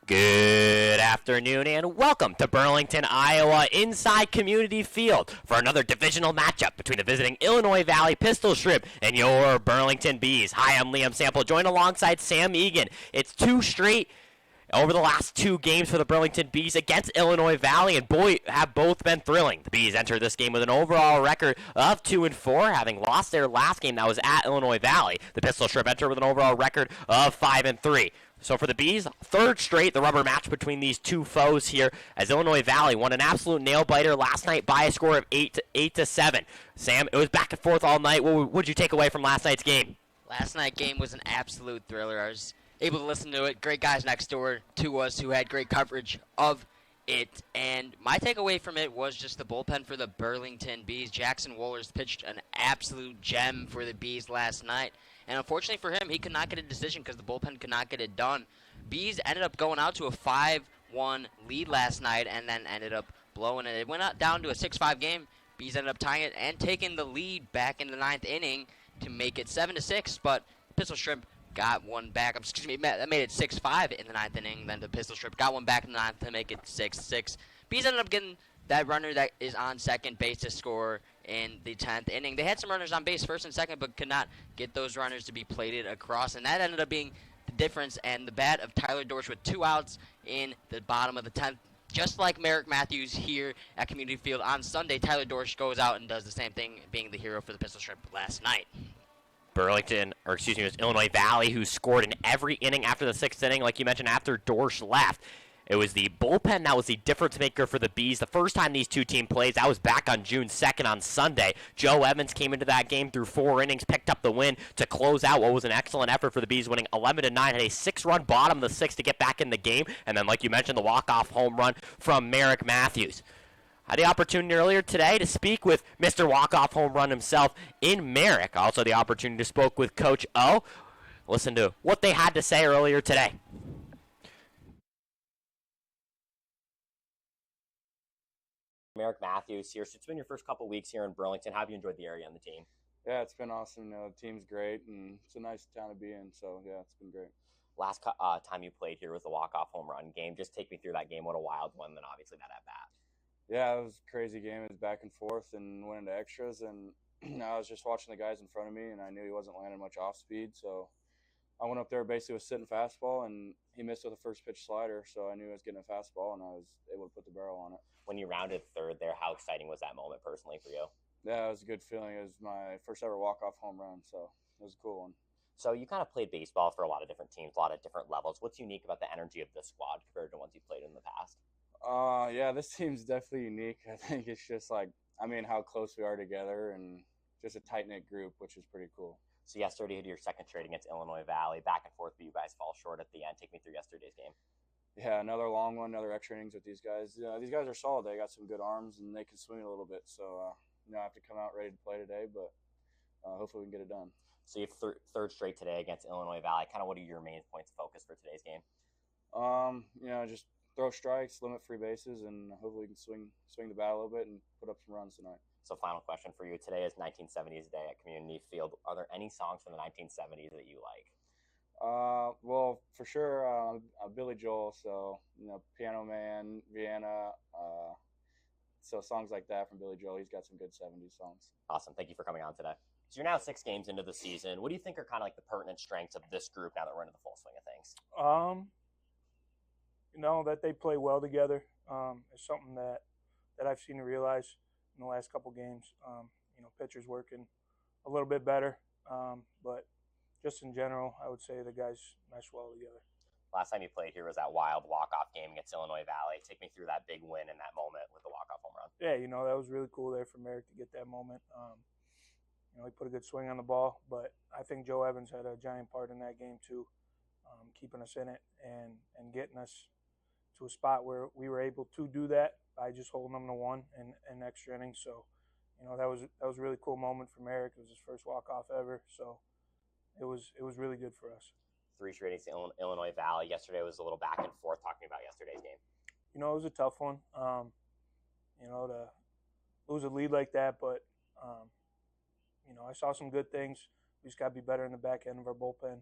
Good afternoon and welcome to Burlington, Iowa, inside Community Field for another divisional matchup between the visiting Illinois Valley Pistol Shrimp and your Burlington Bees. Hi, I'm Liam Sample, joined alongside Sam Egan. It's two straight over the last two games for the Burlington Bees against Illinois Valley, and boy, have both been thrilling. The Bees entered this game with an overall record of 2-4, having lost their last game that was at Illinois Valley. The Pistol Shrimp entered with an overall record of 5-3. So for the Bees, third straight, the rubber match between these two foes here, as Illinois Valley won an absolute nail-biter last night by a score of 8-7. Sam, it was back and forth all night. What did you take away from last night's game? Last night's game was an absolute thriller. I was able to listen to it. Great guys next door to us who had great coverage of it. And my takeaway from it was just the bullpen for the Burlington Bees. Jackson Wohlers pitched an absolute gem for the Bees last night. And unfortunately for him, he could not get a decision because the bullpen could not get it done. Bees ended up going out to a 5-1 lead last night and then ended up blowing it. It went out down to a 6-5 game. Bees ended up tying it and taking the lead back in the ninth inning to make it 7-6. But Pistol Shrimp got one back. That made it 6-5 in the ninth inning. Then the Pistol Shrimp got one back in the ninth to make it 6-6. Bees ended up getting that runner that is on second base to score in the 10th inning. They had some runners on base first and second, but could not get those runners to be plated across, and that ended up being the difference. And the bat of Tyler Dorsch with 2 outs in the bottom of the 10th. Just like Merrick Matthews here at Community Field on Sunday, Tyler Dorsch goes out and does the same thing, being the hero for the Pistol Shrimp last night. It was Illinois Valley who scored in every inning after the 6th inning, like you mentioned, after Dorsch left. It was the bullpen that was the difference maker for the Bees. The first time these two teams played, that was back on June 2nd on Sunday. Joe Evans came into that game through 4 innings, picked up the win to close out what was an excellent effort for the Bees, winning 11-9, had a 6-run bottom of the 6th to get back in the game, and then, like you mentioned, the walk-off home run from Merrick Matthews. I had the opportunity earlier today to speak with Mr. Walk-Off Home Run himself in Merrick. Also the opportunity to speak with Coach O. Listen to what they had to say earlier today. Merrick Matthews here. So it's been your first couple weeks here in Burlington. How have you enjoyed the area and the team? Yeah, it's been awesome. The team's great, and it's a nice town to be in. So, yeah, it's been great. Last time you played here was the walk-off home run game. Just take me through that game. What a wild one, then obviously that at-bat. Yeah, it was a crazy game. It was back and forth and went into extras. And I was just watching the guys in front of me, and I knew he wasn't landing much off speed. So I went up there basically with sitting fastball, and he missed with a first pitch slider. So I knew I was getting a fastball, and I was able to put the barrel on it. When you rounded third there, how exciting was that moment personally for you? Yeah, it was a good feeling. It was my first ever walk-off home run, so it was a cool one. So you kind of played baseball for a lot of different teams, a lot of different levels. What's unique about the energy of this squad compared to ones you've played in the past? Yeah, this team's definitely unique. I think it's just how close we are together and just a tight-knit group, which is pretty cool. So yesterday you had your second straight against Illinois Valley, back and forth, but you guys fall short at the end. Take me through yesterday's game. Yeah, another long one, another extra innings with these guys. These guys are solid. They got some good arms, and they can swing a little bit. So, I have to come out ready to play today, but hopefully we can get it done. So you have third straight today against Illinois Valley. Kind of what are your main points of focus for today's game? Just throw strikes, limit free bases, and hopefully we can swing the bat a little bit and put up some runs tonight. So final question for you. Today is 1970s Day at Community Field. Are there any songs from the 1970s that you like? Well, for sure, Billy Joel, so, Piano Man, Vienna, so songs like that from Billy Joel. He's got some good 70s songs. Awesome. Thank you for coming on today. So you're now 6 games into the season. What do you think are kind of like the pertinent strengths of this group now that we're into the full swing of things? That they play well together is something that I've seen and realized in the last couple games. Pitchers working a little bit better, but just in general, I would say the guys mesh well together. Last time you played here was that wild walk-off game against Illinois Valley. Take me through that big win in that moment with the walk-off home run. Yeah, that was really cool there for Merrick to get that moment. He put a good swing on the ball, but I think Joe Evans had a giant part in that game too, keeping us in it and getting us to a spot where we were able to do that by just holding them to 1 in extra innings. So, that was a really cool moment for Merrick. It was his first walk-off ever, so it was really good for us. 3 straight against Illinois Valley. Yesterday was a little back and forth. Talking about yesterday's game. It was a tough one. To lose a lead like that, but I saw some good things. We just got to be better in the back end of our bullpen.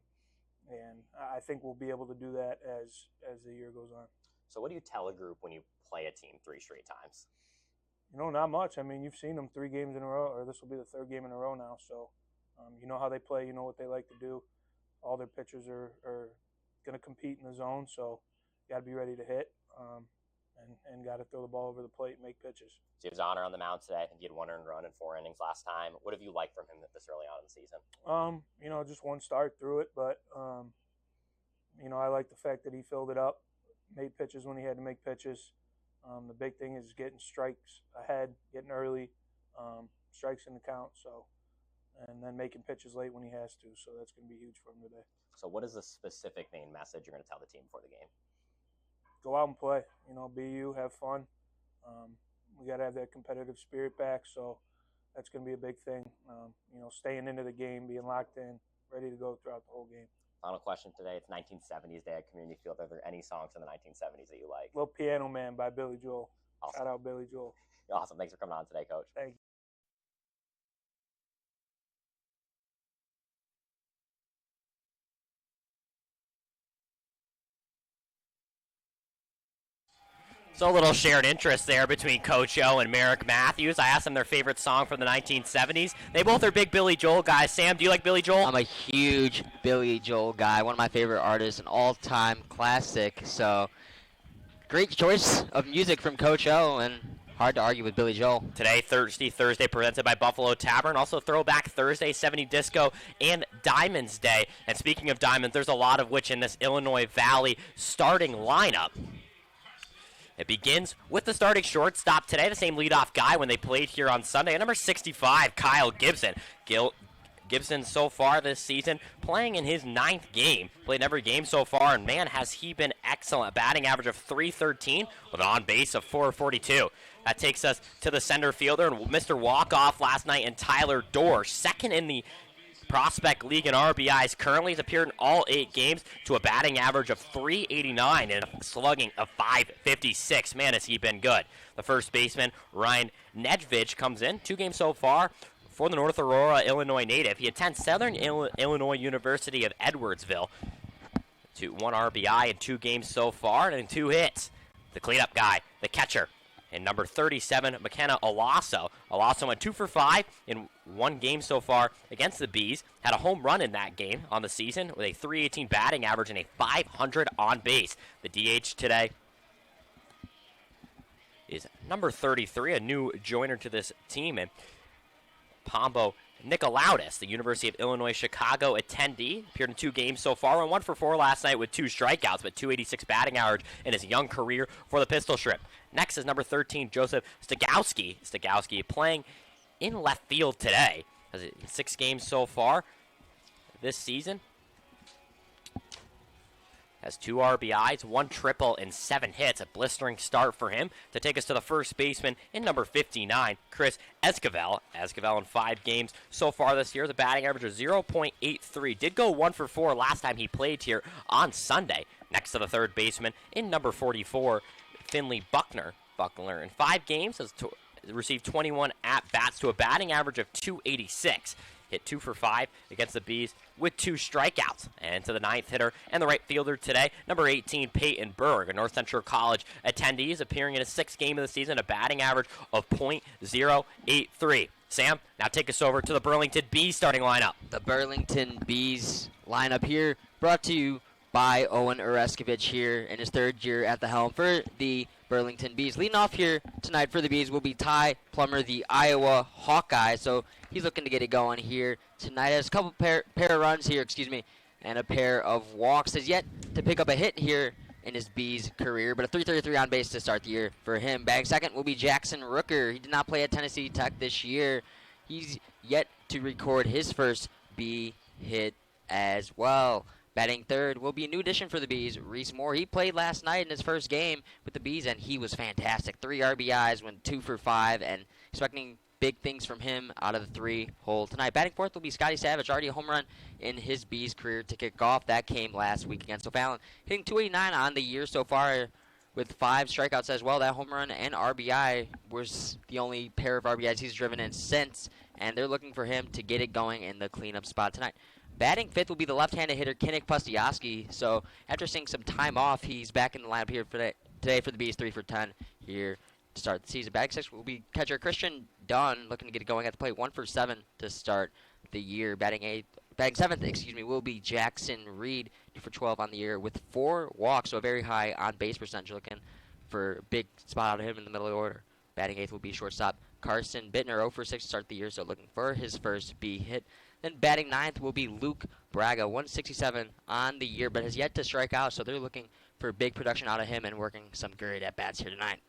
And I think we'll be able to do that as the year goes on. So what do you tell a group when you play a team 3 straight times? Not much. I mean, you've seen them 3 games in a row, or this will be the 3rd game in a row now. So you know how they play. You know what they like to do. All their pitchers are going to compete in the zone, so you got to be ready to hit and got to throw the ball over the plate and make pitches. So you have Zahner on the mound today. I think he had 1 earned run in 4 innings last time. What have you liked from him this early on in the season? Just 1 start through it, but I like the fact that he filled it up, made pitches when he had to make pitches. The big thing is getting strikes ahead, getting early, strikes in the count. So, and then making pitches late when he has to. So that's going to be huge for him today. So what is the specific main message you're going to tell the team before the game? Go out and play. Be you, have fun. We got to have that competitive spirit back. So that's going to be a big thing. Staying into the game, being locked in, ready to go throughout the whole game. Final question today. It's 1970s Day at Community Field. Are there any songs from the 1970s that you like? Little Piano Man by Billy Joel. Awesome. Shout out Billy Joel. Awesome. Thanks for coming on today, Coach. Thank you. So a little shared interest there between Coach O and Merrick Matthews. I asked them their favorite song from the 1970s. They both are big Billy Joel guys. Sam, do you like Billy Joel? I'm a huge Billy Joel guy, one of my favorite artists, an all-time classic. So, great choice of music from Coach O, and hard to argue with Billy Joel. Today, Thursday, presented by Buffalo Tavern. Also, Throwback Thursday, 70 Disco, and Diamonds Day. And speaking of diamonds, there's a lot of which in this Illinois Valley starting lineup. It begins with the starting shortstop today, the same leadoff guy when they played here on Sunday, number 65, Kyle Gibson. Gibson so far this season playing in his 9th game. Played in every game so far, and man, has he been excellent. Batting average of .313 with an on-base of .442. That takes us to the center fielder, and Mr. Walk-Off last night, and Tyler Dorr, second in the Prospect League in RBIs. Currently has appeared in all 8 games to a batting average of .389 and a slugging of .556. Man, has he been good. The first baseman, Ryan Nedved, comes in. 2 games so far for the North Aurora, Illinois native. He attends Southern Illinois University of Edwardsville. 1 RBI in 2 games so far and 2 hits. The cleanup guy, the catcher, and number 37, McKenna Olaso. Olaso went 2 for 5 in 1 game so far against the Bees. Had a home run in that game on the season with a .318 batting average and a .500 on base. The DH today is number 33, a new joiner to this team, and Pombo Nicolaudis, the University of Illinois Chicago attendee, appeared in 2 games so far and 1 for 4 last night with 2 strikeouts, but .286 batting average in his young career for the Pistol Shrimp. Next is number 13, Joseph Stagowski. Stagowski playing in left field today. Has 6 games so far this season. Has 2 RBIs, 1 triple, and 7 hits. A blistering start for him to take us to the first baseman in number 59, Chris Esquivel. Esquivel in 5 games so far this year. The batting average of .083. Did go 1 for 4 last time he played here on Sunday. Next to the third baseman in number 44, Finley Buckner. Buckner in 5 games has received 21 at-bats to a batting average of .286. Hit 2 for 5 against the Bees with 2 strikeouts. And to the 9th hitter and the right fielder today, number 18, Peyton Berg, a North Central College attendee, is appearing in his 6th game of the season, a batting average of .083. Sam, now take us over to the Burlington Bees starting lineup. The Burlington Bees lineup here brought to you by Owen Oreskovich here in his 3rd year at the helm for the Burlington Bees. Leading off here tonight for the Bees will be Ty Plummer, the Iowa Hawkeye. So he's looking to get it going here tonight. Has a couple pair of runs here, and a pair of walks. Has yet to pick up a hit here in his Bees career, but a .333 on base to start the year for him. Batting second will be Jackson Rooker. He did not play at Tennessee Tech this year. He's yet to record his first Bee hit as well. Batting third will be a new addition for the Bees, Reese Moore. He played last night in his first game with the Bees, and he was fantastic. 3 RBIs, went 2 for 5, and expecting big things from him out of the 3-hole tonight. Batting fourth will be Scotty Savage, already a home run in his Bees career to kick off. That came last week against O'Fallon. Hitting .289 on the year so far with 5 strikeouts as well. That home run and RBI was the only pair of RBIs he's driven in since, and they're looking for him to get it going in the cleanup spot tonight. Batting fifth will be the left-handed hitter Kinnick Pustiowski. So after seeing some time off, he's back in the lineup here today for the Bees, 3 for 10 here to start the season. Batting sixth will be catcher Christian Dunn, looking to get it going at the plate, 1 for 7 to start the year. Batting seventh, will be Jackson Reed, 2 for 12 on the year with 4 walks, so a very high on-base percentage, looking for a big spot out of him in the middle of the order. Batting eighth will be shortstop Carson Bittner, 0 for 6 to start the year, so looking for his first B hit. Then batting ninth will be Luke Braga, 167 on the year, but has yet to strike out, so they're looking for big production out of him and working some great at-bats here tonight.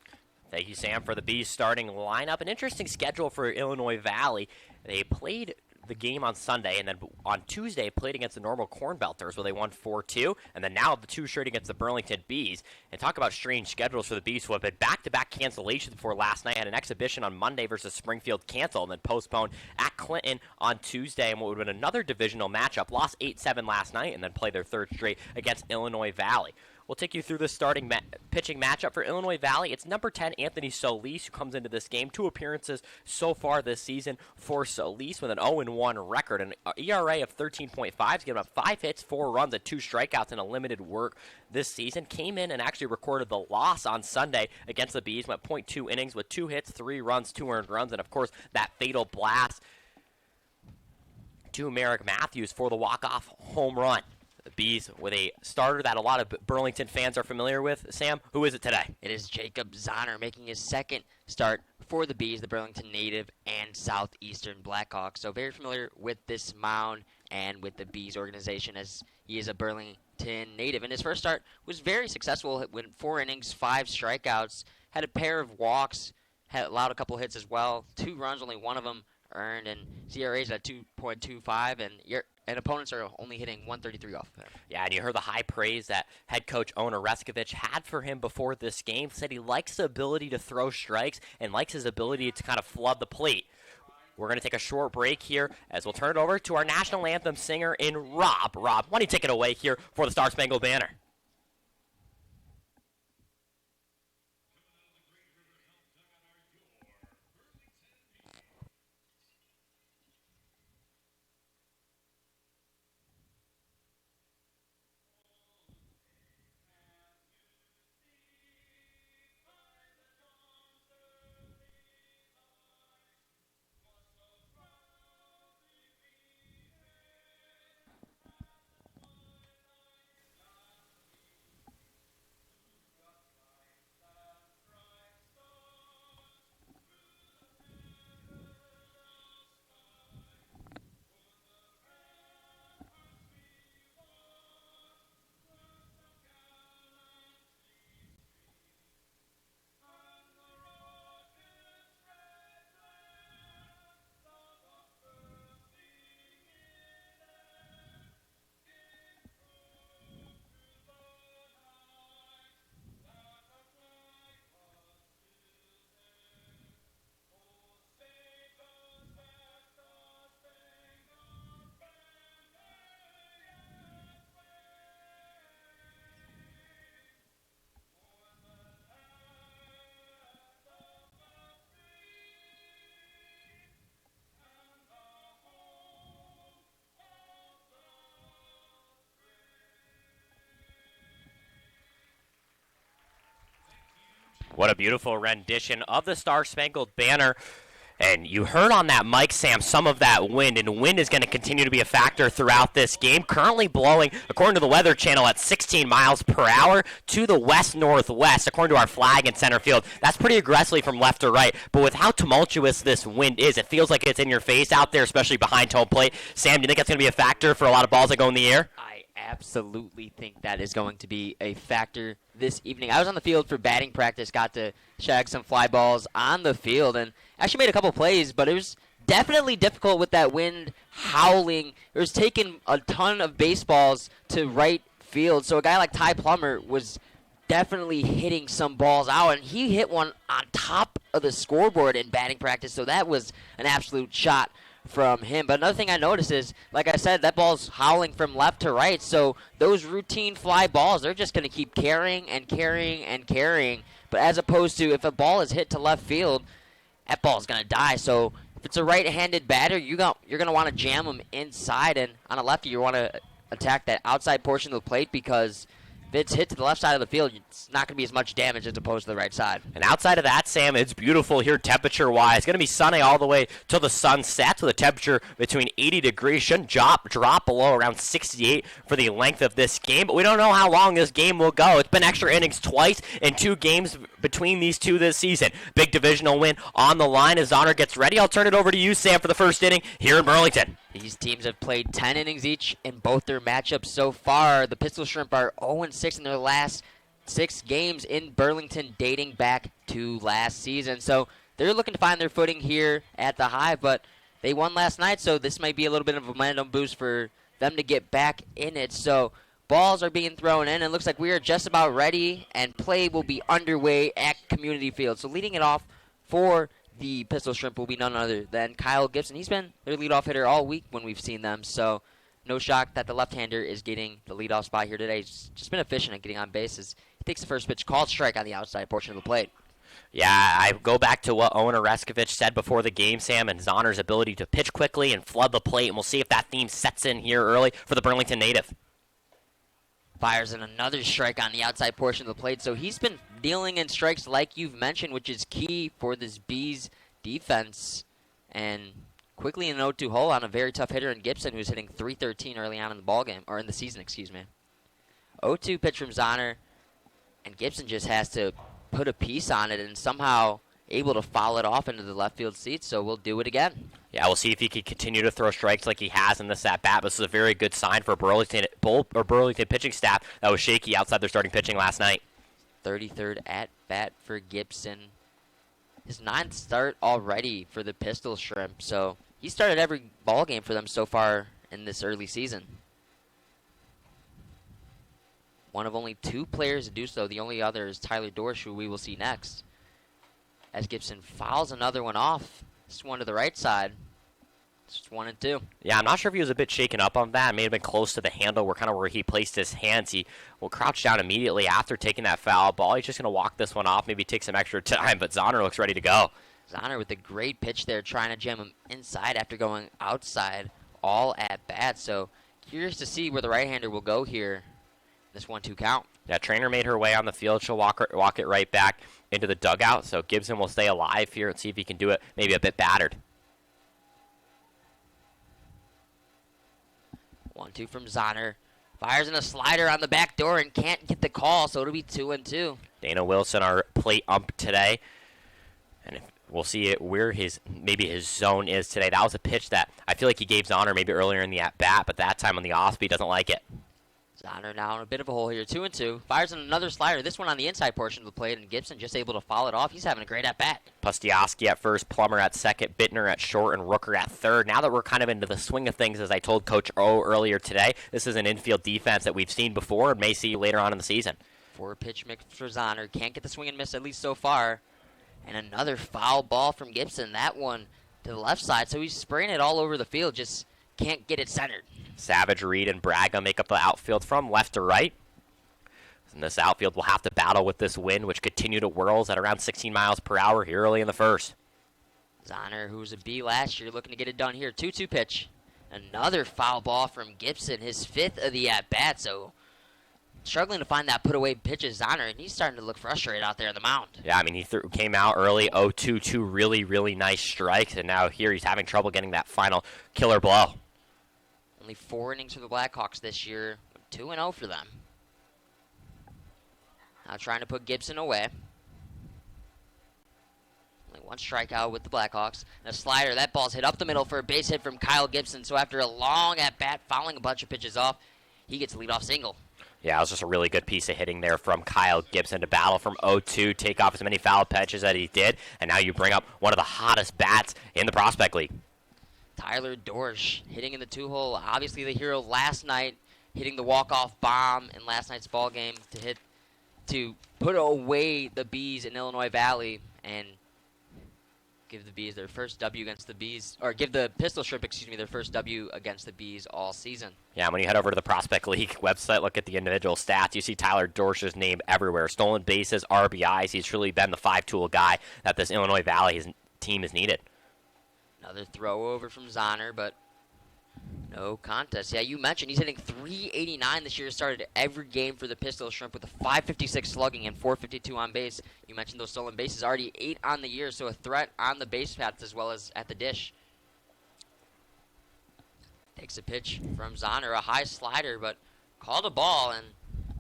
Thank you, Sam, for the Bees starting lineup. An interesting schedule for Illinois Valley. They played the game on Sunday, and then on Tuesday played against the normal Corn Belters, where they won 4-2, and then now the 2 straight against the Burlington Bees. And talk about strange schedules for the Bees, who have been back-to-back cancellations before last night. Had an exhibition on Monday versus Springfield canceled, and then postponed at Clinton on Tuesday, and what would have been another divisional matchup. Lost 8-7 last night, and then play their 3rd straight against Illinois Valley. We'll take you through the starting pitching matchup for Illinois Valley. It's number 10, Anthony Solis, who comes into this game. 2 appearances so far this season for Solis with an 0-1 record. An ERA of 13.5. He's given up 5 hits, 4 runs, and 2 strikeouts in a limited work this season. Came in and actually recorded the loss on Sunday against the Bees. Went .2 innings with 2 hits, 3 runs, 2 earned runs, and, of course, that fatal blast to Merrick Matthews for the walk-off home run. The Bees with a starter that a lot of Burlington fans are familiar with. Sam, who is it today? It is Jacob Zahner making his 2nd start for the Bees, the Burlington native and Southeastern Blackhawks. So very familiar with this mound and with the Bees organization, as he is a Burlington native. And his first start was very successful. Went 4 innings, 5 strikeouts, had a pair of walks, had allowed a couple hits as well. 2 runs, only 1 of them earned, and CRA's at 2.25, and opponents are only hitting 133 off of him. Yeah, and you heard the high praise that head coach Ona Reskovich had for him before this game. Said he likes the ability to throw strikes and likes his ability to kind of flood the plate. We're going to take a short break here as we'll turn it over to our national anthem singer in Rob. Rob, why don't you take it away here for the Star Spangled Banner? What a beautiful rendition of the Star Spangled Banner. And you heard on that mic, Sam, some of that wind, and wind is going to continue to be a factor throughout this game. Currently blowing, according to the Weather Channel, at 16 miles per hour to the west-northwest, according to our flag in center field. That's pretty aggressively from left to right, but with how tumultuous this wind is, it feels like it's in your face out there, especially behind home plate. Sam, do you think that's going to be a factor for a lot of balls that go in the air? I absolutely think that is going to be a factor this evening. I was on the field for batting practice, got to shag some fly balls on the field, and actually made a couple plays, but it was definitely difficult with that wind howling. It was taking a ton of baseballs to right field, so a guy like Ty Plummer was definitely hitting some balls out, and he hit one on top of the scoreboard in batting practice, so that was an absolute shot from him. But another thing I noticed is, like I said, that ball's howling from left to right, so those routine fly balls, they're just going to keep carrying and carrying and carrying. But as opposed to if a ball is hit to left field, that ball's going to die. So if it's a right-handed batter, you're gonna want to jam him inside, and on a lefty, you want to attack that outside portion of the plate because if it's hit to the left side of the field, it's not going to be as much damage as opposed to the right side. And outside of that, Sam, it's beautiful here temperature-wise. It's going to be sunny all the way till the sun sets with a temperature between 80 degrees. Shouldn't drop below around 68 for the length of this game. But we don't know how long this game will go. It's been extra innings twice in 2 games between these two this season. Big divisional win on the line as Honor gets ready. I'll turn it over to you, Sam, for the first inning here in Burlington. These teams have played 10 innings each in both their matchups so far. The Pistol Shrimp are 0-6 in their last 6 games in Burlington, dating back to last season. So they're looking to find their footing here at the Hive, but they won last night, so this might be a little bit of a momentum boost for them to get back in it. So balls are being thrown in, and it looks like we are just about ready, and play will be underway at Community Field. So leading it off for the Pistol Shrimp will be none other than Kyle Gibson. He's been their leadoff hitter all week when we've seen them, so no shock that the left-hander is getting the leadoff spot here today. He's just been efficient at getting on bases. He takes the first pitch, called strike on the outside portion of the plate. Yeah, I go back to what Owen Oreskovich said before the game, Sam, and Zahner's ability to pitch quickly and flood the plate, and we'll see if that theme sets in here early for the Burlington native. Fires in another strike on the outside portion of the plate, so he's been dealing in strikes like you've mentioned, which is key for this Bees defense. And quickly an 0-2 hole on a very tough hitter in Gibson, who's hitting .313 early on in the ballgame, or in the season, excuse me. 0-2 pitch from Zahner, and Gibson just has to put a piece on it and somehow able to foul it off into the left field seats, so we'll do it again. Yeah, we'll see if he can continue to throw strikes like he has in this at-bat. This is a very good sign for Burlington pitching staff that was shaky outside their starting pitching last night. 33rd at-bat for Gibson. His 9th start already for the Pistol Shrimp, so he started every ball game for them so far in this early season. One of only 2 players to do so. The only other is Tyler Dorsch, who we will see next. As Gibson fouls another one off. This one to the right side. It's 1-2. Yeah, I'm not sure if he was a bit shaken up on that. It may have been close to the handle where he placed his hands. He will crouch down immediately after taking that foul ball. He's just going to walk this one off, maybe take some extra time, but Zahner looks ready to go. Zahner with a great pitch there, trying to jam him inside after going outside all at bat. So curious to see where the right-hander will go here. This 1-2 count. Yeah, Trainer made her way on the field. She'll walk it right back into the dugout. So Gibson will stay alive here and see if he can do it maybe a bit battered. 1-2 from Zahner. Fires in a slider on the back door and can't get the call, so it'll be 2-2. Dana Wilson, our plate ump today. And we'll see where his zone is today. That was a pitch that I feel like he gave Zahner maybe earlier in the at-bat, but that time on the off-speed doesn't like it. Zahner now in a bit of a hole here. 2-2. Fires in another slider. This one on the inside portion of the plate, and Gibson just able to foul it off. He's having a great at-bat. Pustioski at first, Plummer at second, Bittner at short, and Rooker at third. Now that we're kind of into the swing of things, as I told Coach O earlier today, this is an infield defense that we've seen before and may see later on in the season. 4-pitch mix for Zahner. Can't get the swing and miss, at least so far. And another foul ball from Gibson. That one to the left side, so he's spraying it all over the field. Just can't get it centered. Savage, Reed, and Braga make up the outfield from left to right. And this outfield will have to battle with this wind, which continue to whirls at around 16 miles per hour here early in the first. Zahner, who was a B last year, looking to get it done here. 2-2 pitch. Another foul ball from Gibson, his 5th of the at-bat, so struggling to find that put-away pitch is Zahner, and he's starting to look frustrated out there on the mound. Yeah, I mean, he came out early, 0-2, 2 really, really nice strikes, and now here he's having trouble getting that final killer blow. Only 4 innings for the Blackhawks this year, 2-0 for them. Now trying to put Gibson away. Only 1 strikeout with the Blackhawks. And a slider, that ball's hit up the middle for a base hit from Kyle Gibson. So after a long at-bat, fouling a bunch of pitches off, he gets a leadoff single. Yeah, it was just a really good piece of hitting there from Kyle Gibson to battle from 0-2, take off as many foul pitches as he did, and now you bring up one of the hottest bats in the Prospect League. Tyler Dorsch hitting in the 2-hole. Obviously the hero last night, hitting the walk-off bomb in last night's ball game to put away the Bees in Illinois Valley and give the Bees their first W against the Bees, or give the Pistol Shrimp, their first W against the Bees all season. Yeah, when you head over to the Prospect League website, look at the individual stats, you see Tyler Dorsch's name everywhere. Stolen bases, RBIs. He's truly been the 5-tool guy that this Illinois Valley team has needed. Another throw over from Zahner, but no contest. Yeah, you mentioned he's hitting .389 this year. Started every game for the Pistol Shrimp with a .556 slugging and .452 on base. You mentioned those stolen bases, already 8 on the year, so a threat on the base paths as well as at the dish. Takes a pitch from Zahner, a high slider, but called a ball, and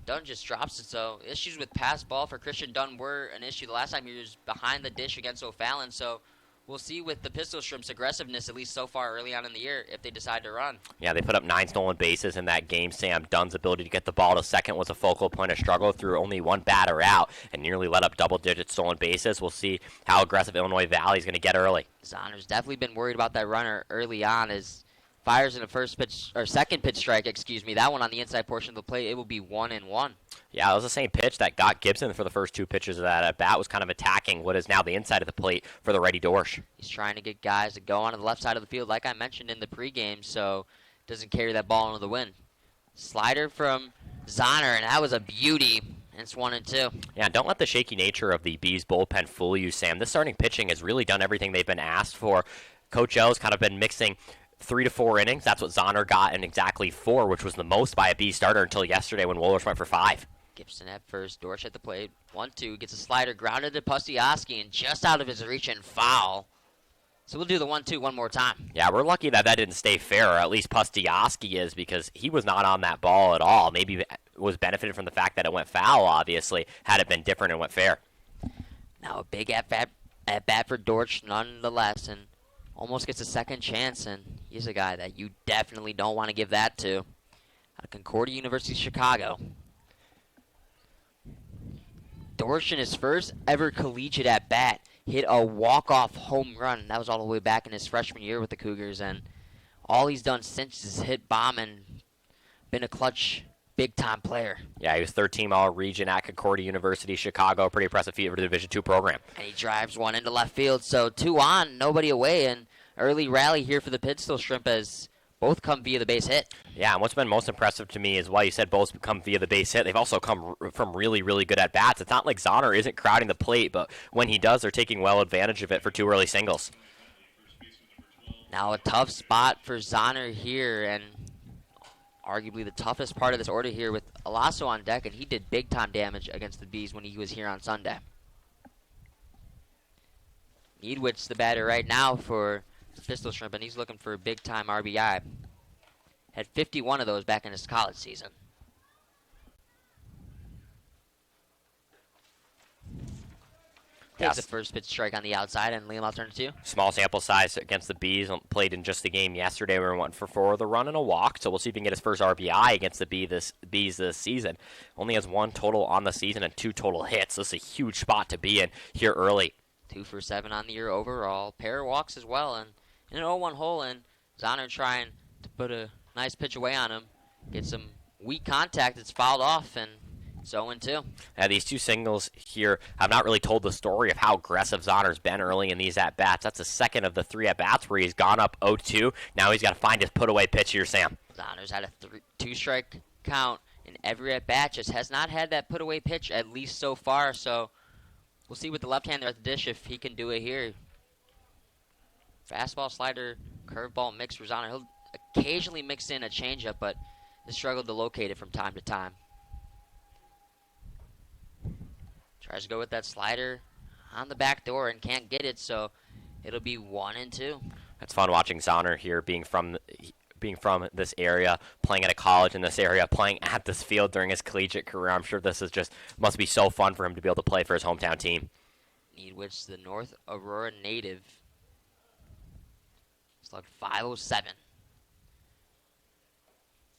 Dunn just drops it. So issues with pass ball for Christian Dunn were an issue the last time he was behind the dish against O'Fallon. So we'll see with the Pistol Shrimp's aggressiveness, at least so far early on in the year, if they decide to run. Yeah, they put up 9 stolen bases in that game. Sam Dunn's ability to get the ball to second was a focal point of struggle through only one batter out and nearly let up double-digit stolen bases. We'll see how aggressive Illinois Valley is going to get early. Zahner's definitely been worried about that runner early on as fires in a second pitch strike, that one on the inside portion of the plate. It will be 1-1. Yeah, it was the same pitch that got Gibson for the first 2 pitches of that at bat, was kind of attacking what is now the inside of the plate for the righty Dorsch. He's trying to get guys to go onto the left side of the field, like I mentioned in the pregame, so doesn't carry that ball into the wind. Slider from Zahner, and that was a beauty. And it's 1-2. Yeah, don't let the shaky nature of the Bees bullpen fool you, Sam. This starting pitching has really done everything they've been asked for. Coach O's kind of been mixing 3 to 4 innings. That's what Zahner got in exactly 4, which was the most by a Bee starter until yesterday when Wohlers went for 5. Gibson at first, Dorsch at the plate. 1-2, gets a slider grounded to Pustiowski and just out of his reach and foul. So we'll do the 1-2 one more time. Yeah, we're lucky that didn't stay fair, or at least Pustiowski is, because he was not on that ball at all. Maybe it was benefited from the fact that it went foul, obviously, had it been different and went fair. Now a big at-bat for Dorsch nonetheless, and almost gets a second chance, and he's a guy that you definitely don't want to give that to. Out of Concordia University, Chicago. Dorsch in his first ever collegiate at-bat hit a walk-off home run. That was all the way back in his freshman year with the Cougars, and all he's done since is hit bomb and been a clutch, big-time player. Yeah, he was third-team All-Region at Concordia University, Chicago. Pretty impressive feat for the Division II program. And he drives one into left field, so 2 on, nobody away, and early rally here for the Pistol Shrimp as both come via the base hit. Yeah, and what's been most impressive to me is while you said both come via the base hit, they've also come from really, really good at-bats. It's not like Zahner isn't crowding the plate, but when he does, they're taking well advantage of it for 2 early singles. Now a tough spot for Zahner here, and arguably the toughest part of this order here with Alasso on deck, and he did big-time damage against the Bees when he was here on Sunday. Needwitz the batter right now for Pistol Shrimp, and he's looking for a big-time RBI. Had 51 of those back in his college season. Takes the first pitch strike on the outside, and Liam, I'll turn it to you. Small sample size against the Bees. Played in just the game yesterday. We went for 4 with a run and a walk, so we'll see if he can get his first RBI against the Bees this season. Only has 1 total on the season and 2 total hits. This is a huge spot to be in here early. 2 for 7 on the year overall. Pair of walks as well, and in an 0-1 hole, and Zahner trying to put a nice pitch away on him. Get some weak contact. It's fouled off, and it's 0-2. These 2 singles here have not really told the story of how aggressive Zahner's been early in these at-bats. That's the second of the 3 at-bats where he's gone up 0-2. Now he's got to find his put-away pitch here, Sam. Zahner's had a 2-strike count in every at-bat. Just has not had that put-away pitch, at least so far, so we'll see with the left-hander at the dish if he can do it here. Fastball, slider, curveball mix for Zahner. He'll occasionally mix in a changeup, but has struggled to locate it from time to time. Tries to go with that slider on the back door and can't get it, so it'll be 1-2. It's fun watching Zahner here, being from this area, playing at a college in this area, playing at this field during his collegiate career. I'm sure this is must be so fun for him to be able to play for his hometown team. Needwitz, the North Aurora native. Slugged .507.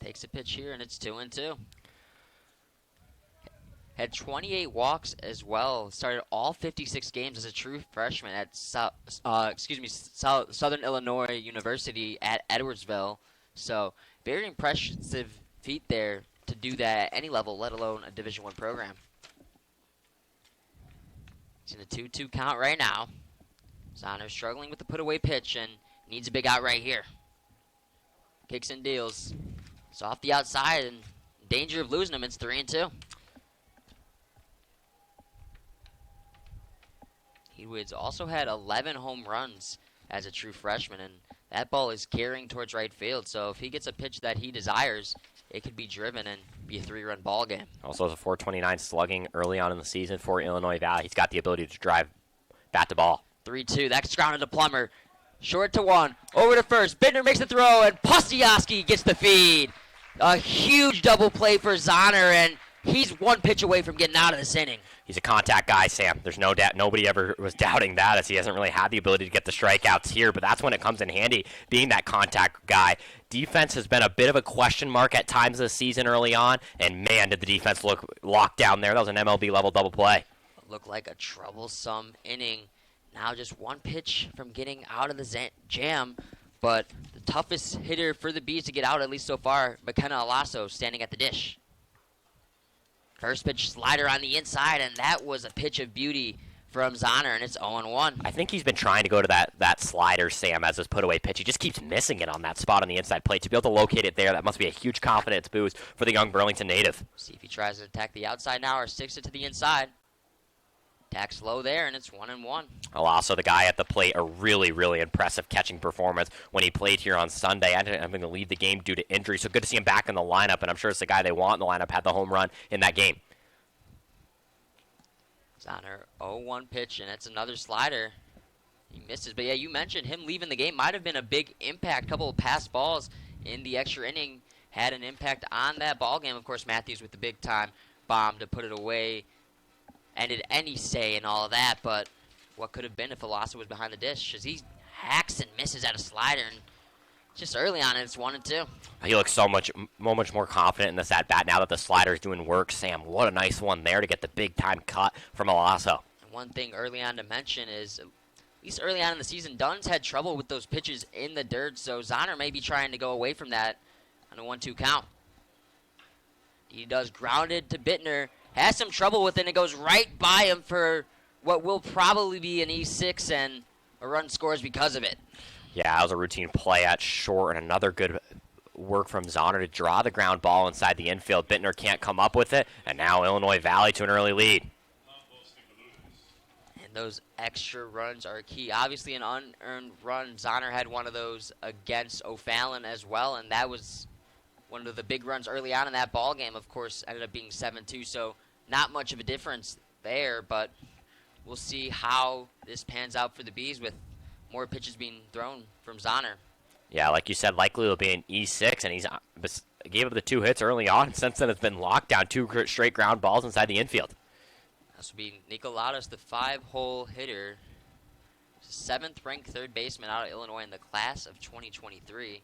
Takes a pitch here, and it's 2-2. Had 28 walks as well. Started all 56 games as a true freshman at Southern Illinois University at Edwardsville. So very impressive feat there to do that at any level, let alone a Division I program. He's in a 2-2 count right now. Zahner struggling with the put-away pitch and needs a big out right here. Kicks and deals. It's off the outside and in danger of losing him. It's 3-2. Heatwoods also had 11 home runs as a true freshman, and that ball is carrying towards right field. So if he gets a pitch that he desires, it could be driven and be a 3-run ball game. Also has a 429 slugging early on in the season for Illinois Valley. He's got the ability to drive bat to ball. 3-2. That's grounded to Plummer. Short to 1. Over to first. Bittner makes the throw, and Postioski gets the feed. A huge double play for Zahner, and he's one pitch away from getting out of this inning. He's a contact guy, Sam. There's no doubt. Nobody ever was doubting that, as he hasn't really had the ability to get the strikeouts here, but that's when it comes in handy, being that contact guy. Defense has been a bit of a question mark at times this season early on, and man, did the defense look locked down there. That was an MLB-level double play. Looked like a troublesome inning. Now just one pitch from getting out of the jam, but the toughest hitter for the Bees to get out, at least so far, McKenna Alasso, standing at the dish. First pitch slider on the inside, and that was a pitch of beauty from Zahner, and it's 0-1. I think he's been trying to go to that slider, Sam, as his put-away pitch. He just keeps missing it on that spot on the inside plate. To be able to locate it there, that must be a huge confidence boost for the young Burlington native. See if he tries to attack the outside now or sticks it to the inside. Attacks low there, and it's 1-1. Also, the guy at the plate, a really, really impressive catching performance when he played here on Sunday. Having to leave the game due to injury, so good to see him back in the lineup, and I'm sure it's the guy they want in the lineup, had the home run in that game. Zahner, 0-1 pitch, and it's another slider. He misses, but yeah, you mentioned him leaving the game might have been a big impact. A couple of pass balls in the extra inning had an impact on that ball game. Of course, Matthews with the big-time bomb to put it away. Ended any say and all of that, but what could have been if Alasso was behind the dish? As he hacks and misses at a slider, and just early on, it's 1-2. He looks so much more confident in this at-bat now that the slider's doing work. Sam, what a nice one there to get the big-time cut from Alasso. And one thing early on to mention is, at least early on in the season, Dunn's had trouble with those pitches in the dirt, so Zahner may be trying to go away from that on a 1-2 count. He does grounded to Bittner. Has some trouble with it, and it goes right by him for what will probably be an E6, and a run scores because of it. Yeah, that was a routine play at short, and another good work from Zahner to draw the ground ball inside the infield. Bittner can't come up with it, and now Illinois Valley to an early lead. And those extra runs are key. Obviously, an unearned run. Zahner had one of those against O'Fallon as well, and that was one of the big runs early on in that ball game. Of course, ended up being 7-2, so not much of a difference there, but we'll see how this pans out for the Bees with more pitches being thrown from Zahner. Yeah, like you said, likely it'll be an E6, and he's gave up the 2 hits early on, and since then it's been locked down, 2 straight ground balls inside the infield. This will be Nico Latos, the 5-hole hitter, 7th-ranked third baseman out of Illinois in the class of 2023.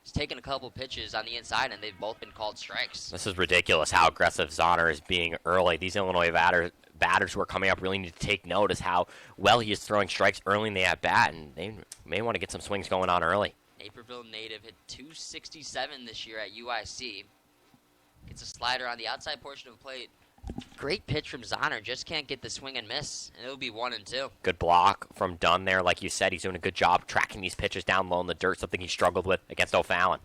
He's taken a couple pitches on the inside, and they've both been called strikes. This is ridiculous how aggressive Zahner is being early. These Illinois batters who are coming up really need to take notice how well he is throwing strikes early in the at-bat, and they may want to get some swings going on early. Naperville native hit .267 this year at UIC. Gets a slider on the outside portion of the plate. Great pitch from Zahner, just can't get the swing and miss, and it'll be 1-2. Good block from Dunn there. Like you said, he's doing a good job tracking these pitches down low in the dirt, something he struggled with against O'Fallon.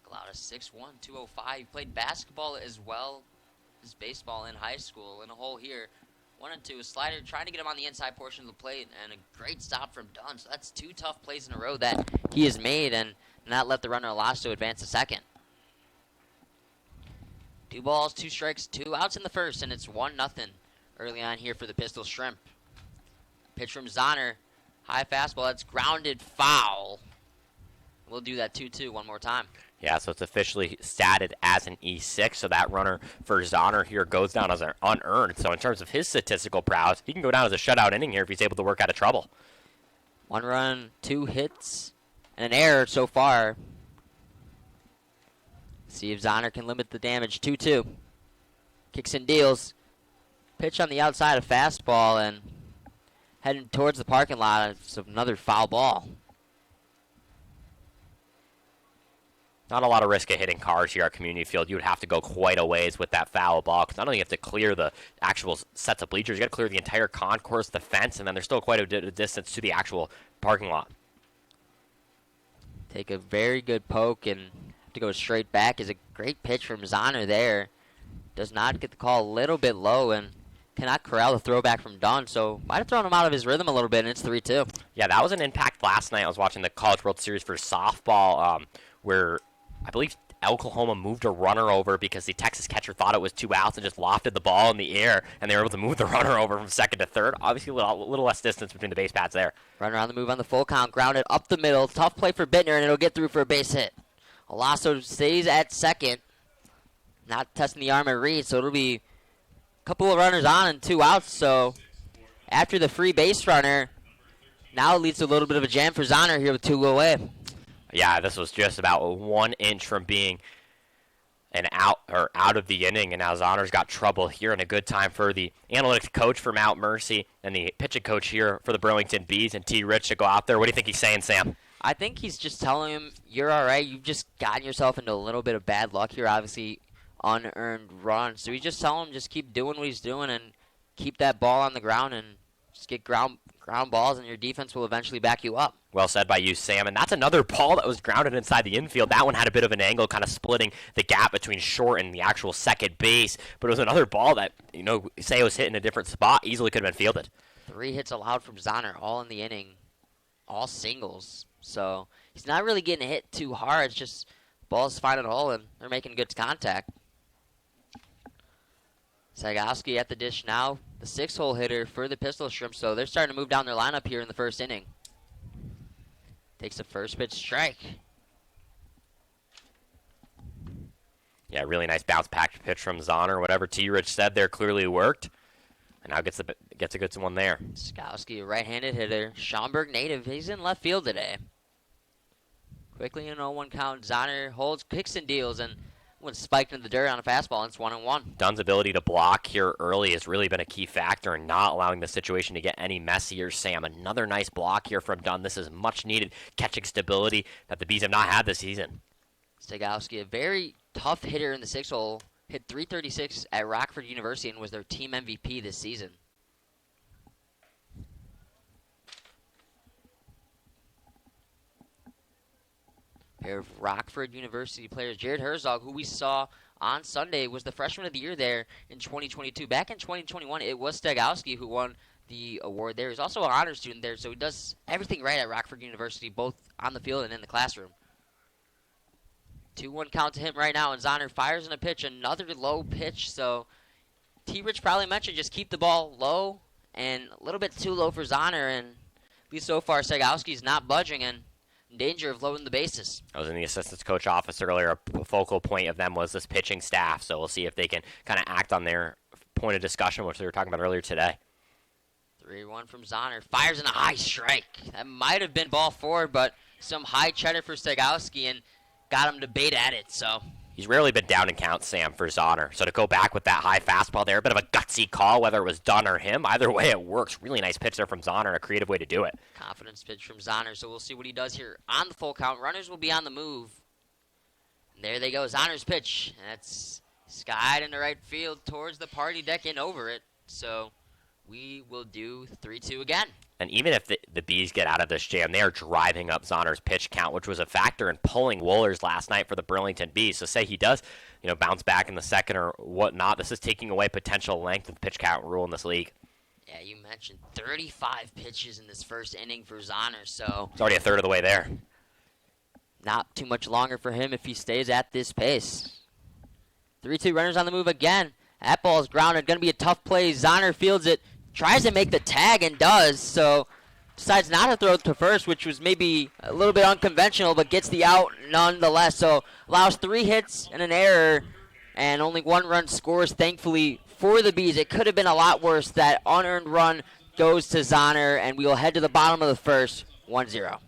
Allowed a 6'1", 205. He played basketball as well as baseball in high school. In a hole here, 1-2. A slider trying to get him on the inside portion of the plate, and a great stop from Dunn. So that's 2 tough plays in a row that he has made and not let the runner Alasso advance to second. 2 balls, 2 strikes, 2 outs in the first, and it's 1-0 early on here for the Pistol Shrimp. Pitch from Zahner. High fastball. That's grounded foul. We'll do that 2-2 one more time. Yeah, so it's officially statted as an E6, so that runner for Zahner here goes down as an unearned. So in terms of his statistical prowess, he can go down as a shutout inning here if he's able to work out of trouble. 1 run, 2 hits, and an error so far. See if Zahner can limit the damage. 2-2. Kicks and deals. Pitch on the outside, a fastball, and heading towards the parking lot. It's another foul ball. Not a lot of risk of hitting cars here at Community Field. You would have to go quite a ways with that foul ball, because not only you have to clear the actual sets of bleachers, you got to clear the entire concourse, the fence, and then there's still quite a distance to the actual parking lot. Take a very good poke and have to go straight back. Is a great pitch from Zahner there. Does not get the call, a little bit low, and cannot corral the throwback from Dunn, so might have thrown him out of his rhythm a little bit, and it's 3-2. Yeah, that was an impact last night. I was watching the College World Series for softball, where I believe Oklahoma moved a runner over because the Texas catcher thought it was 2 outs and just lofted the ball in the air, and they were able to move the runner over from second to third. Obviously, a little less distance between the base pads there. Runner on the move on the full count, grounded up the middle. Tough play for Bittner, and it'll get through for a base hit. Olaso stays at second, not testing the arm at Reed, so it'll be a couple of runners on and 2 outs. So after the free base runner, now it leads to a little bit of a jam for Zahner here with 2 away. Yeah, this was just about 1 inch from being out of the inning, and now Zahner's got trouble here, and a good time for the analytics coach for Mount Mercy and the pitching coach here for the Burlington Bees and T. Rich to go out there. What do you think he's saying, Sam? I think he's just telling him, you're all right. You've just gotten yourself into a little bit of bad luck here, obviously unearned run. So he's just telling him just keep doing what he's doing and keep that ball on the ground and just get ground balls, and your defense will eventually back you up. Well said by you, Sam. And that's another ball that was grounded inside the infield. That one had a bit of an angle, kind of splitting the gap between short and the actual second base. But it was another ball that, say it was hit in a different spot, easily could have been fielded. 3 hits allowed from Zahner, all in the inning, all singles. So he's not really getting hit too hard. It's just balls finding a hole, and they're making good contact. Sagowski at the dish now, the 6-hole hitter for the Pistol Shrimp, so they're starting to move down their lineup here in the first inning. Takes a first pitch strike. Yeah, really nice bounce-packed pitch from Zahner. Whatever T. Rich said there clearly worked. And now gets a good one there. Sagowski, a right-handed hitter. Schaumburg native, he's in left field today. Quickly in 0-1 count, Zahner holds, kicks and deals, and when spiked in the dirt on a fastball, and it's 1-1. Dunn's ability to block here early has really been a key factor in not allowing the situation to get any messier, Sam. Another nice block here from Dunn. This is much needed catching stability that the Bees have not had this season. Sagowski, a very tough hitter in the 6-hole, hit .336 at Rockford University and was their team MVP this season. Pair of Rockford University players. Jared Herzog, who we saw on Sunday, was the freshman of the year there in 2022. Back in 2021, it was Stegowski who won the award there. He's also an honor student there, so he does everything right at Rockford University, both on the field and in the classroom. 2-1 count to him right now, and Zahner fires in a pitch, another low pitch, so T. Rich probably mentioned just keep the ball low and a little bit too low for Zahner, and at least so far Stegowski's not budging and in danger of loading the bases. I was in the assistant coach office earlier. A focal point of them was this pitching staff, so we'll see if they can kind of act on their point of discussion, which they were talking about earlier today. 3-1 from Zahner. Fires in a high strike. That might have been ball forward, but some high cheddar for Stegowski and got him to bait at it, so. He's rarely been down in count, Sam, for Zahner. So to go back with that high fastball there, a bit of a gutsy call, whether it was Dunn or him. Either way, it works. Really nice pitch there from Zahner and a creative way to do it. Confidence pitch from Zahner, so we'll see what he does here on the full count. Runners will be on the move. And there they go, Zahner's pitch. That's skied into right field towards the party deck and over it. So we will do 3-2 again. And even if the Bees get out of this jam, they are driving up Zahner's pitch count, which was a factor in pulling Wohlers last night for the Burlington Bees. So say he does, bounce back in the second or whatnot, this is taking away potential length of the pitch count rule in this league. Yeah, you mentioned 35 pitches in this first inning for Zahner, so It's already a third of the way there. not too much longer for him if he stays at this pace. 3-2 runners on the move again. That ball is grounded. Going to be a tough play. Zahner fields it. Tries to make the tag and does, so decides not to throw it to first, which was maybe a little bit unconventional, but gets the out nonetheless. So allows 3 hits and an error, and only 1 run scores, thankfully, for the Bees. It could have been a lot worse. That unearned run goes to Zahner, and we will head to the bottom of the first, 1-0.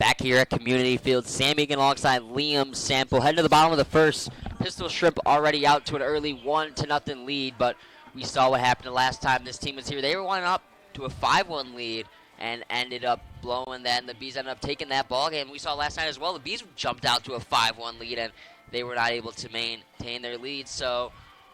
Back here at Community Field, Sam Egan alongside Liam Sample. Heading to the bottom of the first. Pistol Shrimp already out to an early 1-0 lead, but we saw what happened the last time this team was here. They were one up to a 5-1 lead and ended up blowing that, and the Bees ended up taking that ball game. We saw last night as well. The Bees jumped out to a 5-1 lead, and they were not able to maintain their lead. So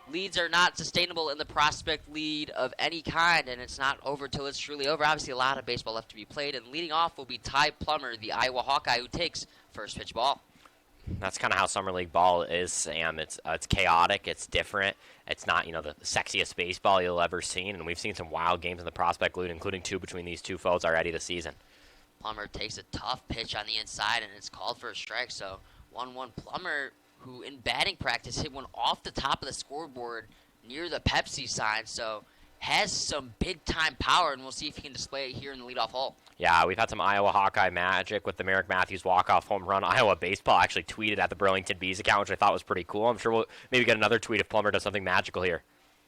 leads are not sustainable in the prospect lead of any kind, and it's not over till it's truly over. Obviously, a lot of baseball left to be played, and leading off will be Ty Plummer, the Iowa Hawkeye, who takes first pitch ball. That's kind of how Summer League ball is, Sam. It's chaotic. It's different. It's not, the sexiest baseball you'll ever seen, and we've seen some wild games in the prospect league, including 2 between these 2 foes already this season. Plummer takes a tough pitch on the inside, and it's called for a strike. So 1-1. Plummer, who in batting practice hit one off the top of the scoreboard near the Pepsi sign, so has some big-time power, and we'll see if he can display it here in the leadoff hole. Yeah, we've had some Iowa Hawkeye magic with the Merrick Matthews walk-off home run. Iowa Baseball actually tweeted at the Burlington Bees account, which I thought was pretty cool. I'm sure we'll maybe get another tweet if Plummer does something magical here.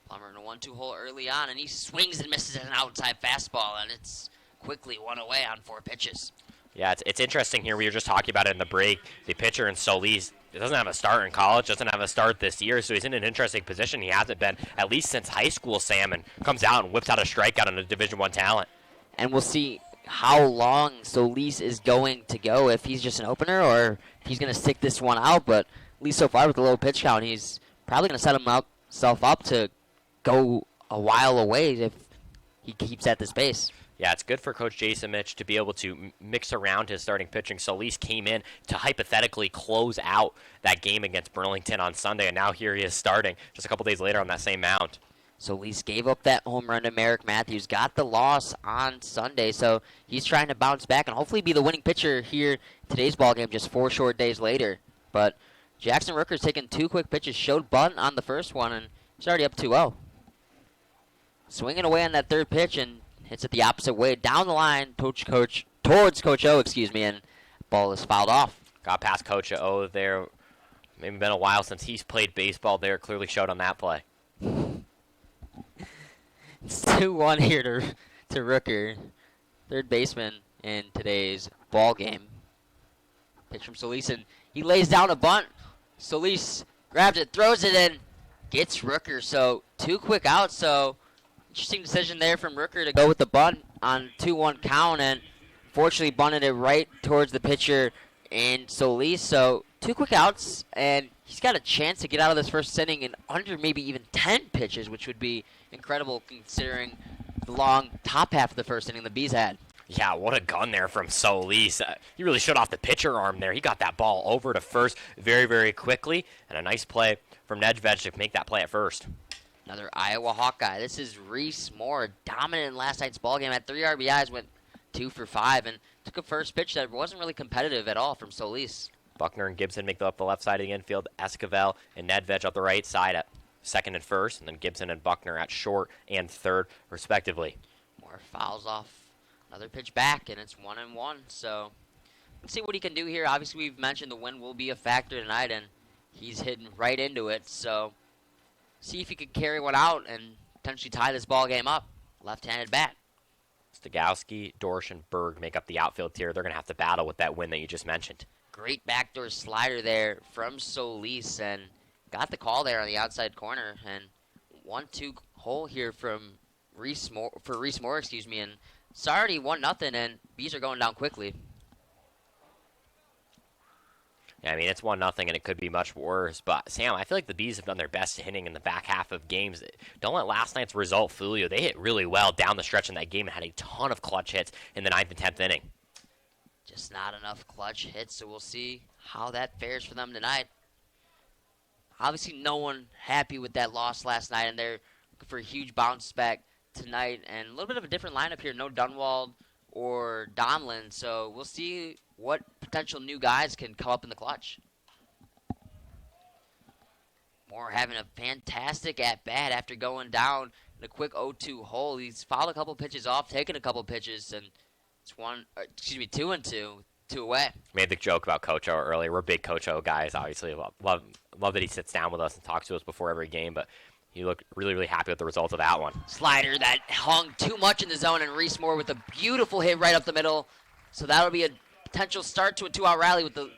Plummer in a 1-2 hole early on, and he swings and misses at an outside fastball, and it's quickly one away on 4 pitches. Yeah, it's interesting here. We were just talking about it in the break. The pitcher in Solis doesn't have a start in college, doesn't have a start this year, so he's in an interesting position. He hasn't been, at least since high school, Sam, and comes out and whips out a strikeout on a Division I talent. And we'll see how long Solis is going to go, if he's just an opener or if he's going to stick this one out. But at least so far with the low pitch count, he's probably going to set himself up to go a while away if he keeps at this pace. Yeah, it's good for Coach Jason Mitch to be able to mix around his starting pitching. Solis came in to hypothetically close out that game against Burlington on Sunday, and now here he is starting just a couple days later on that same mound. Solis gave up that home run to Merrick Matthews, got the loss on Sunday, so he's trying to bounce back and hopefully be the winning pitcher here today's ball game just 4 short days later. But Jackson Rooker's taken 2 quick pitches, showed bunt on the first one, and he's already up 2-0. Swinging away on that third pitch, and hits it the opposite way down the line towards Coach O, and ball is fouled off. Got past Coach O there. Maybe been a while since he's played baseball there. Clearly showed on that play. It's 2-1 here to Rooker, third baseman in today's ball game. Pitch from Solis, and he lays down a bunt. Solis grabs it, throws it in, gets Rooker. So 2 quick outs. So interesting decision there from Rooker to go with the bunt on 2-1 count, and fortunately bunted it right towards the pitcher in Solis. So 2 quick outs, and he's got a chance to get out of this first inning in under maybe even 10 pitches, which would be incredible considering the long top half of the first inning the Bees had. Yeah, what a gun there from Solis. He really showed off the pitcher arm there. He got that ball over to first very, very quickly, and a nice play from Nedved to make that play at first. Another Iowa Hawkeye. This is Reese Moore, dominant in last night's ballgame. Had 3 RBIs, went 2 for 5, and took a first pitch that wasn't really competitive at all from Solis. Buckner and Gibson make up the left side of the infield. Esquivel and Nedved up the right side at second and first, and then Gibson and Buckner at short and third, respectively. Moore fouls off another pitch back, and it's 1-1. So let's see what he can do here. Obviously, we've mentioned the wind will be a factor tonight, and he's hitting right into it. So see if he can carry one out and potentially tie this ball game up. Left-handed bat. Stogowski, Dorsch, and Berg make up the outfield tier. They're going to have to battle with that win that you just mentioned. Great backdoor slider there from Solis, and got the call there on the outside corner. And 1-2 hole here from Reese Moore, and it's already 1-0, and Bees are going down quickly. Yeah, I mean, it's 1-0, and it could be much worse. But, Sam, I feel like the Bees have done their best hitting in the back half of games. Don't let last night's result fool you. They hit really well down the stretch in that game and had a ton of clutch hits in the 9th and 10th inning. Just not enough clutch hits, so we'll see how that fares for them tonight. Obviously, no one happy with that loss last night, and they're looking for a huge bounce back tonight. And a little bit of a different lineup here. No Dunwald or Donlin, so we'll see what potential new guys can come up in the clutch. Moore having a fantastic at-bat after going down in a quick 0-2 hole. He's fouled a couple pitches off, taken a couple pitches, and it's 2-2, 2 away. Made the joke about Coach O earlier. We're big Coach O guys, obviously. Love that he sits down with us and talks to us before every game, but he looked really, really happy with the results of that one. Slider that hung too much in the zone, and Reese Moore with a beautiful hit right up the middle. So that'll be a potential start to a 2-out rally with the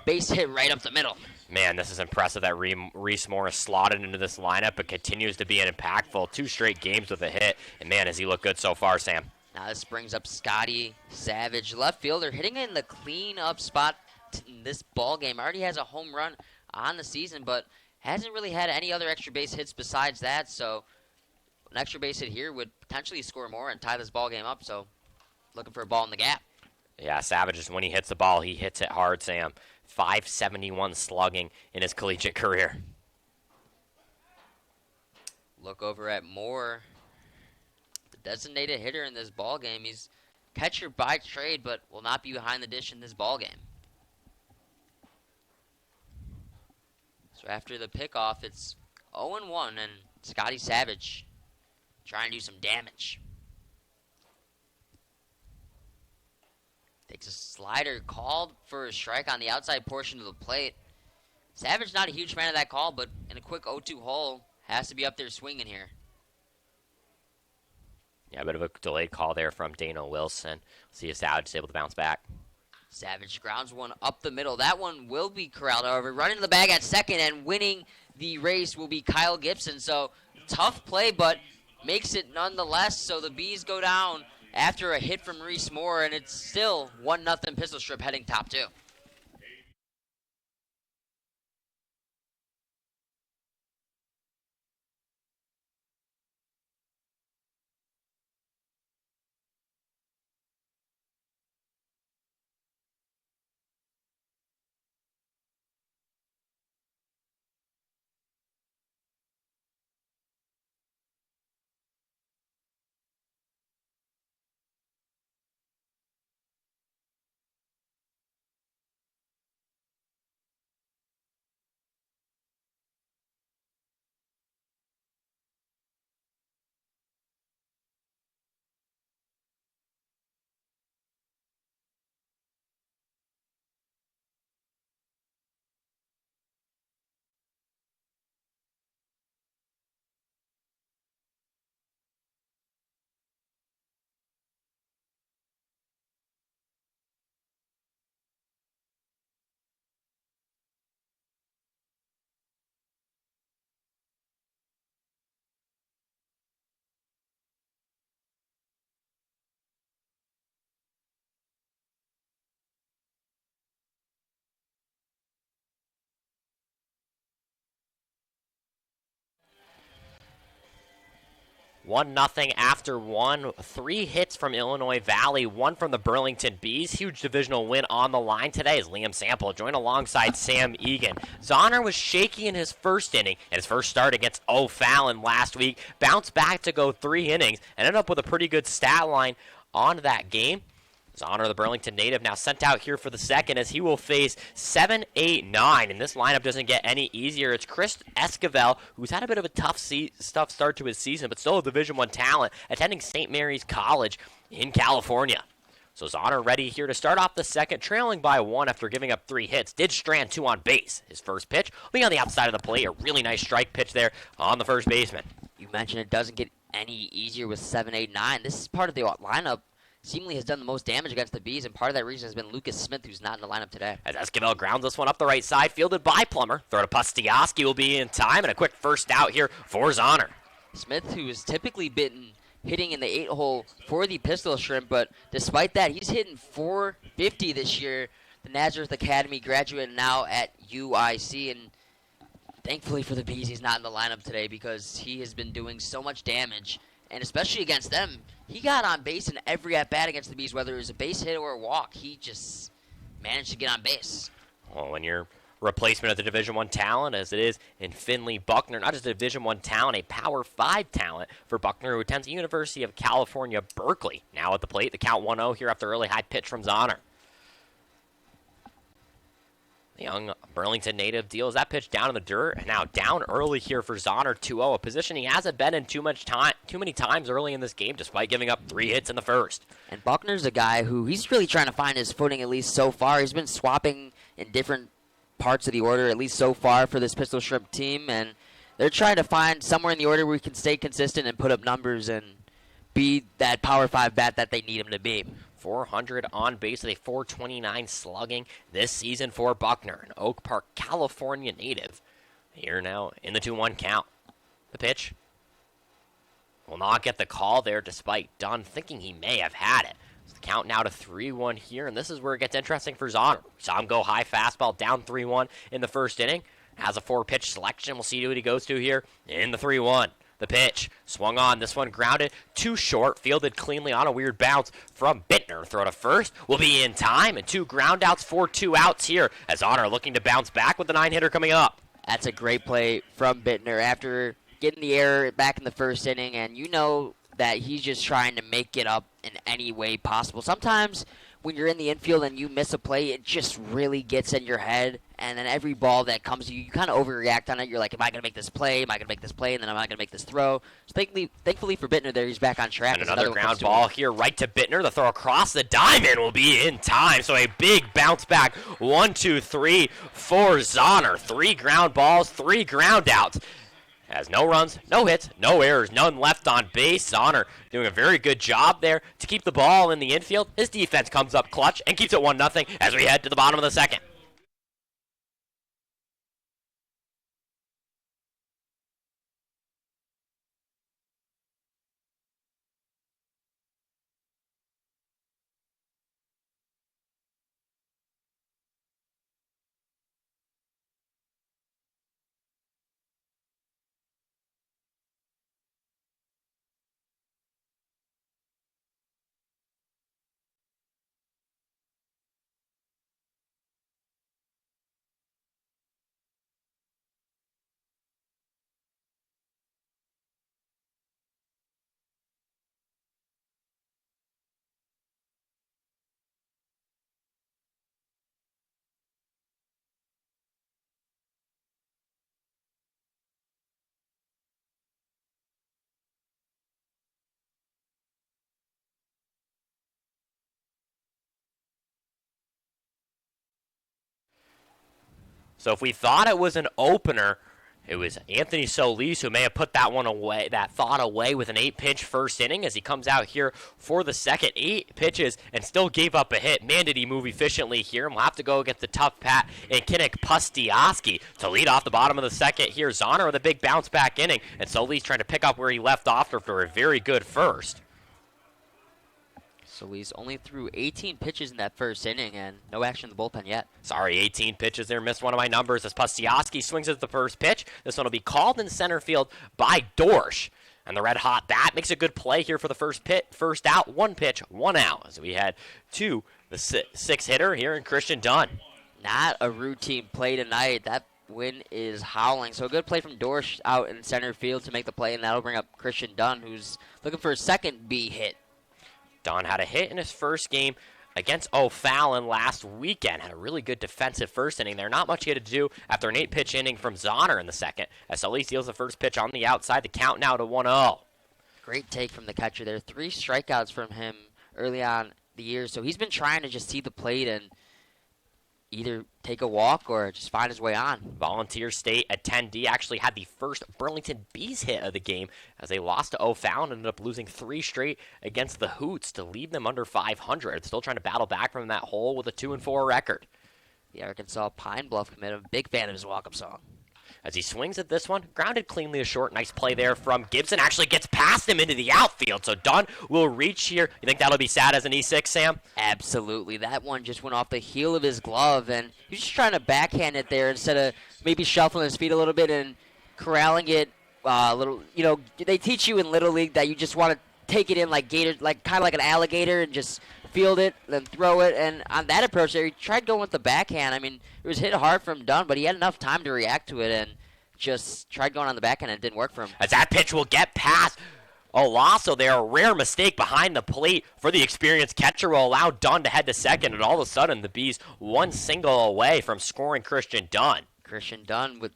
base hit right up the middle. Man, this is impressive that Reese Morris slotted into this lineup, but continues to be an impactful 2 straight games with a hit. And man, has he looked good so far, Sam. Now this brings up Scotty Savage, left fielder, hitting in the clean-up spot in this ball game. Already has a home run on the season, but hasn't really had any other extra base hits besides that. So an extra base hit here would potentially score more and tie this ball game up. So looking for a ball in the gap. Yeah, Savage, is when he hits the ball, he hits it hard, Sam. 571 slugging in his collegiate career. Look over at Moore, the designated hitter in this ball game. He's catcher by trade, but will not be behind the dish in this ball game. So after the pickoff, it's 0-1, and Scotty Savage trying to do some damage. Takes a slider, called for a strike on the outside portion of the plate. Savage not a huge fan of that call, but in a quick 0-2 hole, has to be up there swinging here. Yeah, a bit of a delayed call there from Dano Wilson. See if Savage is able to bounce back. Savage grounds one up the middle. That one will be corralled, however. Running to the bag at second and winning the race will be Kyle Gibson. So tough play, but makes it nonetheless. So the Bees go down after a hit from Reese Moore, and it's still 1-0 Pistol Strip heading top 2. One nothing after one. 3 hits from Illinois Valley, 1 from the Burlington Bees. Huge divisional win on the line today as Liam Sample joined alongside Sam Egan. Zahner was shaky in his first inning and his first start against O'Fallon last week. Bounced back to go 3 innings and ended up with a pretty good stat line on that game. Zahner, the Burlington native, now sent out here for the second as he will face 7, 8, 9. And this lineup doesn't get any easier. It's Chris Esquivel, who's had a bit of a tough start to his season, but still a Division I talent, attending St. Mary's College in California. So Zahner ready here to start off the second, trailing by 1 after giving up 3 hits. Did strand 2 on base. His first pitch will be on the outside of the plate. A really nice strike pitch there on the first baseman. You mentioned it doesn't get any easier with 7, 8, 9. This is part of the lineup. Seemingly has done the most damage against the Bees, and part of that reason has been Lucas Smith, who's not in the lineup today. As Esquivel grounds this one up the right side, fielded by Plummer. Throw to Pustiaski will be in time, and a quick first out here for Zahner. Smith, who has typically been hitting in the 8-hole for the Pistol Shrimp, but despite that, he's hitting .450 this year. The Nazareth Academy graduate now at UIC, and thankfully for the Bees, he's not in the lineup today because he has been doing so much damage, and especially against them. He got on base in every at-bat against the Bees, whether it was a base hit or a walk. He just managed to get on base. Well, when your replacement of the Division I talent, as it is in Finley Buckner, not just a Division I talent, a Power 5 talent for Buckner, who attends the University of California, Berkeley. Now at the plate, the count 1-0 here after early high pitch from Zahner. The young Burlington native deals that pitch down in the dirt, and now down early here for Zahner, 2-0, a position he hasn't been in too many times early in this game, despite giving up 3 hits in the first. And Buckner's a guy who he's really trying to find his footing, at least so far. He's been swapping in different parts of the order, at least so far, for this Pistol Shrimp team, and they're trying to find somewhere in the order where he can stay consistent and put up numbers and be that Power 5 bat that they need him to be. .400 on base with a .429 slugging this season for Buckner, an Oak Park, California native. Here now in the 2-1 count. The pitch will not get the call there despite Dunn thinking he may have had it. So the count now to 3-1 here, and this is where it gets interesting for Zahner. Saw him go high fastball down 3-1 in the first inning. Has a 4-pitch selection. We'll see what he goes to here in the 3-1. The pitch swung on. This one grounded too short. Fielded cleanly on a weird bounce from Bittner. Throw to first. Will be in time. And 2 ground outs for 2 outs here as Zahner looking to bounce back with the 9-hitter coming up. That's a great play from Bittner after getting the error back in the first inning. And you know that he's just trying to make it up in any way possible. Sometimes when you're in the infield and you miss a play, it just really gets in your head. And then every ball that comes to you, you kind of overreact on it. You're like, am I going to make this play? Am I going to make this play? And then am I going to make this throw? So thankfully for Bittner there, he's back on track. And another ground ball here right to Bittner. The throw across the diamond will be in time. So a big bounce back. 1, 2, 3 for Zahner. 3 ground balls, 3 ground outs. Has no runs, no hits, no errors, none left on base. Zahner doing a very good job there to keep the ball in the infield. His defense comes up clutch and keeps it 1-0 as we head to the bottom of the second. So if we thought it was an opener, it was Anthony Solis who may have put that one away, that thought away with an 8-pitch first inning as he comes out here for the second. 8 pitches and still gave up a hit. Man, did he move efficiently here. And we'll have to go against the tough Pat and Kinnick Pustioski to lead off the bottom of the second here. Zahner with a big bounce back inning, and Solis trying to pick up where he left off after a very good first. So he's only threw 18 pitches in that first inning and no action in the bullpen yet. Sorry, 18 pitches there. Missed one of my numbers as Pustioski swings at the first pitch. This one will be called in center field by Dorsch. And the red hot bat makes a good play here for the first out. 1 pitch, 1 out. As we head to the 6th hitter here in Christian Dunn. Not a routine play tonight. That wind is howling. So a good play from Dorsch out in center field to make the play, and that'll bring up Christian Dunn, who's looking for a second B hit. Dunn had a hit in his first game against O'Fallon last weekend. Had a really good defensive first inning there. Not much he had to do after an 8-pitch inning from Zahner in the second. As Solis deals the first pitch on the outside, the count now to 1-0. Great take from the catcher there. 3 strikeouts from him early on the year. So he's been trying to just see the plate and either take a walk or just find his way on. Volunteer State at 10D actually had the first Burlington Bees hit of the game as they lost to O'Fallon and ended up losing 3 straight against the Hoots to leave them under 500. Still trying to battle back from that hole with a 2-4 record. The Arkansas Pine Bluff commit, I'm a big fan of his walk-up song. As he swings at this one, grounded cleanly to short. Nice play there from Gibson. Actually gets past him into the outfield. So Dunn will reach here. You think that'll be sad as an E6, Sam? Absolutely. That one just went off the heel of his glove, and he's just trying to backhand it there instead of maybe shuffling his feet a little bit and corralling it a little. You know, they teach you in Little League that you just want to take it in like gator, like kind of like an alligator, and just field it, then throw it. And on that approach there, he tried going with the backhand. I mean, it was hit hard from Dunn, but he had enough time to react to it and just tried going on the backhand, and it didn't work for him. As that pitch will get past Olaso there, a rare mistake behind the plate for the experienced catcher will allow Dunn to head to second, and all of a sudden the Bees 1 single away from scoring Christian Dunn. Christian Dunn with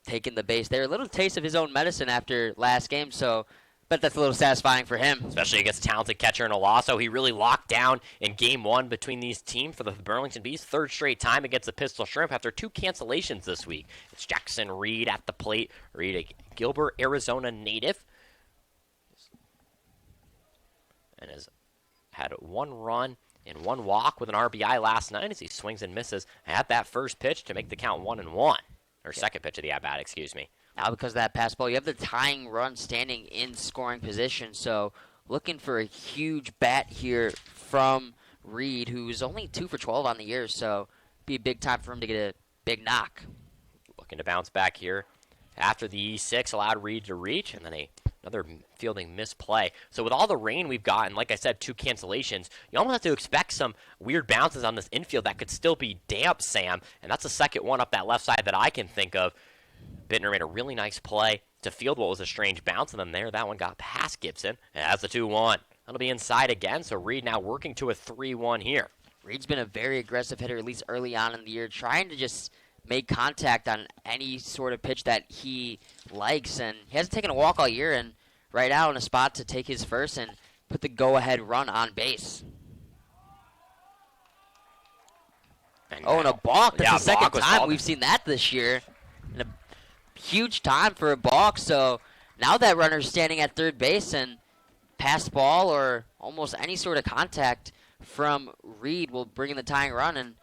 taking the base there. A little taste of his own medicine after last game, so but that's a little satisfying for him. Especially against a talented catcher in Olaso. He really locked down in Game 1 between these teams for the Burlington Bees. 3rd straight time against the Pistol Shrimp after 2 cancellations this week. It's Jackson Reed at the plate. Reed, a Gilbert, Arizona native. And had 1 run and 1 walk with an RBI last night as he swings and misses at that first pitch to make the count 1-1. Or second pitch of the at-bat, excuse me. Now, because of that pass ball, you have the tying run standing in scoring position. So, looking for a huge bat here from Reed, who's only 2 for 12 on the year. So, be a big time for him to get a big knock. Looking to bounce back here after the E6 allowed Reed to reach, and then another fielding misplay. So with all the rain we've gotten, like I said, 2 cancellations, you almost have to expect some weird bounces on this infield that could still be damp, Sam, and that's the second one up that left side that I can think of. Bittner made a really nice play to field what was a strange bounce, and then that one got past Gibson, and that's a 2-1. That'll be inside again, so Reed now working to a 3-1 here. Reed's been a very aggressive hitter, at least early on in the year, trying to just make contact on any sort of pitch that he likes, and he hasn't taken a walk all year, and right now in a spot to take his first and put the go-ahead run on base. And a balk. That's the second time we've seen that this year. And a huge time for a balk, so now that runner's standing at third base, and pass ball or almost any sort of contact from Reed will bring in the tying run, and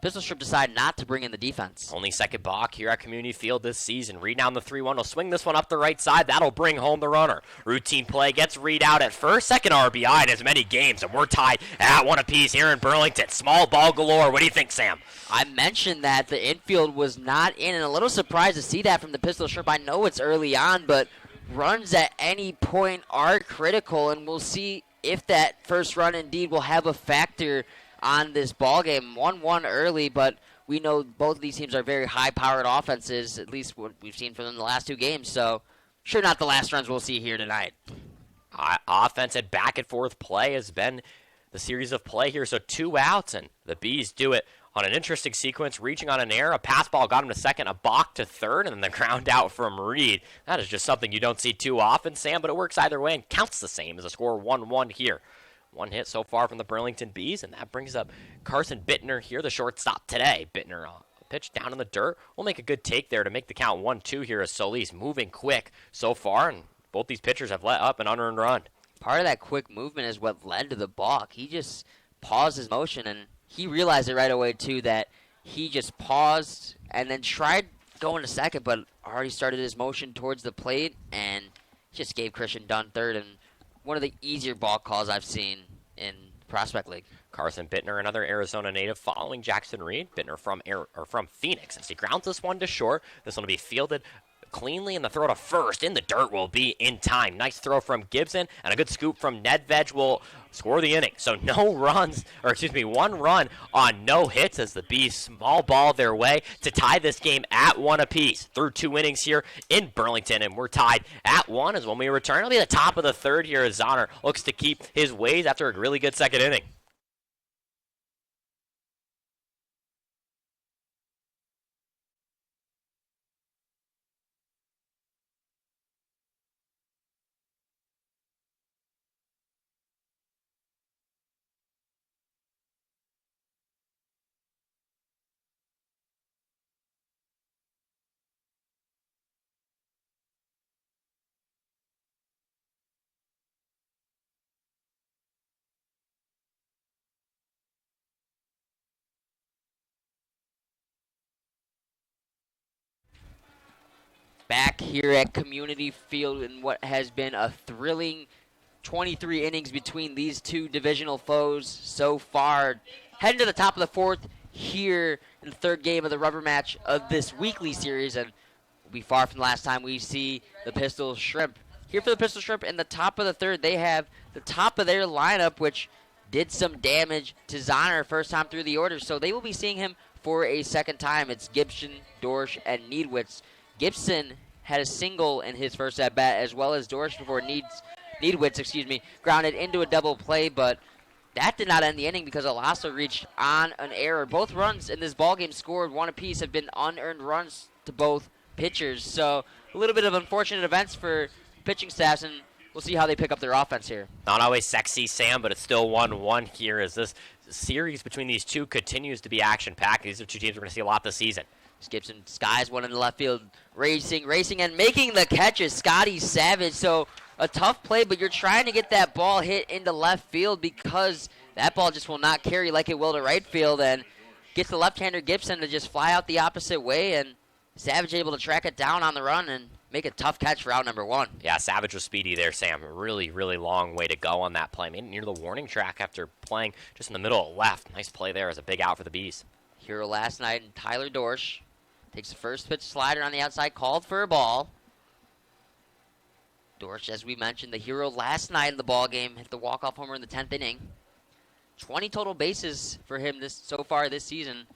Pistol Strip decided not to bring in the defense. Only second balk here at Community Field this season. Reed down the 3-1 will swing this one up the right side. That'll bring home the runner. Routine play gets Reed out at first. Second RBI in as many games, and we're tied at 1 apiece here in Burlington. Small ball galore. What do you think, Sam? I mentioned that the infield was not in, and a little surprised to see that from the Pistol Strip. I know it's early on, but runs at any point are critical, and we'll see if that first run indeed will have a factor on this ball game. 1-1 early, but we know both of these teams are very high-powered offenses, at least what we've seen from them in the last 2 games, so sure not the last runs we'll see here tonight. Offense and back-and-forth play has been the series of play here, so 2 outs, and the Bees do it on an interesting sequence, reaching on an error. A pass ball got him to second, a balk to third, and then the ground out from Reed. That is just something you don't see too often, Sam, but it works either way and counts the same as a score 1-1 here. 1 hit so far from the Burlington Bees, and that brings up Carson Bittner here, the shortstop today. Bittner pitch down in the dirt. We'll make a good take there to make the count 1-2 here as Solis moving quick so far, and both these pitchers have let up an unearned run. Part of that quick movement is what led to the balk. He just paused his motion, and he realized it right away, too, that he just paused and then tried going to second, but already started his motion towards the plate, and just gave Christian Dunn third, and one of the easier ball calls I've seen in Prospect League. Carson Bittner, another Arizona native, following Jackson Reed. Bittner from Phoenix. As he grounds this one to short, this one will be fielded cleanly, and the throw to first in the dirt will be in time. Nice throw from Gibson, and a good scoop from Nedved will score the inning. So 1 run on no hits as the Bees small ball their way to tie this game at 1 apiece through 2 innings here in Burlington, and we're tied at 1 as when we return. It'll be the top of the third here as Zahner looks to keep his ways after a really good second inning. Back here at Community Field in what has been a thrilling 23 innings between these 2 divisional foes so far. Heading to the top of the 4th here in the 3rd game of the rubber match of this weekly series, and will be far from the last time we see the Pistol Shrimp. Here for the Pistol Shrimp in the top of the 3rd, they have the top of their lineup, which did some damage to Zahner first time through the order, so they will be seeing him for a second time. It's Gibson, Dorsch, and Needwitz. Gibson had a single in his first at-bat, as well as Dorsch before Needwitz, grounded into a double play, but that did not end the inning because Alasso reached on an error. Both runs in this ballgame scored 1 apiece have been unearned runs to both pitchers, so a little bit of unfortunate events for pitching staffs, and we'll see how they pick up their offense here. Not always sexy, Sam, but it's still 1-1 here as this series between these 2 continues to be action-packed. These are 2 teams we're going to see a lot this season. Gibson skies one in the left field, racing, and making the catch is Scotty Savage. So a tough play, but you're trying to get that ball hit into left field because that ball just will not carry like it will to right field, and gets the left-hander Gibson to just fly out the opposite way, and Savage able to track it down on the run and make a tough catch for out number 1. Yeah, Savage was speedy there, Sam. Really, really long way to go on that play. Made it near the warning track after playing just in the middle of left. Nice play there as a big out for the Bees. Hero last night, and Tyler Dorsch takes the first pitch slider on the outside, called for a ball. Dorsch, as we mentioned, the hero last night in the ball game, hit the walk-off homer in the 10th inning. 20 total bases for him so far this season.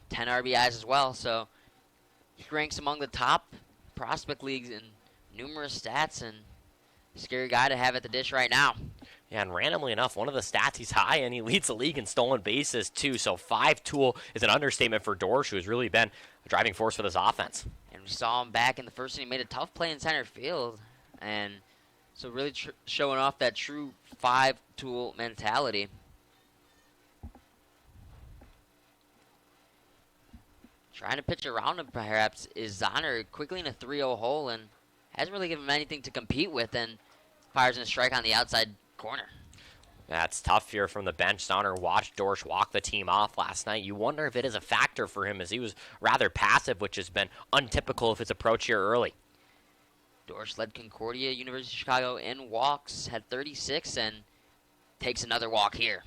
10 RBIs as well, so he ranks among the top prospect leagues in numerous stats, and scary guy to have at the dish right now. Yeah, and randomly enough, one of the stats he's high in, he leads the league in stolen bases too. So 5-tool is an understatement for Dorsch, who has really been a driving force for this offense. And we saw him back in the first inning, made a tough play in center field, and so really showing off that true 5-tool mentality. Trying to pitch around him, perhaps, is Zahner, quickly in a 3-0 hole, and hasn't really given him anything to compete with, and fires in a strike on the outside corner. That's tough here from the bench. Zahner watched Dorsch walk the team off last night. You wonder if it is a factor for him, as he was rather passive, which has been untypical of his approach here early. Dorsch led Concordia University of Chicago in walks, had 36, and takes another walk here.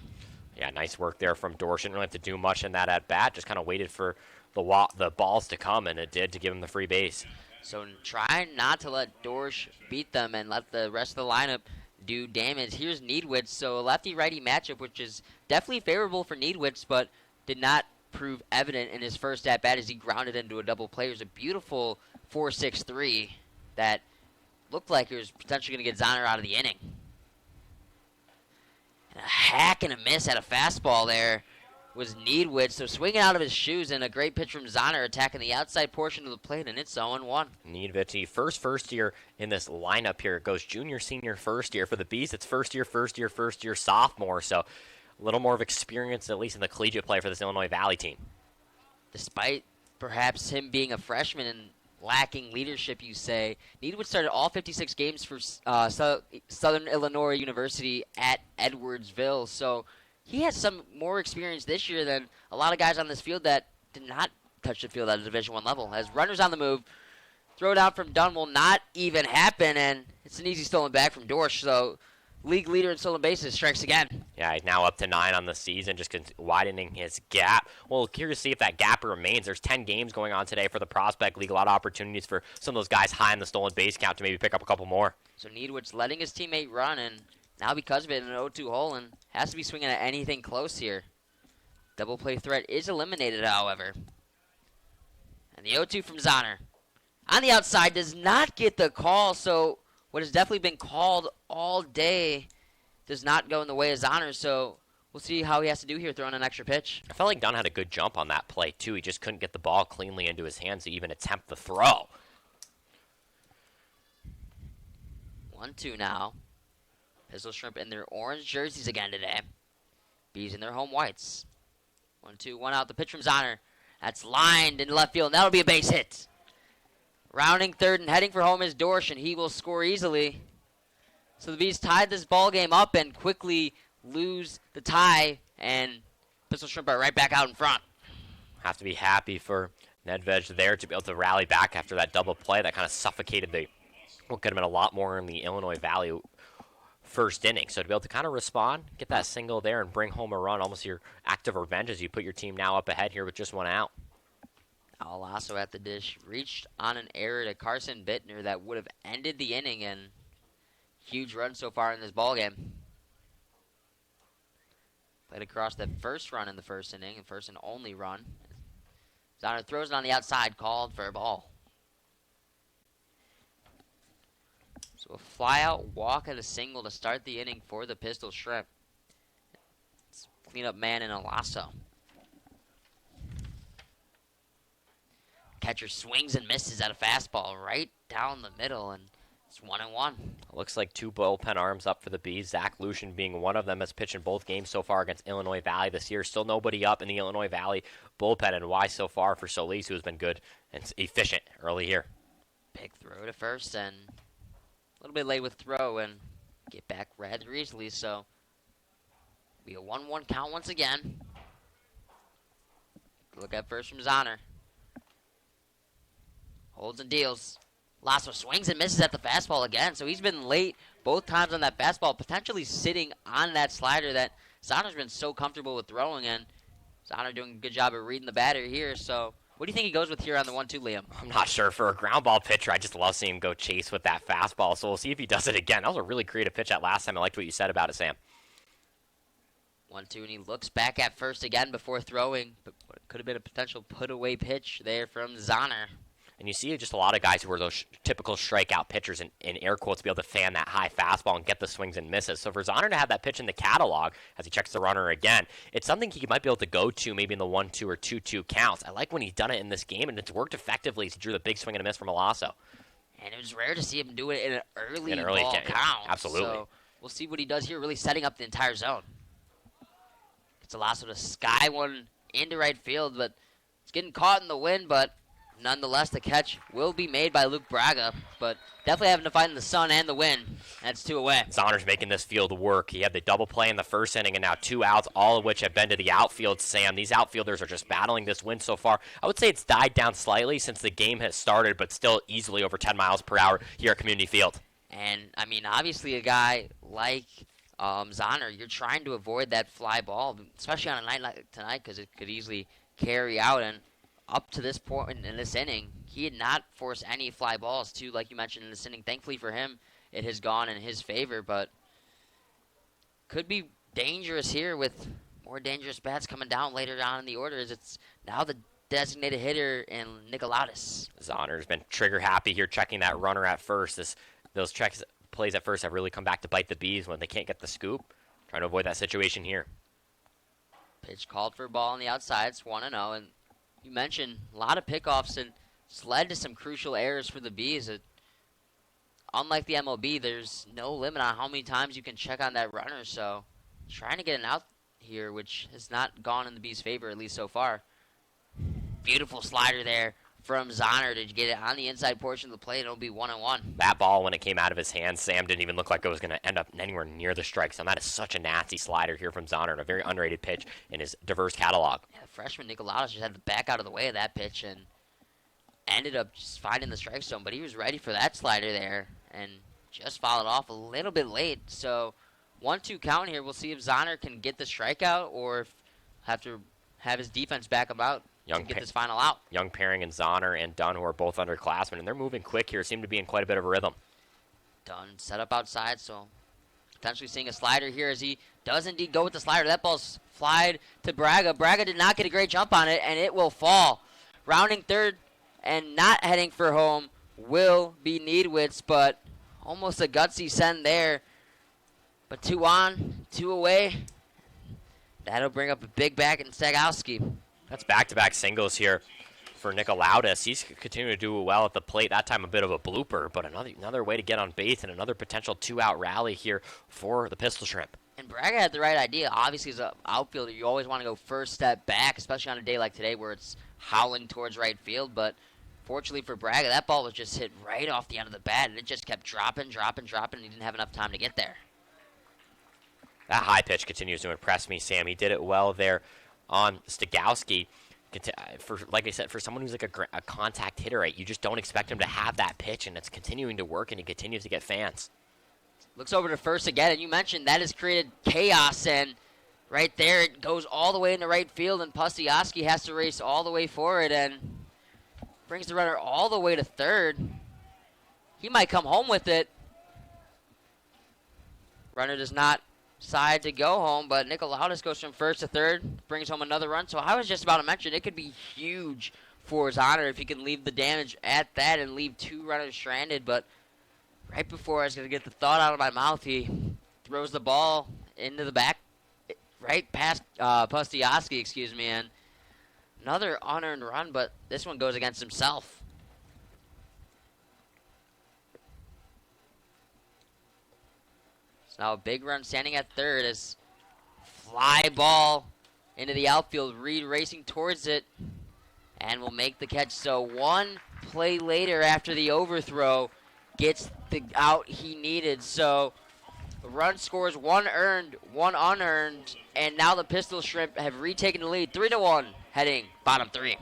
Yeah, nice work there from Dorsch. Didn't really have to do much in that at-bat. Just kind of waited for the balls to come, and it did, to give him the free base. So trying not to let Dorsch beat them and let the rest of the lineup do damage. Here's Needwitz, so a lefty-righty matchup, which is definitely favorable for Needwitz, but did not prove evident in his first at-bat as he grounded into a double play. It was a beautiful 4-6-3 that looked like it was potentially going to get Zahner out of the inning. And a hack and a miss at a fastball there was Needwitz, so swinging out of his shoes, and a great pitch from Zahner attacking the outside portion of the plate, and it's 0-1. Needwitz, first year in this lineup here. It goes junior, senior, first year. For the Bees, it's first year, sophomore, so a little more of experience, at least in the collegiate play for this Illinois Valley team. Despite perhaps him being a freshman and lacking leadership, you say, Needwitz started all 56 games for Southern Illinois University at Edwardsville, so he has some more experience this year than a lot of guys on this field that did not touch the field at a Division I level. As runners on the move, throw down from Dunn will not even happen, and it's an easy stolen back from Dorsch, so league leader in stolen bases strikes again. Yeah, he's now up to 9 on the season, just widening his gap. Well, curious to see if that gap remains. There's 10 games going on today for the Prospect League. A lot of opportunities for some of those guys high in the stolen base count to maybe pick up a couple more. So Needwitz letting his teammate run, and now because of it, an 0-2 hole, and has to be swinging at anything close here. Double play threat is eliminated, however. And the 0-2 from Zahner. On the outside, does not get the call, so what has definitely been called all day does not go in the way of Zahner, so we'll see how he has to do here throwing an extra pitch. I felt like Dunn had a good jump on that play, too. He just couldn't get the ball cleanly into his hands to even attempt the throw. 1-2 now. Pistol Shrimp in their orange jerseys again today. Bees in their home whites. 1-2, 1 out. The pitch from Zahner. That's lined in left field, and that'll be a base hit. Rounding third and heading for home is Dorsch, and he will score easily. So the Bees tied this ball game up and quickly lose the tie, and Pistol Shrimp are right back out in front. Have to be happy for Nedved there to be able to rally back after that double play that kind of suffocated what could have been a lot more in the Illinois Valley first inning. So to be able to kind of respond, get that single there, and bring home a run, almost your act of revenge as you put your team now up ahead here with just 1 out. Alasso at the dish reached on an error to Carson Bittner that would have ended the inning, and huge run so far in this ball game. Played across the first run in the first inning, and first and only run. Zahner throws it on the outside, called for a ball. So a fly-out walk at a single to start the inning for the Pistol Shrimp. It's cleanup man in Alasso. Catcher swings and misses at a fastball right down the middle, and It's 1-1. Looks like two bullpen arms up for the Bees. Zach Lucian being one of them, has pitched in both games so far against Illinois Valley this year. Still nobody up in the Illinois Valley bullpen, and why so far for Solis, who has been good and efficient early here. Big throw to first, and a little bit late with throw, and get back rather easily. So be a 1-1 count once again. Look at first from Zahner. Holds and deals. Lasso swings and misses at the fastball again, so he's been late both times on that fastball, potentially sitting on that slider that Zahner's been so comfortable with throwing, and Zahner doing a good job of reading the batter here. So what do you think he goes with here on the 1-2, Liam? I'm not sure. For a ground ball pitcher, I just love seeing him go chase with that fastball, so we'll see if he does it again. That was a really creative pitch that last time. I liked what you said about it, Sam. 1-2, and he looks back at first again before throwing, but it could have been a potential put-away pitch there from Zahner. And you see just a lot of guys who are those typical strikeout pitchers in air quotes, be able to fan that high fastball and get the swings and misses. So for Zahner to have that pitch in the catalog as he checks the runner again, it's something he might be able to go to maybe in the 1-2 or 2-2 counts. I like when he's done it in this game, and it's worked effectively as he drew the big swing and a miss from Alasso. And it was rare to see him do it in an early ball count. count. Absolutely. So we'll see what he does here, really setting up the entire zone. Gets Alasso to sky one into right field, but it's getting caught in the wind, but nonetheless, the catch will be made by Luke Braga, but definitely having to fight in the sun and the wind. That's 2 away. Zahner's making this field work. He had the double play in the first inning, and now 2 outs, all of which have been to the outfield, Sam. These outfielders are just battling this wind so far. I would say it's died down slightly since the game has started, but still easily over 10 miles per hour here at Community Field. And, I mean, obviously a guy like Zahner, you're trying to avoid that fly ball, especially on a night like tonight, because it could easily carry out. And up to this point in this inning, he had not forced any fly balls, too, like you mentioned in this inning. Thankfully for him, it has gone in his favor, but could be dangerous here with more dangerous bats coming down later on in the order, as it's now the designated hitter in Nicolaus. Zahner's been trigger happy here, checking that runner at first. Those plays at first have really come back to bite the Bees when they can't get the scoop. Trying to avoid that situation here. Pitch called for a ball on the outside. It's 1-0, and you mentioned a lot of pickoffs, and it's led to some crucial errors for the Bees. Unlike the MLB, there's no limit on how many times you can check on that runner, so trying to get an out here, which has not gone in the Bees' favor, at least so far. Beautiful slider there from Zahner to get it on the inside portion of the plate. It'll be 1-1. That ball, when it came out of his hands, Sam, didn't even look like it was going to end up anywhere near the strike zone. That is such a nasty slider here from Zahner, and a very underrated pitch in his diverse catalog. Yeah, the freshman Nicolaus just had to back out of the way of that pitch and ended up just finding the strike zone, but he was ready for that slider there and just fouled off a little bit late. So 1-2 count here. We'll see if Zahner can get the strikeout or if have to have his defense back him out to get this final out. Young pairing in Zahner and Dunn, who are both underclassmen, and they're moving quick here, seem to be in quite a bit of a rhythm. Dunn set up outside, so potentially seeing a slider here as he does indeed go with the slider. That ball's flied to Braga. Braga did not get a great jump on it, and it will fall. Rounding third and not heading for home will be Needwitz, but almost a gutsy send there. But 2 on, 2 away. That'll bring up a big back in Stagowski. That's back-to-back singles here for Nicolaus. He's continuing to do well at the plate. That time a bit of a blooper, but another way to get on base and another potential 2-out rally here for the Pistol Shrimp. And Braga had the right idea. Obviously, as an outfielder, you always want to go first step back, especially on a day like today where it's howling towards right field. But fortunately for Braga, that ball was just hit right off the end of the bat, and it just kept dropping, and he didn't have enough time to get there. That high pitch continues to impress me, Sam. He did it well there on Stagowski. Like I said, for someone who's like a contact hitter, right, you just don't expect him to have that pitch, and it's continuing to work, and he continues to get fans. Looks over to first again, and you mentioned that has created chaos, and right there it goes all the way into right field, and Pustiowski has to race all the way for it and brings the runner all the way to third. He might come home with it. Runner does not decide to go home, but Nicolaus goes from first to third, brings home another run. So I was just about to mention it could be huge for Zahner if he can leave the damage at that and leave 2 runners stranded. But right before I was going to get the thought out of my mouth, he throws the ball into the back, right past Pustiowski, and another unearned run, but this one goes against himself. now a big run standing at third as fly ball into the outfield. Reed racing towards it and will make the catch. So one play later after the overthrow gets the out he needed. So the run scores, one earned, one unearned, and now the Pistol Shrimp have retaken the lead 3-1 heading bottom three.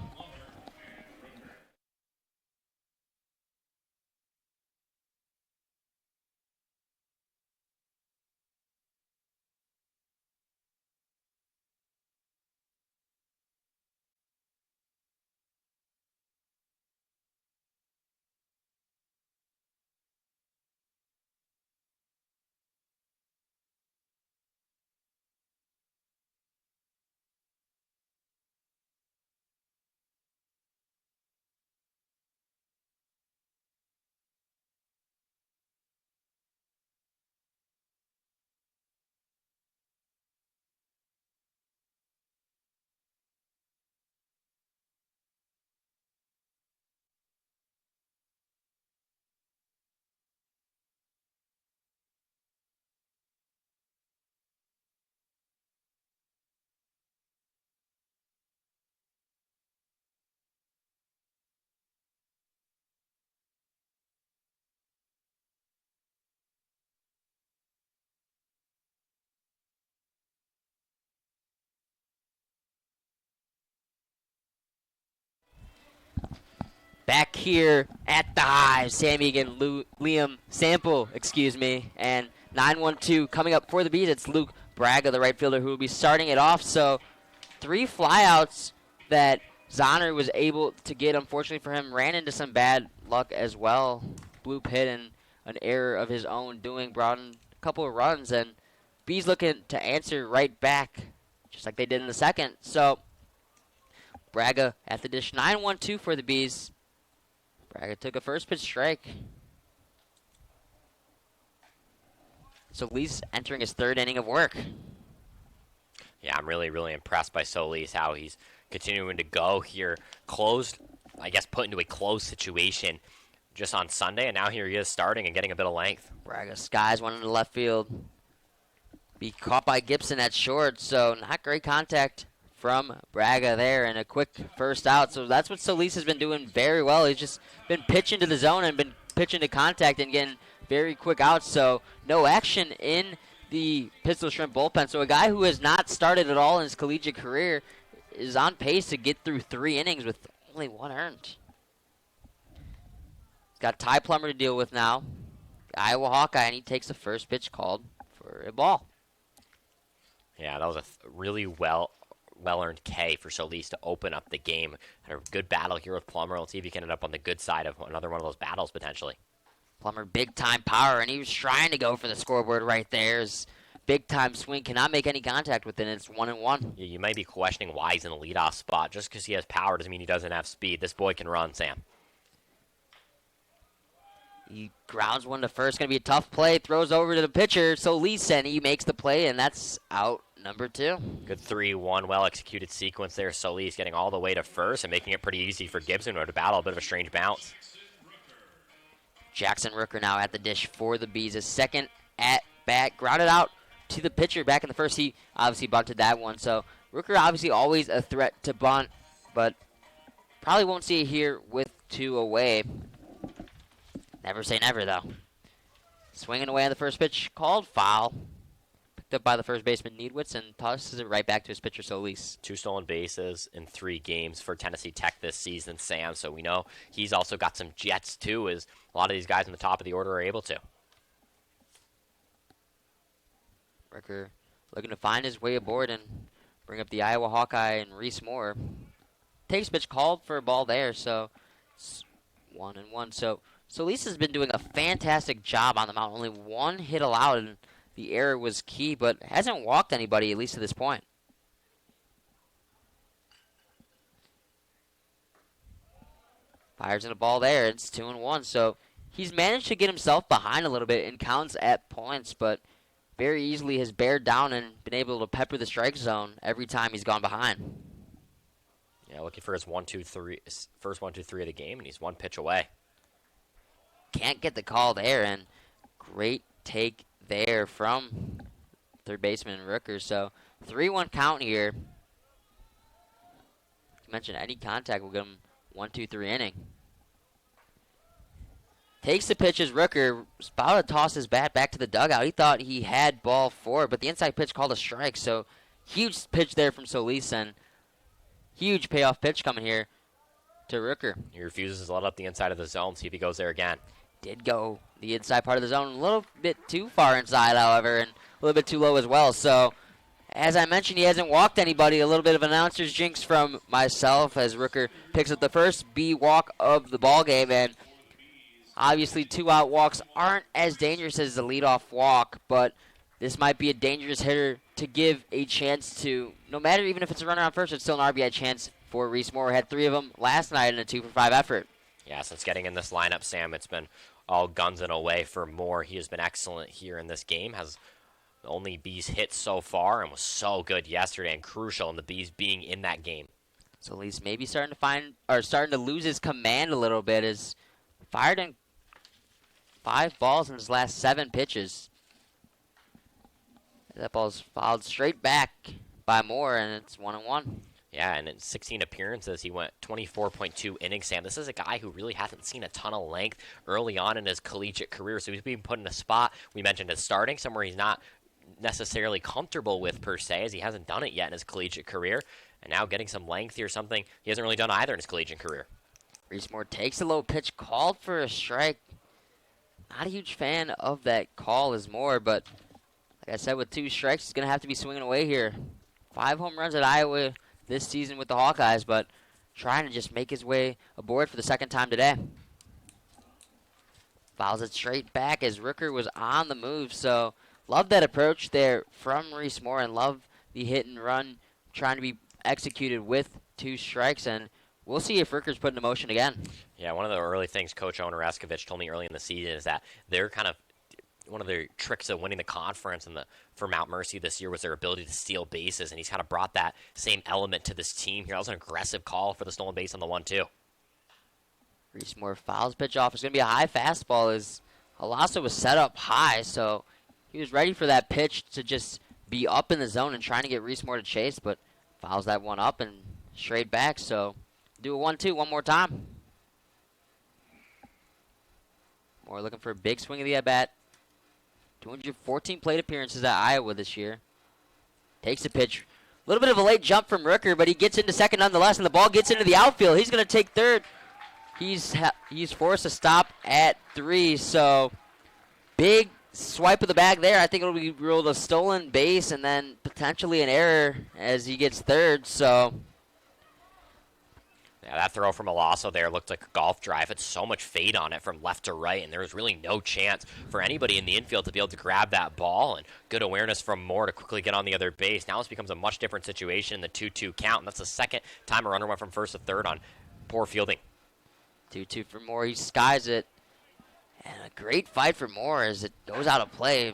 Back here at the Hive, Sam Egan, Liam Sample, and 9-1-2 coming up for the Bees. It's Luke Braga, the right fielder, who will be starting it off. So 3 flyouts that Zahner was able to get. Unfortunately for him, ran into some bad luck as well. Bloop hit and an error of his own doing brought in a couple of runs, and Bees looking to answer right back, just like they did in the second. So Braga at the dish, 9-1-2 for the Bees. Braga took a first pitch strike. Solis entering his third inning of work. Yeah, I'm really, really impressed by Solis, how he's continuing to go here. Closed, I guess, put into a closed situation just on Sunday, and now here he is starting and getting a bit of length. Braga skies one into left field. Be caught by Gibson at short, so not great contact from Braga there, and a quick first out. So that's what Solis has been doing very well. He's just been pitching to the zone and been pitching to contact and getting very quick outs. So no action in the Pistol Shrimp bullpen. So a guy who has not started at all in his collegiate career is on pace to get through 3 innings with only 1 earned. He's got Ty Plummer to deal with now, Iowa Hawkeye, and he takes the first pitch called for a ball. Yeah, that was a really well-earned K for Solis to open up the game. Had a good battle here with Plummer. Let's see if he can end up on the good side of another one of those battles potentially. Plummer, big-time power, and he was trying to go for the scoreboard right there. His big-time swing cannot make any contact with it. It's 1-1. Yeah, you might be questioning why he's in the leadoff spot. Just because he has power doesn't mean he doesn't have speed. This boy can run, Sam. He grounds one to first. Going to be a tough play. Throws over to the pitcher, Solis, and he makes the play, and that's out number 2. Good 3-1, well-executed sequence there. Solis getting all the way to first and making it pretty easy for Gibson to battle. A bit of a strange bounce. Jackson Rooker now at the dish for the Bees. His second at bat, grounded out to the pitcher back in the first. He obviously bunted that one. So Rooker obviously always a threat to bunt, but probably won't see it here with 2 away. Never say never, though. Swinging away on the first pitch, called foul. Picked up by the first baseman, Needwitz, and tosses it right back to his pitcher, Solis. 2 stolen bases in 3 games for Tennessee Tech this season, Sam. So we know he's also got some jets, too, as a lot of these guys in the top of the order are able to. Rooker looking to find his way aboard and bring up the Iowa Hawkeye and Reese Moore. Takes pitch, called for a ball there, so it's 1-1. So Solis has been doing a fantastic job on the mound. Only 1 hit allowed, and the error was key, but hasn't walked anybody, at least to this point. Fires in a ball there. It's 2-1. So he's managed to get himself behind a little bit in counts at points, but very easily has bared down and been able to pepper the strike zone every time he's gone behind. Yeah, looking for his 1-2-3, first 1-2-3 of the game, and he's 1 pitch away. Can't get the call there, and great take there from third baseman Rooker. So 3-1 count here. I mentioned any contact will give him 1-2-3 inning. Takes the pitch as Rooker was about to toss his bat back to the dugout. He thought he had ball 4, but the inside pitch called a strike. So huge pitch there from Solis, and huge payoff pitch coming here to Rooker. He refuses to let up the inside of the zone. See if he goes there again. Did go the inside part of the zone, a little bit too far inside, however, and a little bit too low as well. So, as I mentioned, he hasn't walked anybody. A little bit of announcer's jinx from myself as Rooker picks up the first B walk of the ball game, and obviously 2-out walks aren't as dangerous as the leadoff walk, but this might be a dangerous hitter to give a chance to, no matter even if it's a runner on first, it's still an RBI chance for Reese Moore. Had 3 of them last night in a 2-for-5 effort. Yeah, since getting in this lineup, Sam, it's been all guns and away for Moore. He has been excellent here in this game, has only Bees hit so far, and was so good yesterday and crucial in the Bees being in that game. So at least maybe starting to lose his command a little bit. Is fired in 5 balls in his last 7 pitches. That ball's fouled straight back by Moore, and it's 1-1. Yeah, and in 16 appearances, he went 24.2 innings, Sam. This is a guy who really hasn't seen a ton of length early on in his collegiate career, so he's being put in a spot, we mentioned as starting, somewhere he's not necessarily comfortable with per se, as he hasn't done it yet in his collegiate career, and now getting some length here, something he hasn't really done either in his collegiate career. Reese Moore takes a low pitch, called for a strike. Not a huge fan of that call as Moore, but like I said, with 2 strikes, he's going to have to be swinging away here. 5 home runs at Iowa this season with the Hawkeyes, but trying to just make his way aboard for the second time today. Fouls it straight back as Rooker was on the move, so love that approach there from Reese Moore, and love the hit and run trying to be executed with 2 strikes, and we'll see if Rooker's put into motion again. Yeah, one of the early things Coach Owen Raskovich told me early in the season is that they're kind of one of their tricks of winning the conference for Mount Mercy this year was their ability to steal bases, and he's kind of brought that same element to this team here. That was an aggressive call for the stolen base on the 1-2. Reese Moore fouls pitch off. It's going to be a high fastball as Alasso was set up high, so he was ready for that pitch to just be up in the zone and trying to get Reese Moore to chase, but fouls that one up and straight back, so do a 1-2 one more time. Moore looking for a big swing of the at-bat. 214 plate appearances at Iowa this year. Takes a pitch. A little bit of a late jump from Rooker, but he gets into second nonetheless, and the ball gets into the outfield. He's going to take third. He's forced to stop at 3, so big swipe of the bag there. I think it'll be ruled a stolen base and then potentially an error as he gets third, so... Yeah, that throw from Alasso there looked like a golf drive. It's so much fade on it from left to right, and there was really no chance for anybody in the infield to be able to grab that ball, and good awareness from Moore to quickly get on the other base. Now this becomes a much different situation in the 2-2 count, and that's the second time a runner went from first to third on poor fielding. 2-2 for Moore. He skies it, and a great fight for Moore as it goes out of play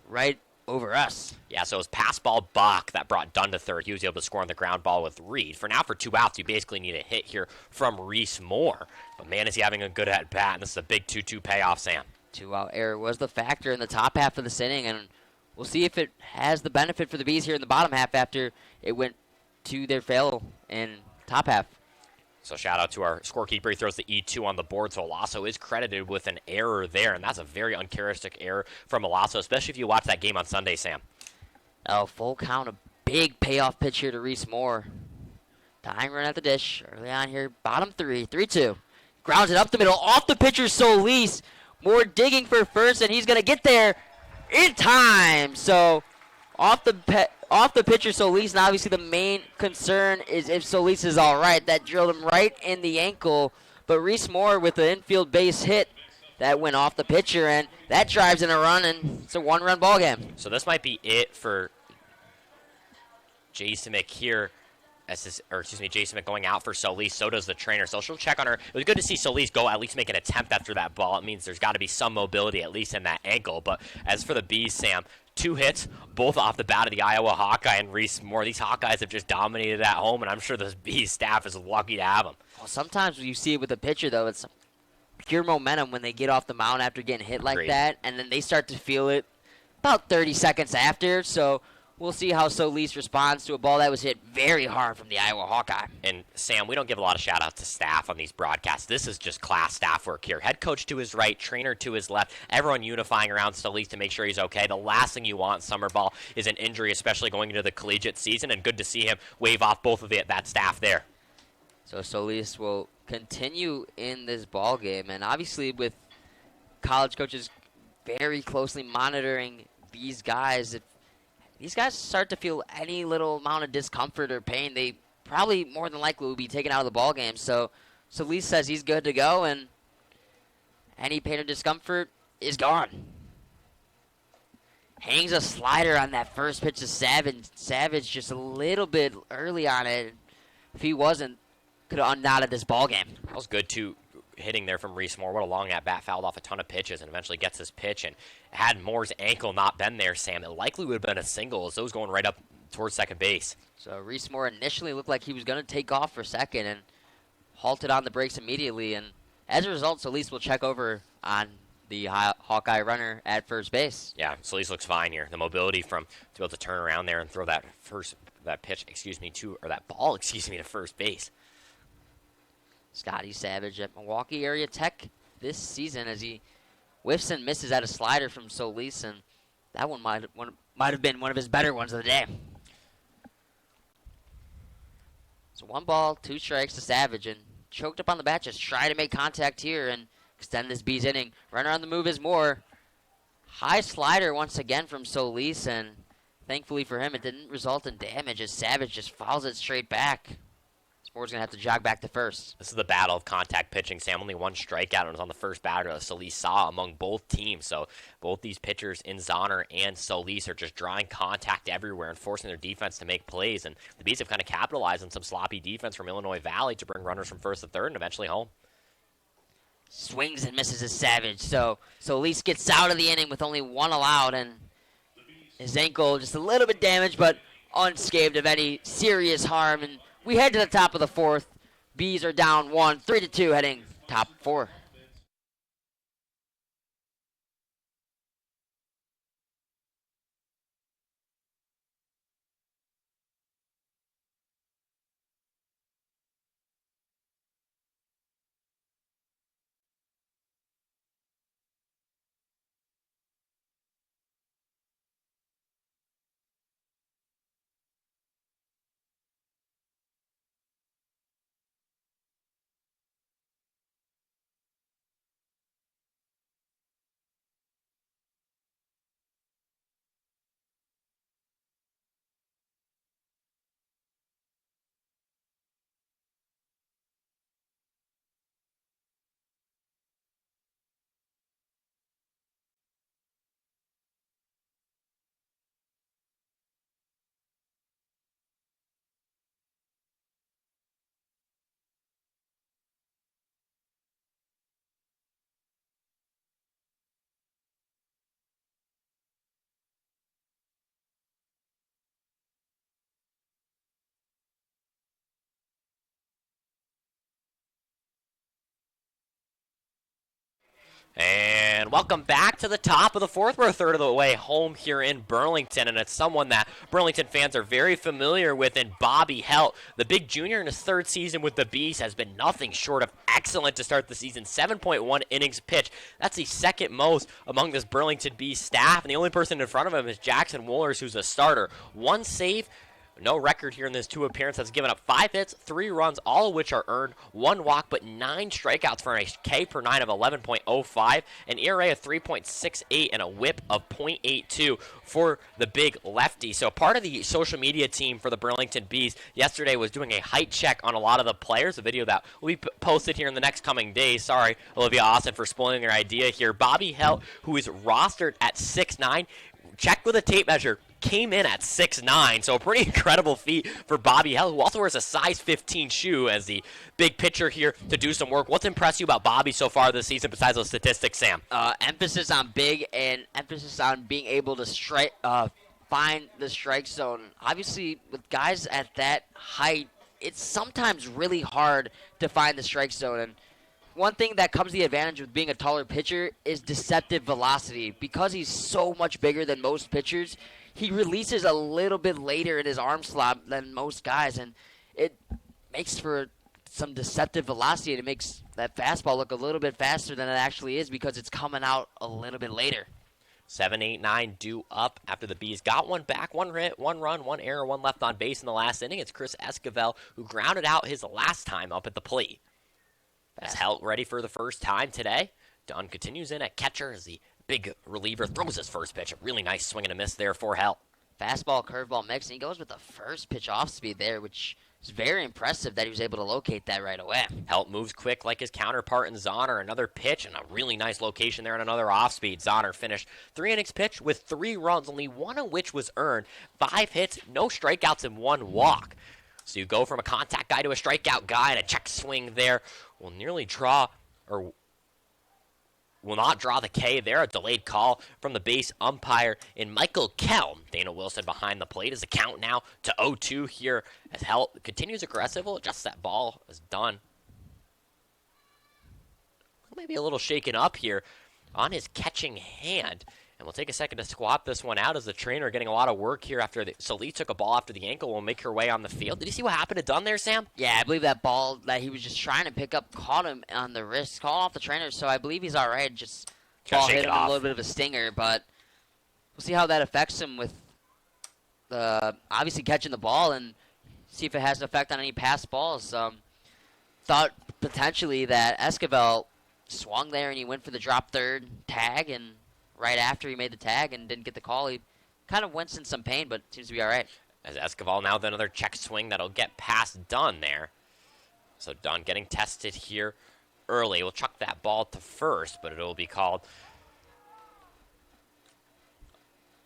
right over us. Yeah, so it was pass ball Bach that brought Dunn to third. He was able to score on the ground ball with Reed. For now, for 2 outs, you basically need a hit here from Reese Moore. But man, is he having a good at-bat, and this is a big 2-2 payoff, Sam. 2-out error was the factor in the top half of this inning, and we'll see if it has the benefit for the Bees here in the bottom half after it went to their fail in top half. So shout out to our scorekeeper. He throws the E2 on the board, so Alasso is credited with an error there, and that's a very uncharacteristic error from Alasso, especially if you watch that game on Sunday, Sam. Oh, full count, a big payoff pitch here to Reese Moore. Tying run at the dish early on here, bottom 3, 3-2. Grounds it up the middle, off the pitcher Solis. Moore digging for first, and he's going to get there in time. So off the pitcher Solis, and obviously the main concern is if Solis is all right. That drilled him right in the ankle. But Reese Moore with the infield base hit, that went off the pitcher, and that drives in a run, and it's a 1-run ball game. So this might be it for Jason here. Jason going out for Solis. So does the trainer. So she'll check on her. It was good to see Solis go at least make an attempt after that ball. It means there's got to be some mobility at least in that ankle. But as for the Bees, Sam, 2 hits, both off the bat of the Iowa Hawkeye and Reese Moore. These Hawkeyes have just dominated at home, and I'm sure the Bees staff is lucky to have them. Well, sometimes you see it with a pitcher, though. It's pure momentum when they get off the mound after getting hit like Agreed. that, and then they start to feel it about 30 seconds after. So we'll see how Solis responds to a ball that was hit very hard from the Iowa Hawkeye. And Sam, we don't give a lot of shout outs to staff on these broadcasts. This is just class staff work here. Head coach to his right, trainer to his left, everyone unifying around Solis to make sure he's okay. The last thing you want in summer ball is an injury, especially going into the collegiate season, and good to see him wave off both of that staff there. So Solis will continue in this ball game, and obviously with college coaches very closely monitoring these guys, if these guys start to feel any little amount of discomfort or pain, they probably more than likely will be taken out of the ball game. So Solis says he's good to go, and any pain or discomfort is gone. Hangs a slider on that first pitch to Savage. Savage just a little bit early on it. If he wasn't, could have unknotted this ball game. That was good, too, hitting there from Reese Moore. What a long at-bat, fouled off a ton of pitches and eventually gets his pitch. And had Moore's ankle not been there, Sam, it likely would have been a single as those going right up towards second base. So Reese Moore initially looked like he was going to take off for second and halted on the brakes immediately. And as a result, Solis will check over on the Hawkeye runner at first base. Yeah, Solis looks fine here. The mobility to be able to turn around there and throw that ball to first base. Scotty Savage at Milwaukee Area Tech this season as he whiffs and misses at a slider from Solis, and that one might have been one of his better ones of the day. So 1 ball, 2 strikes to Savage, and choked up on the bat, just trying to make contact here and extend this Bees inning. Runner on the move is Moore. High slider once again from Solis, and thankfully for him, it didn't result in damage as Savage just fouls it straight back. Moore's going to have to jog back to first. This is the battle of contact pitching, Sam. Only 1 strikeout, and it was on the first batter that Solis saw among both teams. So both these pitchers, Inzahner and Solis, are just drawing contact everywhere and forcing their defense to make plays. And the Bees have kind of capitalized on some sloppy defense from Illinois Valley to bring runners from first to third and eventually home. Swings and misses a Savage. So Solis gets out of the inning with only 1 allowed, and his ankle just a little bit damaged, but unscathed of any serious harm. And we head to the top of the 4th. Bees are down 1, 3-2, heading top 4. And welcome back to the top of the 4th. We're a third of the way home here in Burlington, and it's someone that Burlington fans are very familiar with in Bobby Helt. The big junior in his 3rd season with the Bees has been nothing short of excellent to start the season. 7.1 innings pitched. That's the 2nd most among this Burlington Bees staff, and the only person in front of him is Jackson Woolers, who's a starter. 1 save. No record here in this 2 appearances. Has given up 5 hits, 3 runs, all of which are earned. 1 walk, but 9 strikeouts for a K per 9 of 11.05, an ERA of 3.68, and a WHIP of .82 for the big lefty. So part of the social media team for the Burlington Bees yesterday was doing a height check on a lot of the players. A video that will be posted here in the next coming days. Sorry, Olivia Austin, for spoiling your idea here. Bobby Helt, who is rostered at 6'9", checked with a tape measure, came in at 6'9", so a pretty incredible feat for Bobby Helt, who also wears a size 15 shoe as the big pitcher here to do some work. What's impressed you about Bobby so far this season besides those statistics, Sam? Emphasis on big and emphasis on being able to find the strike zone. Obviously, with guys at that height, it's sometimes really hard to find the strike zone, and one thing that comes to the advantage with being a taller pitcher is deceptive velocity. Because he's so much bigger than most pitchers, he releases a little bit later in his arm slot than most guys, and it makes for some deceptive velocity, and it makes that fastball look a little bit faster than it actually is because it's coming out a little bit later. 7, 8, 9 due up after the Bees got one back, one hit, one run, one error, one left on base in the last inning. It's Chris Esquivel who grounded out his last time up at the plate. As Helt ready for the first time today. Dunn continues in at catcher as the big reliever throws his first pitch. A really nice swing and a miss there for Helt. Fastball, curveball mix, and he goes with the first pitch off speed there, which is very impressive that he was able to locate that right away. Helt moves quick like his counterpart in Zahner. Another pitch and a really nice location there and another off speed. Zahner finished 3 innings pitched with 3 runs, only one of which was earned. 5 hits, no strikeouts, and 1 walk. So you go from a contact guy to a strikeout guy, and a check swing there will nearly draw, or will not draw the K there. A delayed call from the base umpire in Michael Kelm. Dana Wilson behind the plate as the count now to 0-2 here as Helt continues aggressive. Well, just that ball is done. Maybe a little shaken up here on his catching hand. And we'll take a second to squat this one out as the trainer getting a lot of work here after Salee took a ball after the ankle. Will make her way on the field. Did you see what happened to Dunn there, Sam? Yeah, I believe that ball that he was just trying to pick up caught him on the wrist, calling off the trainer, so I believe he's all right. Just ball hit him a little bit of a stinger, but we'll see how that affects him with obviously catching the ball and see if it has an effect on any past balls. Thought potentially that Esquivel swung there and he went for the drop third tag, and right after he made the tag and didn't get the call, he kind of winced in some pain, but seems to be all right. As Esquivel now with another check swing that'll get past Dunn there. So Dunn getting tested here early. We'll chuck that ball to first, but it'll be called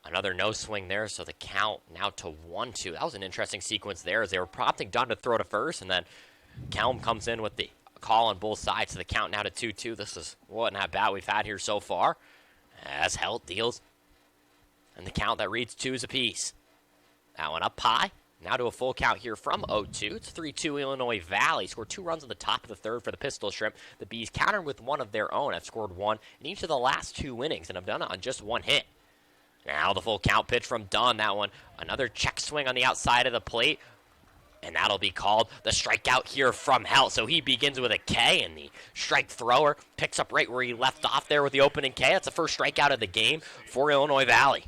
another no swing there, so the count now to 1-2. That was an interesting sequence there as they were prompting Dunn to throw to first, and then Kelm comes in with the call on both sides, so the count now to 2-2. This is what an at-bat we've had here so far. As Helt deals, and the count that reads 2s apiece. That one up high. Now to a full count here from 0-2. It's 3-2 Illinois Valley. Scored 2 runs in the top of the third for the Pistol Shrimp. The Bees countered with one of their own. Have scored 1 in each of the last 2 innings and have done it on just 1 hit. Now the full count pitch from Dunn. That one, another check swing on the outside of the plate. And that'll be called the strikeout here from Helt. So he begins with a K, and the strike thrower picks up right where he left off there with the opening K. That's the first strikeout of the game for Illinois Valley.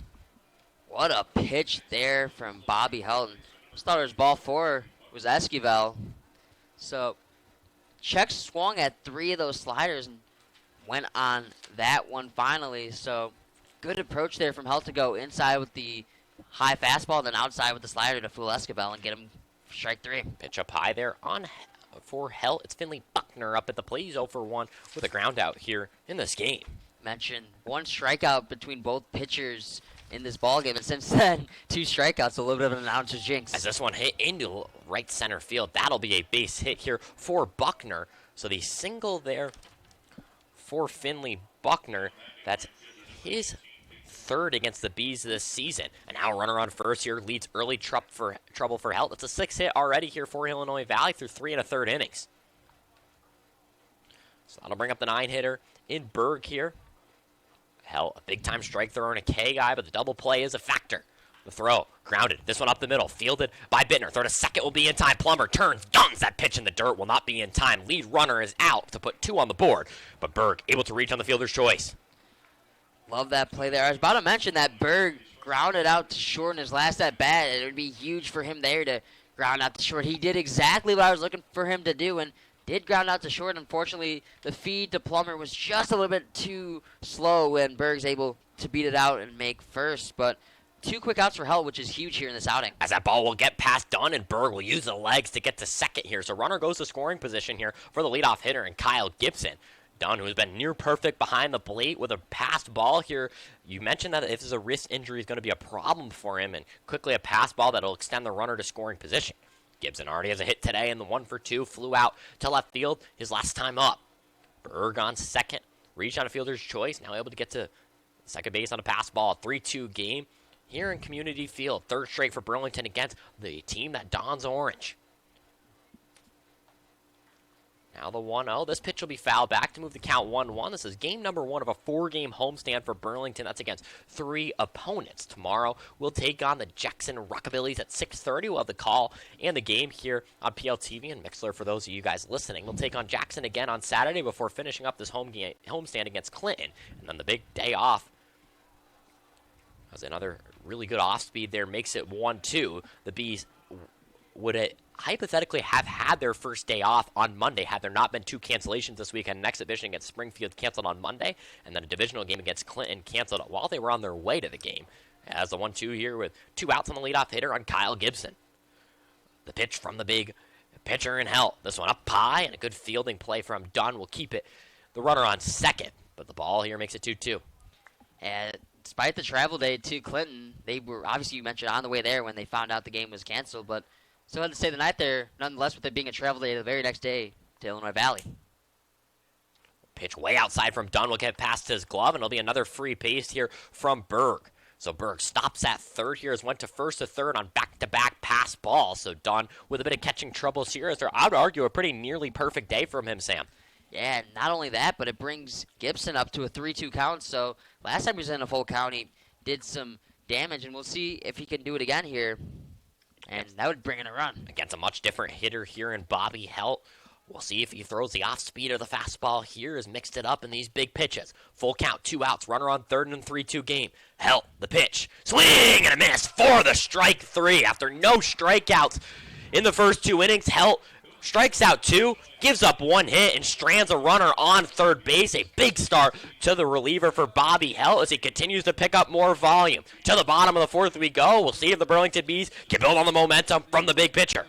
What a pitch there from Bobby Helton. Just thought it was ball 4 was Esquivel. So check swung at 3 of those sliders and went on that one finally. So good approach there from Helt to go inside with the high fastball, then outside with the slider to fool Esquivel and get him strike 3. Pitch up high there on for Helt. It's Finley Buckner up at the plate. He's 0 for 1 with a ground out here in this game. Mentioned 1 strikeout between both pitchers in this ballgame, and since then, 2 strikeouts, a little bit of an announcer's jinx. As this one hit into right center field, that'll be a base hit here for Buckner. So the single there for Finley Buckner, that's his 3rd against the Bees this season. And now runner on first here leads early trouble for Helt. It's a 6 hit already here for Illinois Valley through 3 1/3 innings. So that'll bring up the 9-hitter in Berg here. Helt, a big-time strike thrower and a K guy, but the double play is a factor. The throw, grounded. This one up the middle, fielded by Bittner. Throw to second will be in time. Plummer turns, guns that pitch in the dirt, will not be in time. Lead runner is out to put 2 on the board, but Berg able to reach on the fielder's choice. Love that play there. I was about to mention that Berg grounded out to short in his last at-bat. It would be huge for him there to ground out to short. He did exactly what I was looking for him to do and did ground out to short. Unfortunately, the feed to Plummer was just a little bit too slow when Berg's able to beat it out and make first. But 2 quick outs for Helt, which is huge here in this outing. As that ball will get past Dunn, and Berg will use the legs to get to second here. So runner goes to scoring position here for the leadoff hitter and Kyle Gibson. Dunn, who's been near perfect behind the plate with a passed ball here. You mentioned that if there's a wrist injury is going to be a problem for him, and quickly a pass ball that'll extend the runner to scoring position. Gibson already has a hit today, and the 1 for 2 flew out to left field his last time up. Berg on second, reached on a fielder's choice, now able to get to second base on a pass ball. 3-2 game here in Community Field. 3rd straight for Burlington against the team that dons orange. Now Now the 1-0. This pitch will be fouled back to move the count 1-1. This is game number 1 of a 4-game homestand for Burlington. That's against 3 opponents. Tomorrow we'll take on the Jackson Rockabillies at 6:30. We'll have the call and the game here on PLTV and Mixler for those of you guys listening. We'll take on Jackson again on Saturday before finishing up this homestand against Clinton. And then the big day off. As another really good off speed there makes it 1-2. The Bees would it hypothetically have had their first day off on Monday had there not been 2 cancellations this week, and an exhibition against Springfield canceled on Monday, and then a divisional game against Clinton canceled while they were on their way to the game. As the 1-2 here with 2 outs on the leadoff hitter on Kyle Gibson. The pitch from the big pitcher in hell. This one up high, and a good fielding play from Dunn will keep it the runner on second, but the ball here makes it 2-2. And despite the travel day to Clinton, they were, obviously you mentioned, on the way there when they found out the game was canceled, but still had to stay the night there, nonetheless, with it being a travel day the very next day to Illinois Valley. Pitch way outside from Dunn will get past his glove, and it'll be another free base here from Berg. So Berg stops at third here, has went to first to third on back-to-back pass balls. So Dunn with a bit of catching troubles here. I would argue a pretty nearly perfect day from him, Sam. Yeah, and not only that, but it brings Gibson up to a 3-2 count. So last time he was in a full count, he did some damage, and we'll see if he can do it again here. And that would bring in a run. Against a much different hitter here in Bobby Helt. We'll see if he throws the off-speed or the fastball here, has mixed it up in these big pitches. Full count, 2 outs, runner on third and 3-2 game. Helt, the pitch, swing and a miss for the strike 3. After no strikeouts in the first 2 innings, Helt strikes out 2, gives up 1 hit, and strands a runner on third base. A big start to the reliever for Bobby Helt as he continues to pick up more volume. To the bottom of the 4th we go. We'll see if the Burlington Bees can build on the momentum from the big pitcher.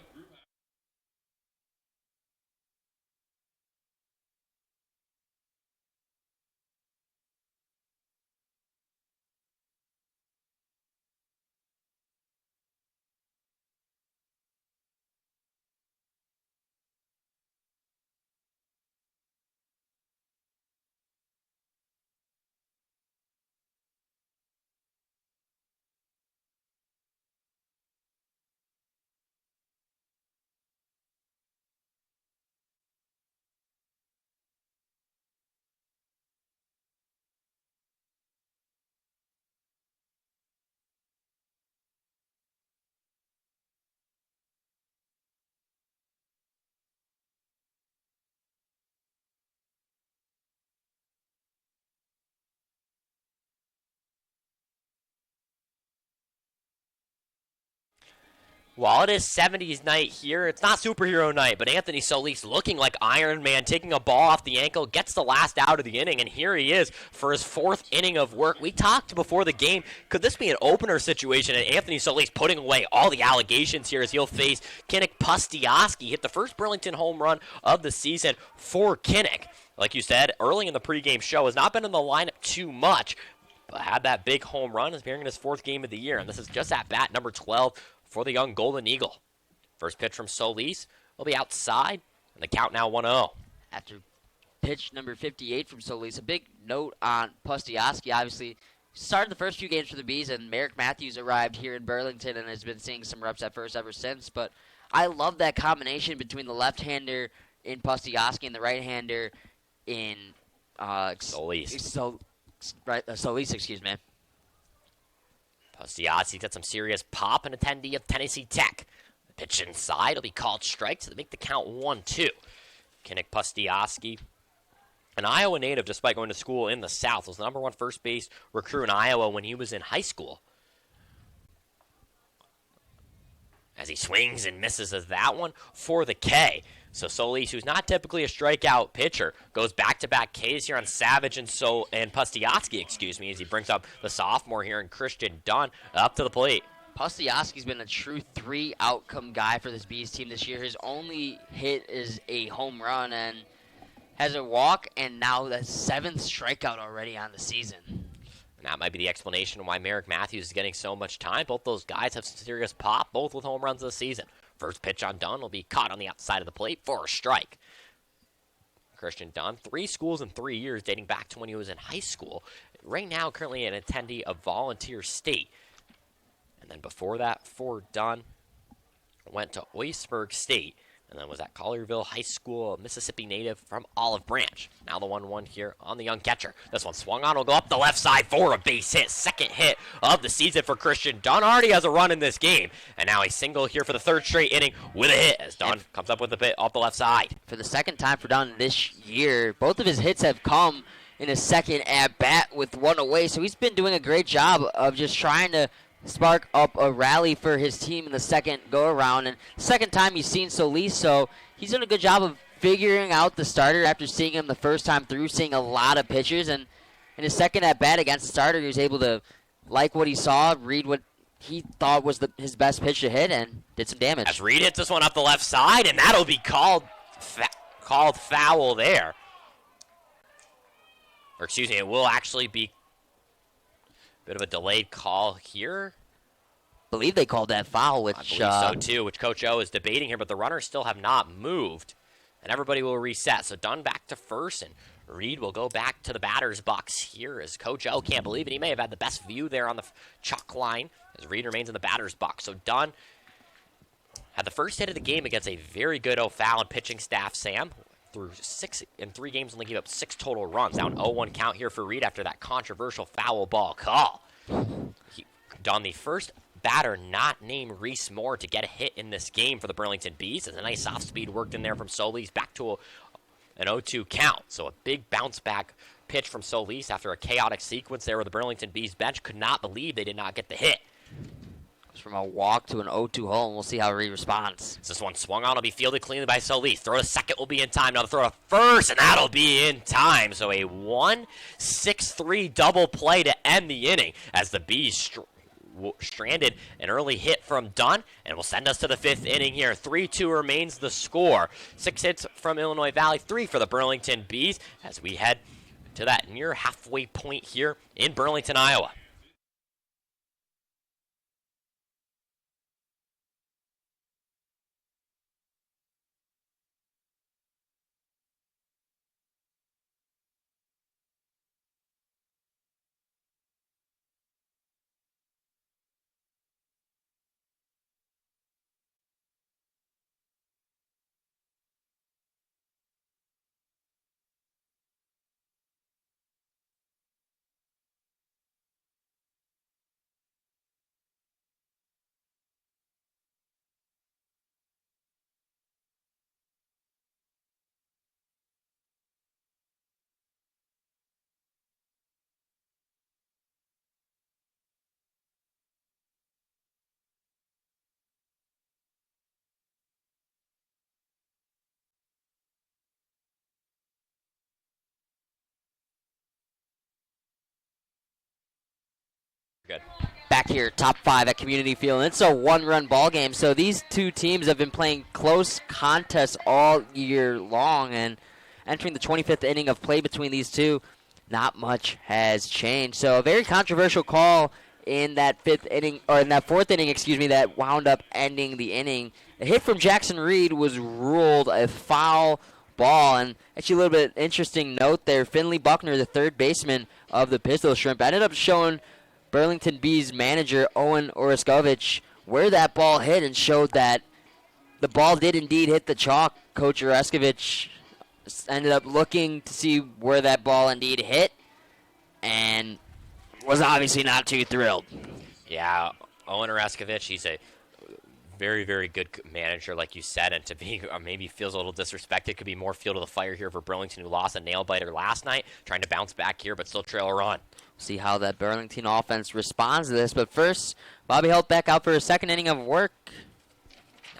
While it is 70s night here, it's not superhero night, but Anthony Solis looking like Iron Man, taking a ball off the ankle, gets the last out of the inning, and here he is for his 4th inning of work. We talked before the game, could this be an opener situation, and Anthony Solis putting away all the allegations here as he'll face Kinnick Pustiowski, hit the first Burlington home run of the season for Kinnick. Like you said, early in the pregame show, has not been in the lineup too much, but had that big home run, is appearing in his 4th game of the year, and this is just at bat number 12 for the young Golden Eagle. First pitch from Solis will be outside, and the count now 1-0. After pitch number 58 from Solis, a big note on Pustiowski. Obviously, started the first few games for the Bees, and Merrick Matthews arrived here in Burlington and has been seeing some reps at first ever since. But I love that combination between the left-hander in Pustiowski and the right-hander in Solis. Solis, excuse me. Pustiowski's got some serious pop, and attendee of Tennessee Tech. The pitch inside will be called strike, so they make the count 1-2. Kinnick Pustiowski, an Iowa native despite going to school in the South, was the number 1 first base recruit in Iowa when he was in high school. As he swings and misses as that one for the K. So Solis, who's not typically a strikeout pitcher, goes back-to-back Ks here on Savage and Pustiowski, as he brings up the sophomore here in Christian Dunn up to the plate. Pustiowski's been a true 3 outcome guy for this Bees team this year. His only hit is a home run and has a walk, and now the 7th strikeout already on the season. And that might be the explanation why Merrick Matthews is getting so much time. Both those guys have serious pop, both with home runs this season. First pitch on Dunn will be caught on the outside of the plate for a strike. Christian Dunn, 3 schools in 3 years, dating back to when he was in high school. Right now, currently an attendee of Volunteer State. And then before that, for Dunn, went to Oisburg State. And then was at Collierville High School, Mississippi native from Olive Branch. Now the 1-1 here on the young catcher. This one swung on, will go up the left side for a base hit. Second hit of the season for Christian Dunn. Already has a run in this game. And now a single here for the third straight inning with a hit as Dunn comes up with a bit off the left side. For the second time for Dunn this year, both of his hits have come in his second at-bat with one away. So he's been doing a great job of just trying to spark up a rally for his team in the second go-around. And second time he's seen Solis, so he's done a good job of figuring out the starter after seeing him the first time through, seeing a lot of pitches. And in his second at-bat against the starter, he was able to like what he saw, read what he thought was his best pitch to hit, and did some damage. As Reed hits this one up the left side, and that'll be called foul there. Or excuse me, it will actually be a bit of a delayed call here. I believe they called that foul, which I believe so too, which Coach O is debating here, but the runners still have not moved. And everybody will reset. So Dunn back to first, and Reed will go back to the batter's box here as Coach O can't believe it. He may have had the best view there on the chalk line as Reed remains in the batter's box. So Dunn had the first hit of the game against a very good O'Fallon pitching staff, Sam. Through 6 in 3 games, only gave up 6 total runs. Now an 0-1 count here for Reed after that controversial foul ball call. Dunn, the first batter not named Reese Moore to get a hit in this game for the Burlington Bees. As a nice off speed worked in there from Solis back to an 0-2 count. So a big bounce back pitch from Solis after a chaotic sequence there where the Burlington Bees bench could not believe they did not get the hit. from a walk to an 0-2 hole, and we'll see how Reed responds. This one swung on, will be fielded cleanly by Solis. Throw to second will be in time. Now the throw to first, and that'll be in time. So a 1-6-3 double play to end the inning as the Bees stranded an early hit from Dunn, and will send us to the 5th inning here. 3-2 remains the score. 6 hits from Illinois Valley, 3 for the Burlington Bees as we head to that near halfway point here in Burlington, Iowa. Good. Back here, top 5 at Community Field. And it's a one-run ball game, so these two teams have been playing close contests all year long, and entering the 25th inning of play between these two, not much has changed. So a very controversial call in that 5th inning, or in that 4th inning, excuse me, that wound up ending the inning. A hit from Jackson Reed was ruled a foul ball, and actually a little bit interesting note there. Finley Buckner, the third baseman of the Pistol Shrimp, ended up showing Burlington Bees manager Owen Oreskovich where that ball hit and showed that the ball did indeed hit the chalk. Coach Oreskovich ended up looking to see where that ball indeed hit and was obviously not too thrilled. Yeah, Owen Oreskovich, he's a very, very good manager, like you said, and to be maybe feels a little disrespected. Could be more fuel to the fire here for Burlington, who lost a nail-biter last night, trying to bounce back here, but still trail a run. See how that Burlington offense responds to this. But first, Bobby Helt back out for a second inning of work.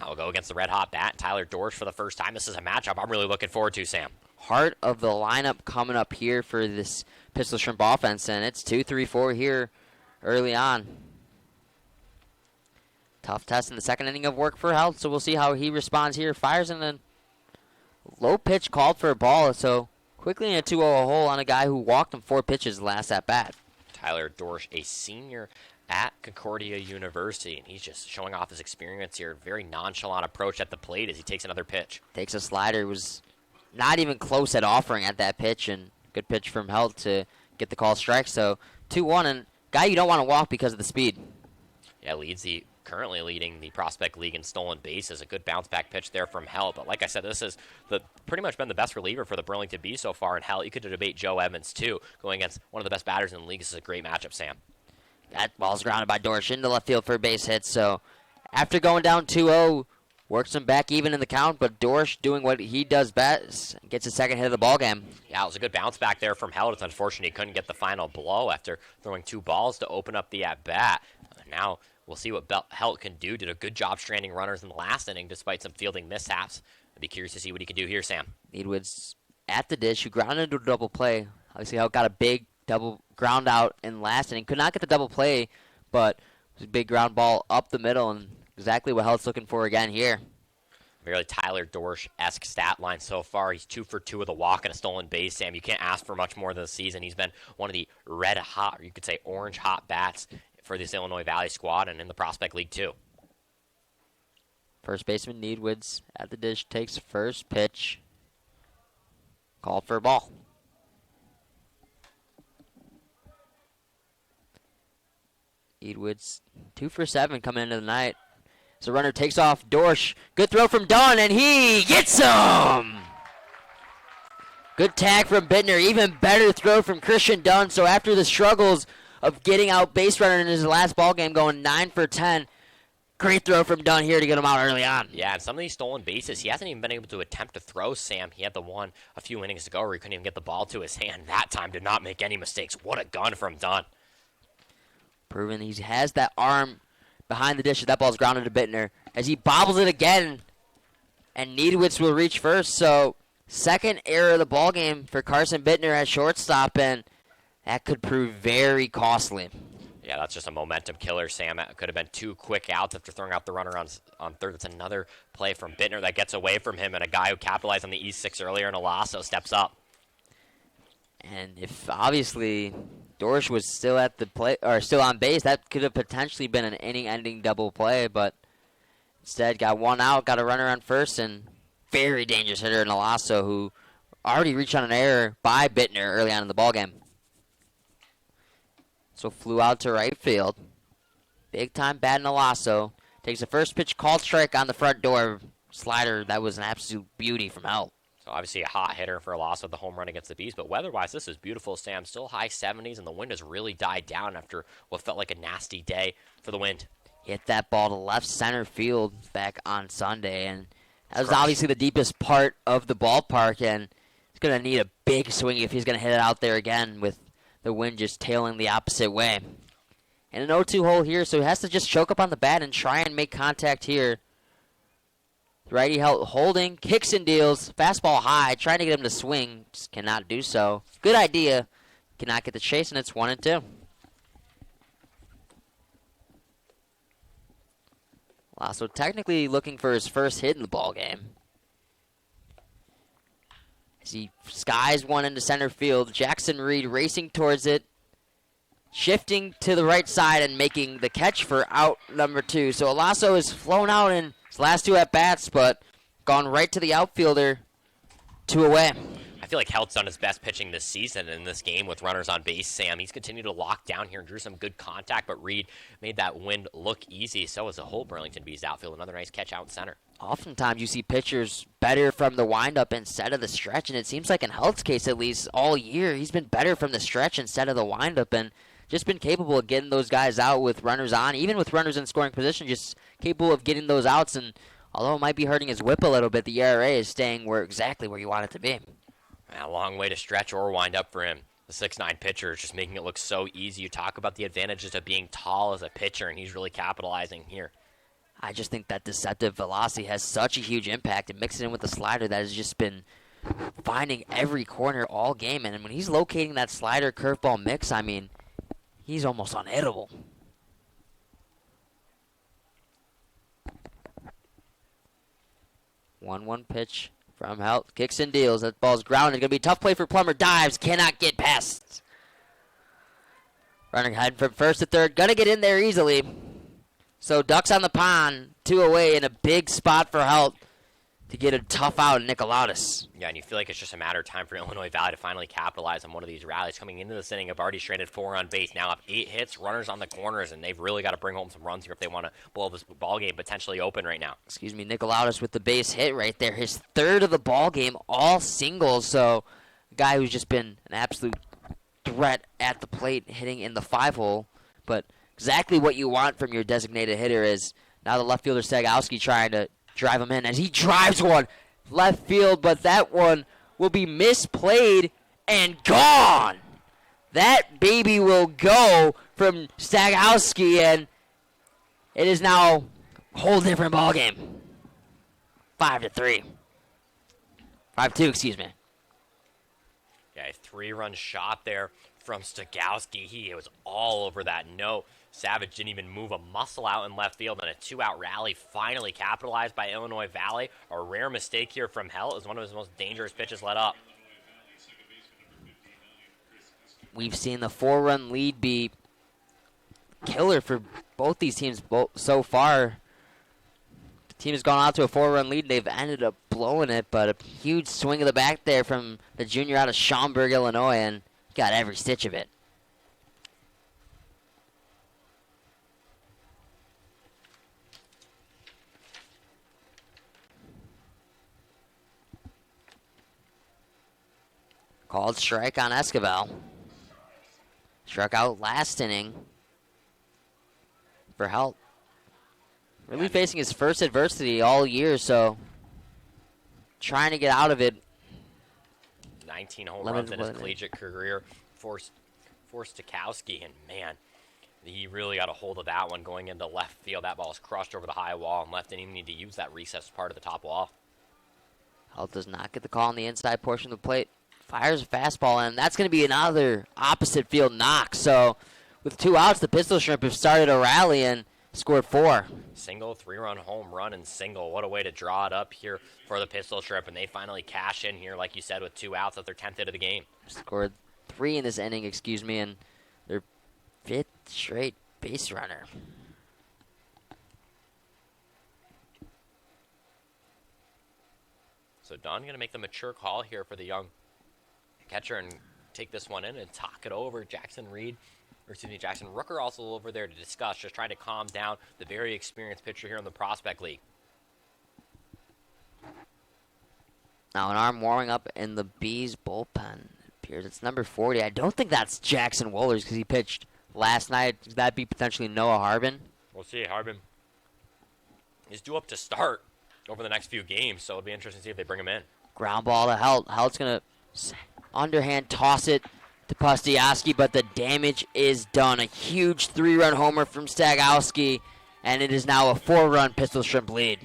Now we'll go against the red-hot bat, Tyler Dorsch for the first time. This is a matchup I'm really looking forward to, Sam. Heart of the lineup coming up here for this Pistol Shrimp offense, and it's 2-3-4 here early on. Tough test in the second inning of work for Helt, so we'll see how he responds here. Fires in a low pitch called for a ball, so quickly in a 2-0 hole on a guy who walked him 4 pitches last at bat. Tyler Dorsch, a senior at Concordia University, and he's just showing off his experience here. Very nonchalant approach at the plate as he takes another pitch. Takes a slider, was not even close at offering at that pitch, and good pitch from Helt to get the call strike. So 2-1, and guy you don't want to walk because of the speed. Yeah, leads the currently leading the Prospect League in stolen bases. A good bounce-back pitch there from Held. But like I said, this has pretty much been the best reliever for the Burlington Bees so far. And Held, you could debate Joe Evans, too, going against one of the best batters in the league. This is a great matchup, Sam. That ball's grounded by Dorsch into left field for a base hit. So after going down 2-0, works him back even in the count, but Dorsch doing what he does best, gets his second hit of the ball game. Yeah, it was a good bounce back there from Held. It's unfortunate he couldn't get the final blow after throwing 2 balls to open up the at-bat. Now we'll see what Held can do. Did a good job stranding runners in the last inning despite some fielding mishaps. I'd be curious to see what he can do here, Sam. Needwood's at the dish, who grounded into a double play. Obviously, Held got a big double ground out in the last inning. Could not get the double play, but it was a big ground ball up the middle, and exactly what Held's looking for again here. Very Tyler Dorsch-esque stat line so far. He's 2 for 2 with a walk and a stolen base, Sam. You can't ask for much more this season. He's been one of the red-hot, or you could say orange-hot bats for this Illinois Valley squad and in the Prospect League, too. First baseman Needwoods at the dish, takes the first pitch. Called for a ball. Needwoods 2 for 7 coming into the night. So runner takes off Dorsch. Good throw from Dunn, and he gets him! Good tag from Bittner. Even better throw from Christian Dunn. So after the struggles of getting out base runner in his last ball game, going 9 for 10, great throw from Dunn here to get him out early on. Yeah, and some of these stolen bases, he hasn't even been able to attempt to throw, Sam. He had the one a few innings ago where he couldn't even get the ball to his hand. That time did not make any mistakes. What a gun from Dunn. Proving he has that arm behind the dish as that ball's grounded to Bittner. As he bobbles it again, and Needwitz will reach first. So second error of the ball game for Carson Bittner at shortstop, and that could prove very costly. Yeah, that's just a momentum killer, Sam. It could have been 2 quick outs after throwing out the runner on third. That's another play from Bittner that gets away from him, and a guy who capitalized on the E6 earlier in Alasso steps up. And if obviously Dorsch was still at the play or still on base, that could have potentially been an inning-ending double play, but instead got one out, got a runner on first, and very dangerous hitter in Alasso, who already reached on an error by Bittner early on in the ballgame. So flew out to right field. Big time bat in Alasso. Takes the first pitch, called strike on the front door. Slider, that was an absolute beauty from Held. So obviously a hot hitter for Alasso, the home run against the Bees. But weather-wise, this is beautiful, Sam. Still high 70s, and the wind has really died down after what felt like a nasty day for the wind. Hit that ball to left center field back on Sunday, and that was obviously the deepest part of the ballpark, and he's going to need a big swing if he's going to hit it out there again with the wind just tailing the opposite way. And an 0-2 hole here, so he has to just choke up on the bat and try and make contact here. Righty holding, kicks and deals, fastball high, trying to get him to swing, just cannot do so. Good idea, cannot get the chase, and it's 1-2. Also technically looking for his first hit in the ball game. As he skies one into center field, Jackson Reed racing towards it, shifting to the right side and making the catch for out number 2. So Alasso is flown out in his last 2 at-bats, but gone right to the outfielder, 2 away. I feel like Held's done his best pitching this season in this game with runners on base, Sam. He's continued to lock down here and drew some good contact, but Reed made that wind look easy. So as a whole Burlington Bees outfield. Another nice catch out in center. Oftentimes you see pitchers better from the windup instead of the stretch, and it seems like in Held's case at least all year, he's been better from the stretch instead of the windup, and just been capable of getting those guys out with runners on, even with runners in scoring position, just capable of getting those outs. And although it might be hurting his whip a little bit, the ERA is staying exactly where you want it to be. A long way to stretch or wind up for him. The 6'9 pitcher is just making it look so easy. You talk about the advantages of being tall as a pitcher, and he's really capitalizing here. I just think that deceptive velocity has such a huge impact, and mixing in with the slider that has just been finding every corner all game. And when he's locating that slider curveball mix, I mean, he's almost unhittable. 1-1 pitch from Held. Kicks and deals. That ball's grounded. Going to be a tough play for Plummer. Dives. Cannot get past. Running head from first to third. Going to get in there easily. So Ducks on the pond. 2 away in a big spot for Held to get a tough out of Nicolaus. Yeah, and you feel like it's just a matter of time for Illinois Valley to finally capitalize on one of these rallies. Coming into this inning, have already stranded 4 on base. Now up 8 hits, runners on the corners, and they've really got to bring home some runs here if they want to blow this ball game potentially open right now. Excuse me, Nicolaus with the base hit right there. His third of the ball game, all singles. So, a guy who's just been an absolute threat at the plate, hitting in the 5-hole. But exactly what you want from your designated hitter is now the left fielder Stagowski trying to drive him in, as he drives one left field, but that one will be misplayed and gone. That baby will go from Stagowski, and it is now a whole different ball game. 5-3. 5-2, excuse me. Yeah, a 3-run shot there from Stagowski. He was all over that note. Savage didn't even move a muscle out in left field, and a 2-out rally finally capitalized by Illinois Valley. A rare mistake here from Helt as one of his most dangerous pitches let up. We've seen the 4-run lead be killer for both these teams so far. The team has gone out to a 4-run lead. They've ended up blowing it, but a huge swing of the bat there from the junior out of Schaumburg, Illinois, and got every stitch of it. Called strike on Esquivel. Struck out last inning for Helt. Really facing his first adversity all year, so trying to get out of it. 19 home runs in his collegiate career for Stokowski, and man, he really got a hold of that one going into left field. That ball is crushed over the high wall, and left didn't even need to use that recessed part of the top wall. Helt does not get the call on the inside portion of the plate. Fires a fastball, and that's going to be another opposite field knock. So with 2 outs, the Pistol Shrimp have started a rally and scored 4. Single, 3-run home run, and single. What a way to draw it up here for the Pistol Shrimp, and they finally cash in here, like you said, with 2 outs at their 10th hit of the game. Scored 3 in this inning, and their 5th straight base runner. So Don going to make the mature call here for the young catcher and take this one in and talk it over. Jackson Rooker also over there to discuss, just trying to calm down the very experienced pitcher here in the Prospect League. Now an arm warming up in the Bees bullpen. It appears it's number 40. I don't think that's Jackson Wohlers because he pitched last night. Could that be potentially Noah Harbin? We'll see. Harbin is due up to start over the next few games, so it'll be interesting to see if they bring him in. Ground ball to Helt. Helt's going to underhand toss it to Pustiowski, but the damage is done. A huge 3-run homer from Stagowski, and it is now a 4-run Pistol Shrimp lead.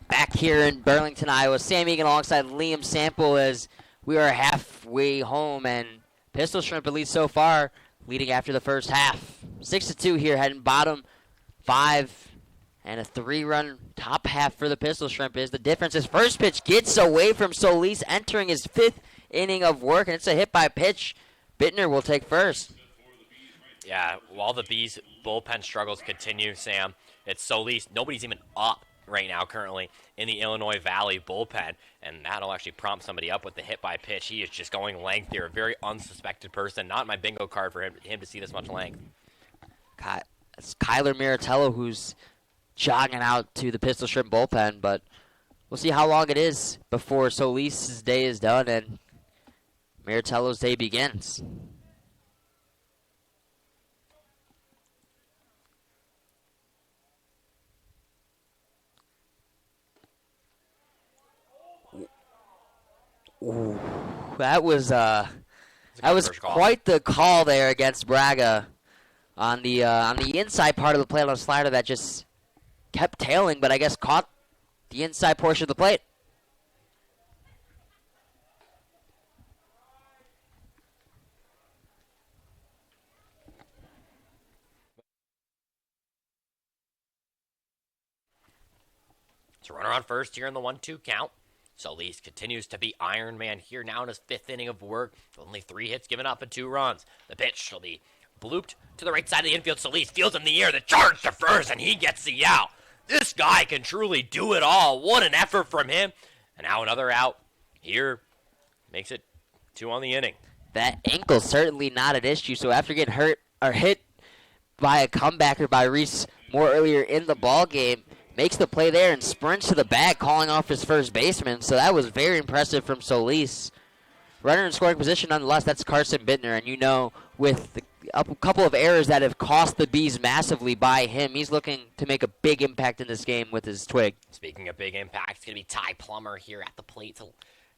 Back here in Burlington, Iowa, Sam Egan alongside Liam Sample as we are halfway home, and Pistol Shrimp, at least so far, leading after the first half. 6-2 here, heading bottom 5, and a 3-run top half for the Pistol Shrimp is the difference. His first pitch gets away from Solis, entering his 5th inning of work, and it's a hit by pitch. Bittner will take first. Yeah, while the Bees' bullpen struggles continue, Sam, it's Solis. Nobody's even up right now currently in the Illinois Valley bullpen, and that'll actually prompt somebody up with the hit by pitch. He is just going length here. A very unsuspected person. Not my bingo card for him to see this much length. It's Kyler Miratello who's jogging out to the Pistol Shrimp bullpen, but we'll see how long it is before Solis' day is done and Miratello's day begins. Ooh, that was quite the call there against Braga on the inside part of the plate on a slider that just kept tailing, but I guess caught the inside portion of the plate. It's a runner on first here in the 1-2 count. Solis continues to be Iron Man here now in his 5th inning of work. Only 3 hits given up and 2 runs. The pitch will be blooped to the right side of the infield. Solis fields in the air. The charge to first, and he gets the out. This guy can truly do it all. What an effort from him. And now another out here. Makes it 2 on the inning. That ankle's certainly not an issue, so after getting hurt or hit by a comebacker by Reese more earlier in the ball game, makes the play there and sprints to the bag, calling off his first baseman. So that was very impressive from Solis. Runner in scoring position nonetheless, that's Carson Bittner. And you know, with a couple of errors that have cost the Bees massively by him, he's looking to make a big impact in this game with his twig. Speaking of big impact, it's going to be Ty Plummer here at the plate.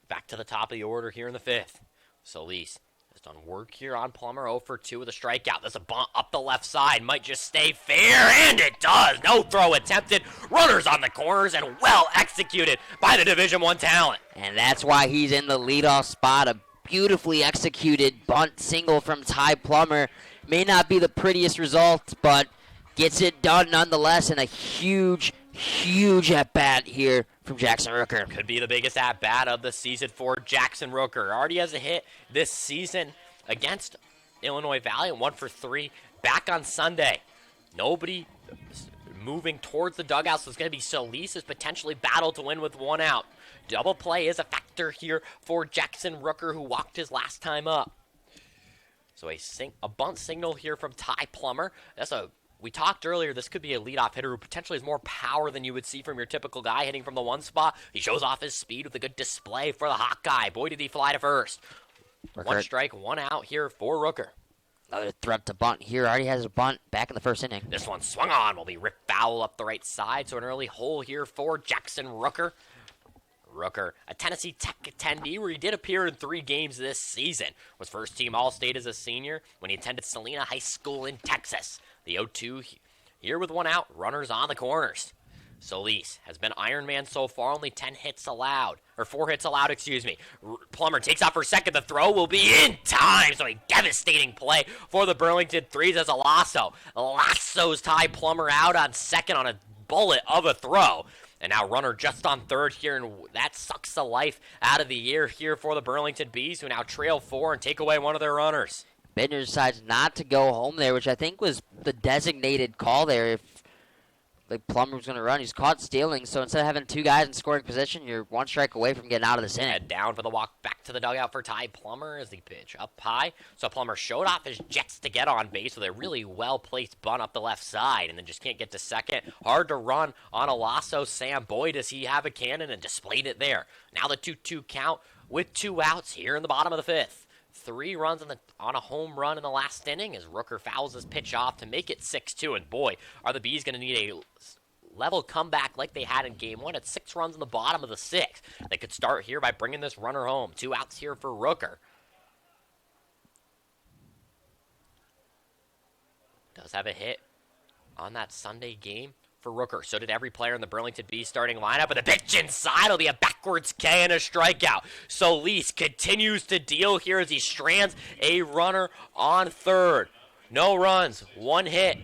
Back to the top of the order here in the 5th. Solis has done work here on Plummer. 0 for 2 with a strikeout. There's a bunt up the left side. Might just stay fair, and it does. No throw attempted. Runners on the corners, and well executed by the Division I talent. And that's why he's in the leadoff spot. A beautifully executed bunt single from Ty Plummer. May not be the prettiest result, but gets it done nonetheless, and a huge at-bat here from Jackson Rooker. Could be the biggest at-bat of the season for Jackson Rooker. Already has a hit this season against Illinois Valley, 1 for 3 back on Sunday. Nobody moving towards the dugout, so it's going to be Solis' potentially battle to win with 1 out. Double play is a factor here for Jackson Rooker, who walked his last time up. So a bunt signal here from Ty Plummer. We talked earlier, this could be a leadoff hitter who potentially has more power than you would see from your typical guy hitting from the 1 spot. He shows off his speed with a good display for the Hawkeye. Boy, did he fly to first. Rooker. 1 strike, 1 out here for Rooker. Another threat to bunt here. Already has a bunt back in the 1st inning. This one swung on, will be ripped foul up the right side, so an early hole here for Jackson Rooker. Rooker, a Tennessee Tech attendee where he did appear in 3 games this season. Was first-team All-State as a senior when he attended Salina High School in Texas. The 0-2 here with 1 out, runners on the corners. Solis has been Iron Man so far, only 4 hits allowed, excuse me. Plummer takes off for second. The throw will be in time, so a devastating play for the Burlington Threes as a lassos Ty Plummer out on second on a bullet of a throw. And now runner just on third here, and that sucks the life out of the year here for the Burlington Bees, who now trail 4 and take away one of their runners. Bittner decides not to go home there, which I think was the designated call there. If Plummer was going to run, he's caught stealing, so instead of having 2 guys in scoring position, you're 1 strike away from getting out of this inning. Head down for the walk back to the dugout for Ty Plummer as the pitch up high. So Plummer showed off his jets to get on base with a really well-placed bunt up the left side, and then just can't get to second. Hard to run on a lasso. Sam, boy, does he have a cannon, and displayed it there. Now the 2-2 count with 2 outs here in the bottom of the 5th. 3 runs on a home run in the last inning as Rooker fouls his pitch off to make it 6-2. And boy, are the Bees going to need a level comeback like they had in Game 1 at 6 runs in the bottom of the 6th. They could start here by bringing this runner home. 2 outs here for Rooker. Does have a hit on that Sunday game for Rooker. So did every player in the Burlington Bees starting lineup. But the pitch inside will be a backwards K and a strikeout. Solis continues to deal here as he strands a runner on third. No runs, 1 hit.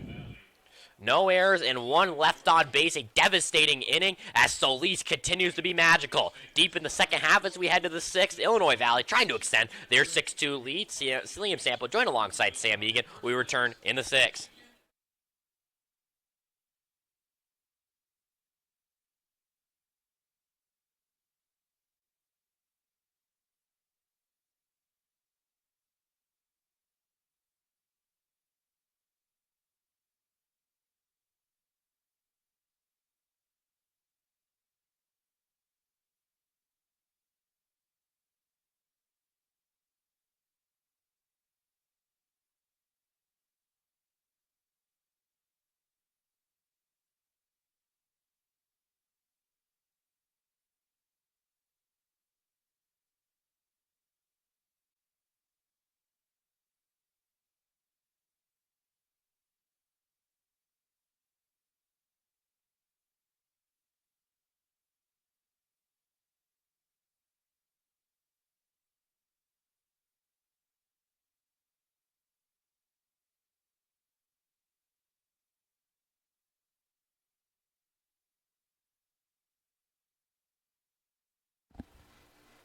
No errors and one left on base. A devastating inning as Solis continues to be magical. Deep in the second half as we head to the sixth, Illinois Valley trying to extend their 6-2 lead. Liam Sample joined alongside Sam Egan. We return in the sixth.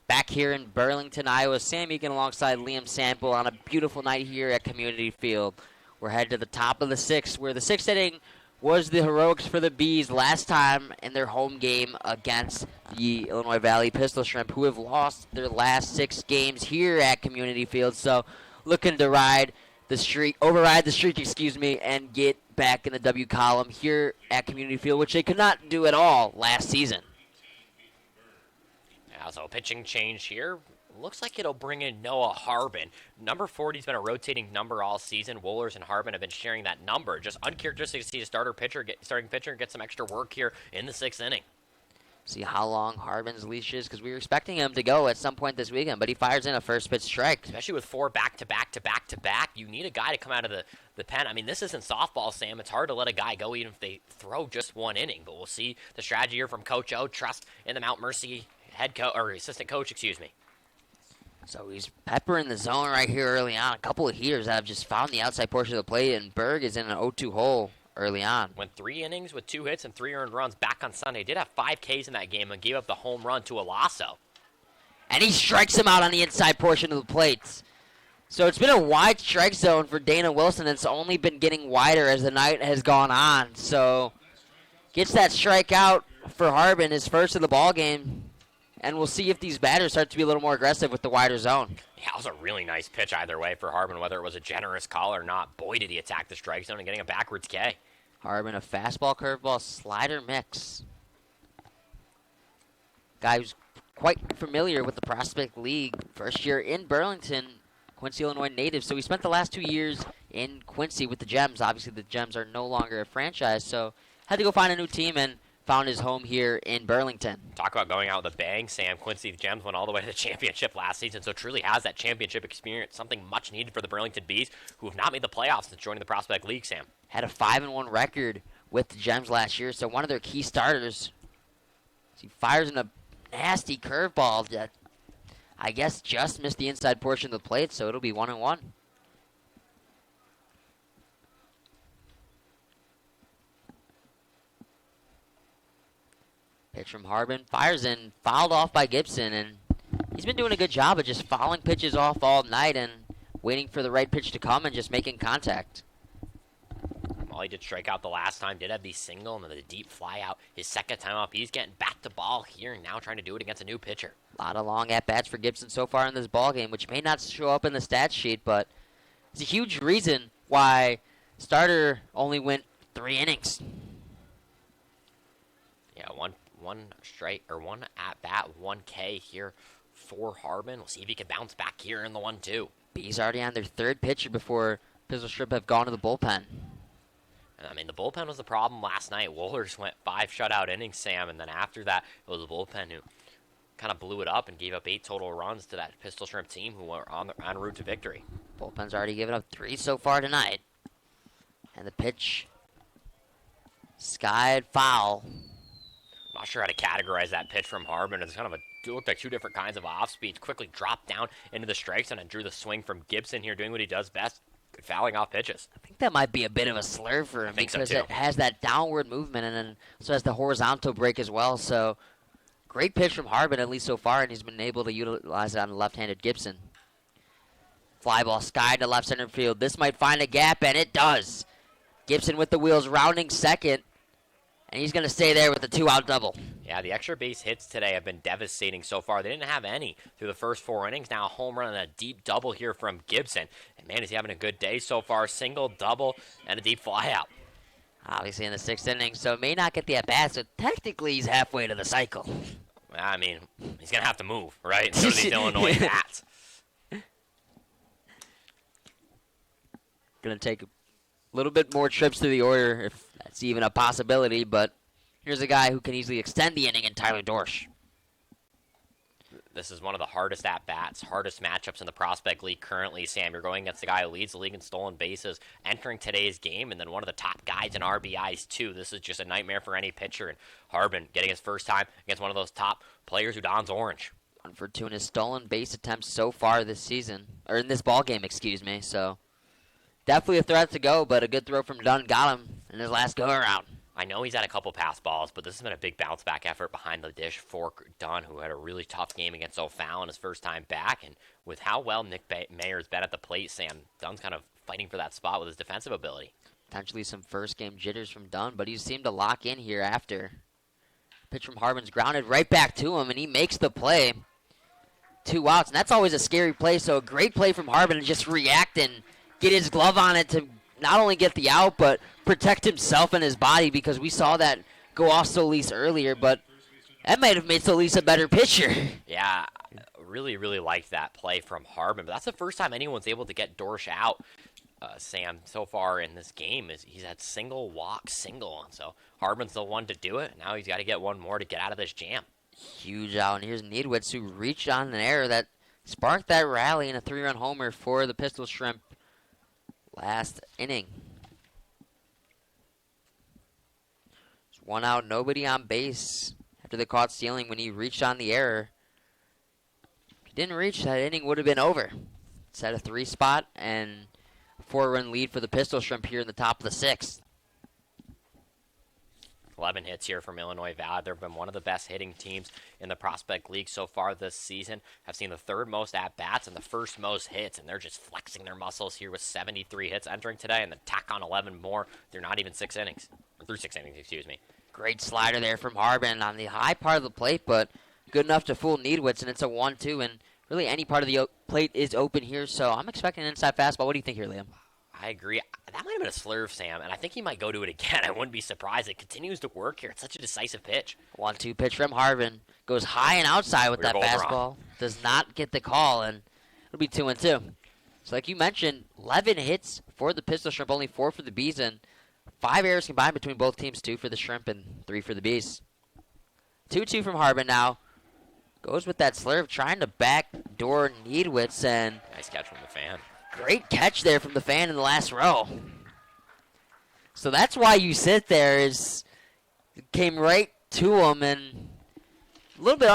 Back here in Burlington, Iowa, Sam Egan alongside Liam Sample on a beautiful night here at Community Field. We're headed to the top of the sixth, where the sixth inning was the heroics for the Bees last time in their home game against the Illinois Valley Pistol Shrimp, who have lost their last 6 games here at Community Field. So looking to override the streak, and get back in the W column here at Community Field, which they could not do at all last season. So a pitching change here. Looks like it'll bring in Noah Harbin. Number 40's been a rotating number all season. Wohlers and Harbin have been sharing that number. Just uncharacteristic to see a starting pitcher get some extra work here in the 6th inning. See how long Harbin's leash is, because we were expecting him to go at some point this weekend, but he fires in a first pitch strike. Especially with 4 back-to-back-to-back-to-back, you need a guy to come out of the pen. I mean, this isn't softball, Sam. It's hard to let a guy go even if they throw just one inning, but we'll see the strategy here from Coach O. Trust in the Mount Mercy assistant coach, So he's peppering the zone right here early on. A couple of heaters that have just found the outside portion of the plate, and Berg is in an 0-2 hole early on. Went 3 innings with 2 hits and 3 earned runs back on Sunday. Did have 5 Ks in that game and gave up the home run to Alasso. And he strikes him out on the inside portion of the plate. So it's been a wide strike zone for Dana Wilson, and it's only been getting wider as the night has gone on. So gets that strikeout for Harbin, his first of the ball game. And we'll see if these batters start to be a little more aggressive with the wider zone. Yeah, it was a really nice pitch either way for Harbin, whether it was a generous call or not. Boy, did he attack the strike zone and getting a backwards K. Harbin, a fastball, curveball, slider mix. Guy who's quite familiar with the Prospect League. First year in Burlington, Quincy, Illinois native. So he spent the last 2 years in Quincy with the Gems. Obviously, the Gems are no longer a franchise, so had to go find a new team and found his home here in Burlington. Talk about going out with a bang, Sam. Quincy Gems went all the way to the championship last season, so truly has that championship experience, something much needed for the Burlington Bees, who have not made the playoffs since joining the Prospect League, Sam. Had a 5-1 record with the Gems last year, so one of their key starters. He fires in a nasty curveball that I guess just missed the inside portion of the plate, so it'll be 1-1. Pitch from Harbin, fires in, fouled off by Gibson, and he's been doing a good job of just fouling pitches off all night and waiting for the right pitch to come and just making contact. Well, he did strike out the last time, did have the single and the deep fly out his second time up. He's getting back to ball here and now trying to do it against a new pitcher. A lot of long at-bats for Gibson so far in this ballgame, which may not show up in the stat sheet, but it's a huge reason why starter only went 3 innings. Yeah, one straight or one at bat, 1 K here for Harbin. We'll see if he can bounce back here in the 1-2. Bees already on their 3rd pitcher before Pistol Shrimp have gone to the bullpen. I mean, the bullpen was the problem last night. Wohlers went 5 shutout innings, Sam, and then after that, it was the bullpen who kind of blew it up and gave up 8 total runs to that Pistol Shrimp team who were en route to victory. Bullpen's already given up 3 so far tonight. And the pitch, skied foul. Not sure how to categorize that pitch from Harbin. It's kind of it looked like 2 different kinds of off speeds. Quickly dropped down into the strike zone and drew the swing from Gibson here, doing what he does best. fouling off pitches. I think that might be a bit of a slur for him think so, because too. it has that downward movement and then also has the horizontal break as well. So great pitch from Harbin, at least so far, and he's been able to utilize it on the left-handed Gibson. Fly ball skied to left center field. This might find a gap, and it does. Gibson with the wheels rounding second, and he's going to stay there with a 2-out double. Yeah, the extra base hits today have been devastating so far. They didn't have any through the first 4 innings. Now a home run and a deep double here from Gibson. And, man, is he having a good day so far. Single, double, and a deep fly out. Obviously in the 6th inning, so may not get the at-bat, so technically he's halfway to the cycle. I mean, he's going to have to move, right? So do these Illinois bats. Going to take a little bit more trips through the order, if that's even a possibility, but here's a guy who can easily extend the inning in Tyler Dorsch. This is one of the hardest at-bats, hardest matchups in the Prospect League currently, Sam. You're going against the guy who leads the league in stolen bases entering today's game, and then one of the top guys in RBIs, too. This is just a nightmare for any pitcher, and Harbin getting his first time against one of those top players who dons orange. 1 for 2 in his stolen base attempts so far this season, or in this ball game, excuse me, so definitely a threat to go, but a good throw from Dunn got him in his last go-around. I know he's had a couple pass balls, but this has been a big bounce-back effort behind the dish for Dunn, who had a really tough game against O'Fallon his first time back. And with how well Nick Mayer's been at the plate, Sam, Dunn's kind of fighting for that spot with his defensive ability. Potentially some first-game jitters from Dunn, but he seemed to lock in here after. Pitch from Harbin's grounded right back to him, and he makes the play. 2 outs, and that's always a scary play, so a great play from Harbin to just react and get his glove on it to not only get the out, but protect himself and his body, because we saw that go off Solis earlier, but that might have made Solis a better pitcher. Yeah, really, really liked that play from Harbin, but that's the first time anyone's able to get Dorsch out, Sam, so far in this game. He's had single, walk, single, and so Harbin's the one to do it. Now he's got to get one more to get out of this jam. Huge out, and here's Needwitz, who reached on an error that sparked that rally and a 3-run homer for the Pistol Shrimp last inning. There's 1 out, nobody on base after the caught stealing when he reached on the error. If he didn't reach, that inning would have been over. It's at a 3 spot and a 4-run lead for the Pistol Shrimp here in the top of the 6th. 11 hits here from Illinois Valley. They've been one of the best hitting teams in the Prospect League so far this season. Have seen the 3rd most at-bats and the 1st most hits, and they're just flexing their muscles here with 73 hits entering today, and then tack on 11 more. They're not even 6 innings. Or through 6 innings, excuse me. Great slider there from Harbin on the high part of the plate, but good enough to fool Needwitz, and it's a 1-2, and really any part of the plate is open here, so I'm expecting an inside fastball. What do you think here, Liam? I agree. That might have been a slurve, Sam, and I think he might go to it again. I wouldn't be surprised. It continues to work here. It's such a decisive pitch. 1-2 pitch from Harbin. Goes high and outside with that fastball. Does not get the call, and it'll be 2-2. So like you mentioned, 11 hits for the Pistol Shrimp, only 4 for the Bees, and 5 errors combined between both teams, 2 for the Shrimp and 3 for the Bees. 2-2 from Harbin now. Goes with that slurve, trying to backdoor Needwitz, and nice catch from the fan. Great catch there from the fan in the last row. So that's why you sit there, is came right to him, and a little bit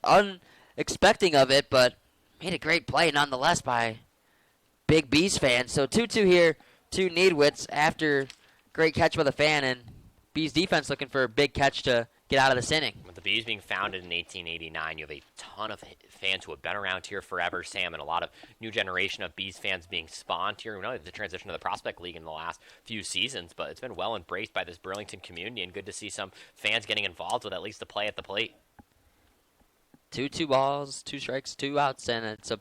unexpecting of it, but made a great play nonetheless by big Bees fan. So 2-2 here to Needwitz after great catch by the fan, and Bees defense looking for a big catch to get out of this inning. With the Bees being founded in 1889, you have a ton of fans who have been around here forever, Sam, and a lot of new generation of Bees fans being spawned here. We know the transition to the Prospect League in the last few seasons, but it's been well embraced by this Burlington community, and good to see some fans getting involved with at least the play at the plate. 2-2 balls, 2 strikes, 2 outs, and it's a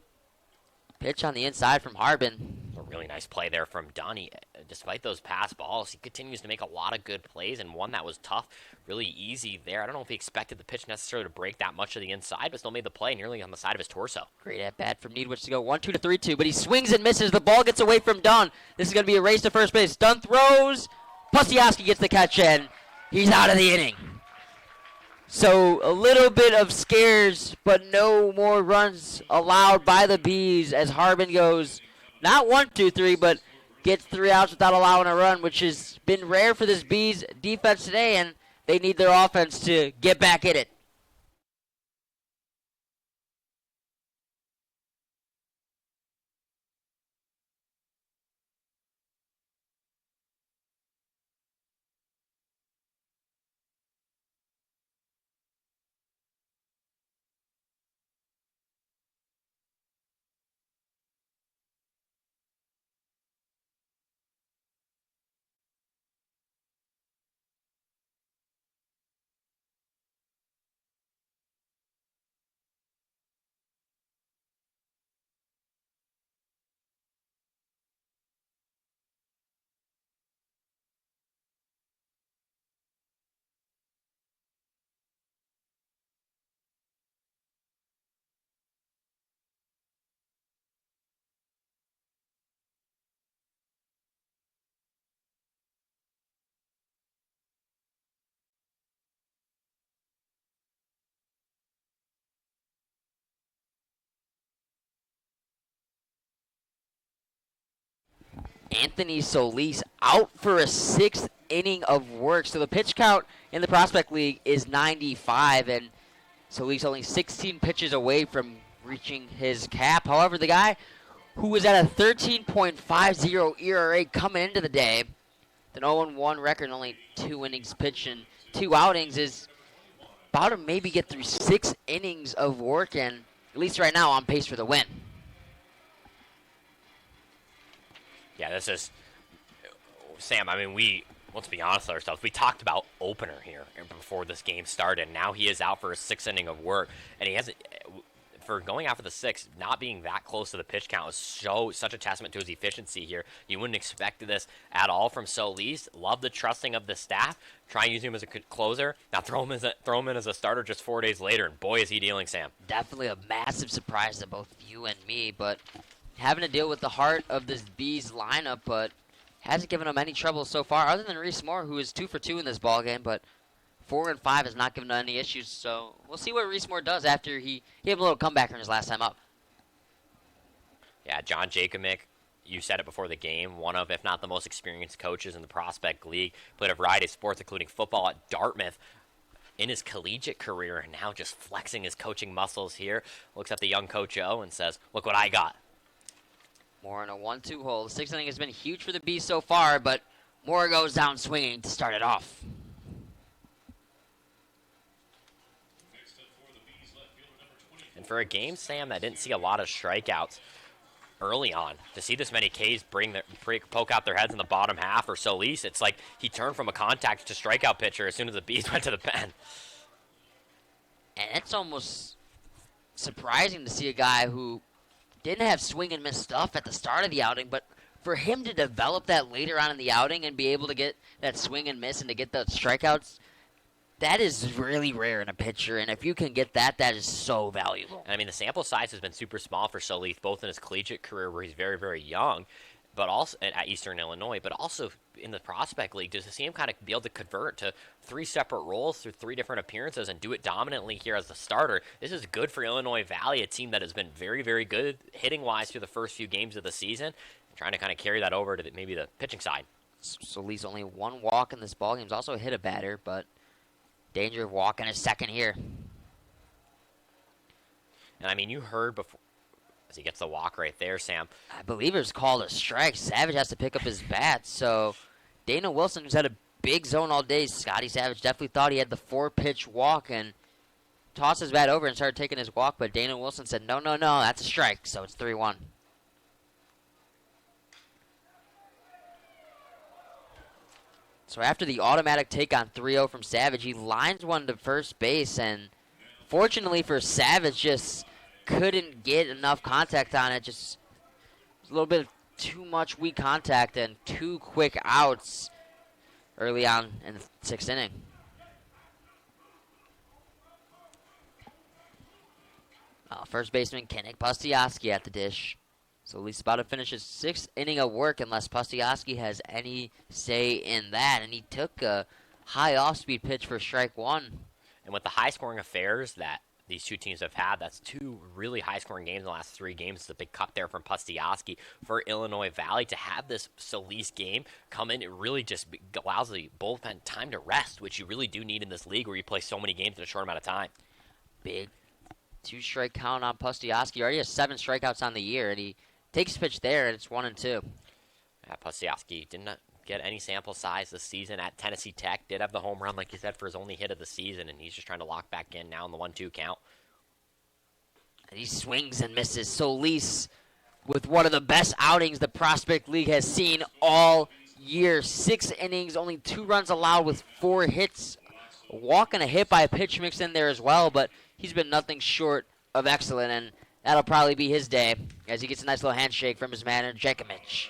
pitch on the inside from Harbin. A really nice play there from Dunn. Despite those pass balls, he continues to make a lot of good plays, and one that was tough, really easy there. I don't know if he expected the pitch necessarily to break that much to the inside, but still made the play nearly on the side of his torso. Great at-bat from Needwitz to go 1-2 to 3-2, but he swings and misses. The ball gets away from Dunn. This is going to be a race to first base. Dunn throws. Pustiowski gets the catch, and he's out of the inning. So a little bit of scares, but no more runs allowed by the Bees as Harbin goes not 1-2-3, but gets 3 outs without allowing a run, which has been rare for this Bees defense today, and they need their offense to get back in it. Anthony Solis out for a sixth inning of work. So the pitch count in the Prospect League is 95, and Solis only 16 pitches away from reaching his cap. However, the guy who was at a 13.50 ERA coming into the day, the 0-1 record, only 2 innings pitched and 2 outings, is about to maybe get through 6 innings of work, and at least right now on pace for the win. Yeah, this is Sam. I mean, let's be honest with ourselves. We talked about opener here before this game started. Now he is out for a 6th inning of work, and he hasn't. For going out for the 6th, not being that close to the pitch count is such a testament to his efficiency here. You wouldn't expect this at all from Solis. Love the trusting of the staff. Try and use him as a closer. Now throw him in as a starter just 4 days later, and boy is he dealing, Sam. Definitely a massive surprise to both you and me, but having to deal with the heart of this Bees lineup, but hasn't given him any trouble so far, other than Reese Moore, who is 2 for 2 in this ball game, but 4 and 5 has not given him any issues. So we'll see what Reese Moore does after he had a little comeback in his last time up. Yeah, John Jacomick, you said it before the game, one of, if not the most experienced coaches in the Prospect League. Played a variety of sports, including football at Dartmouth in his collegiate career, and now just flexing his coaching muscles here. Looks at the young Coach O and says, look what I got. Moore in a 1-2 hole. The 6th inning has been huge for the Bees so far, but Moore goes down swinging to start it off. And for a game, Sam, that didn't see a lot of strikeouts early on, to see this many Ks poke out their heads in the bottom half or Solis, it's like he turned from a contact to strikeout pitcher as soon as the Bees went to the pen. And it's almost surprising to see a guy who didn't have swing and miss stuff at the start of the outing, but for him to develop that later on in the outing and be able to get that swing and miss and to get those strikeouts, that is really rare in a pitcher, and if you can get that, that is so valuable. And I mean, the sample size has been super small for Solis, both in his collegiate career where he's very, very young, but also at Eastern Illinois, but also in the Prospect League, to see him kind of be able to convert to 3 separate roles through 3 different appearances and do it dominantly here as the starter. This is good for Illinois Valley, a team that has been very, very good hitting-wise through the first few games of the season, trying to kind of carry that over to maybe the pitching side. Solis only 1 walk in this ballgame. He's also hit a batter, but danger of walking his second here. And I mean, you heard before, as he gets the walk right there, Sam. I believe it was called a strike. Savage has to pick up his bat, so Dana Wilson, who's had a big zone all day, Scotty Savage definitely thought he had the 4-pitch walk and tossed his bat over and started taking his walk, but Dana Wilson said, no, that's a strike, so it's 3-1. So after the automatic take on 3-0 from Savage, he lines one to first base, and fortunately for Savage, just couldn't get enough contact on it. Just a little bit of too much weak contact and 2 quick outs early on in the 6th inning. First baseman Kennick Pustiowski at the dish. So at least about to finish his 6th inning of work unless Pustiowski has any say in that. And he took a high off-speed pitch for strike 1. And with the high-scoring affairs that these 2 teams have had, that's 2 really high-scoring games in the last 3 games. It's a big cut there from Pustiowski for Illinois Valley. To have this Solis game come in, it really just allows the bullpen time to rest, which you really do need in this league where you play so many games in a short amount of time. Big 2-strike count on Pustiowski. He already has 7 strikeouts on the year, and he takes pitch there, and it's 1-2. Yeah, Pustiowski did not get any sample size this season at Tennessee Tech. Did have the home run, like you said, for his only hit of the season, and he's just trying to lock back in now in the 1-2 count. And he swings and misses. Solis with one of the best outings the Prospect League has seen all year. 6 innings, only 2 runs allowed with 4 hits. A walk and a hit by a pitch mix in there as well, but he's been nothing short of excellent, and that'll probably be his day as he gets a nice little handshake from his manager, Jakovic.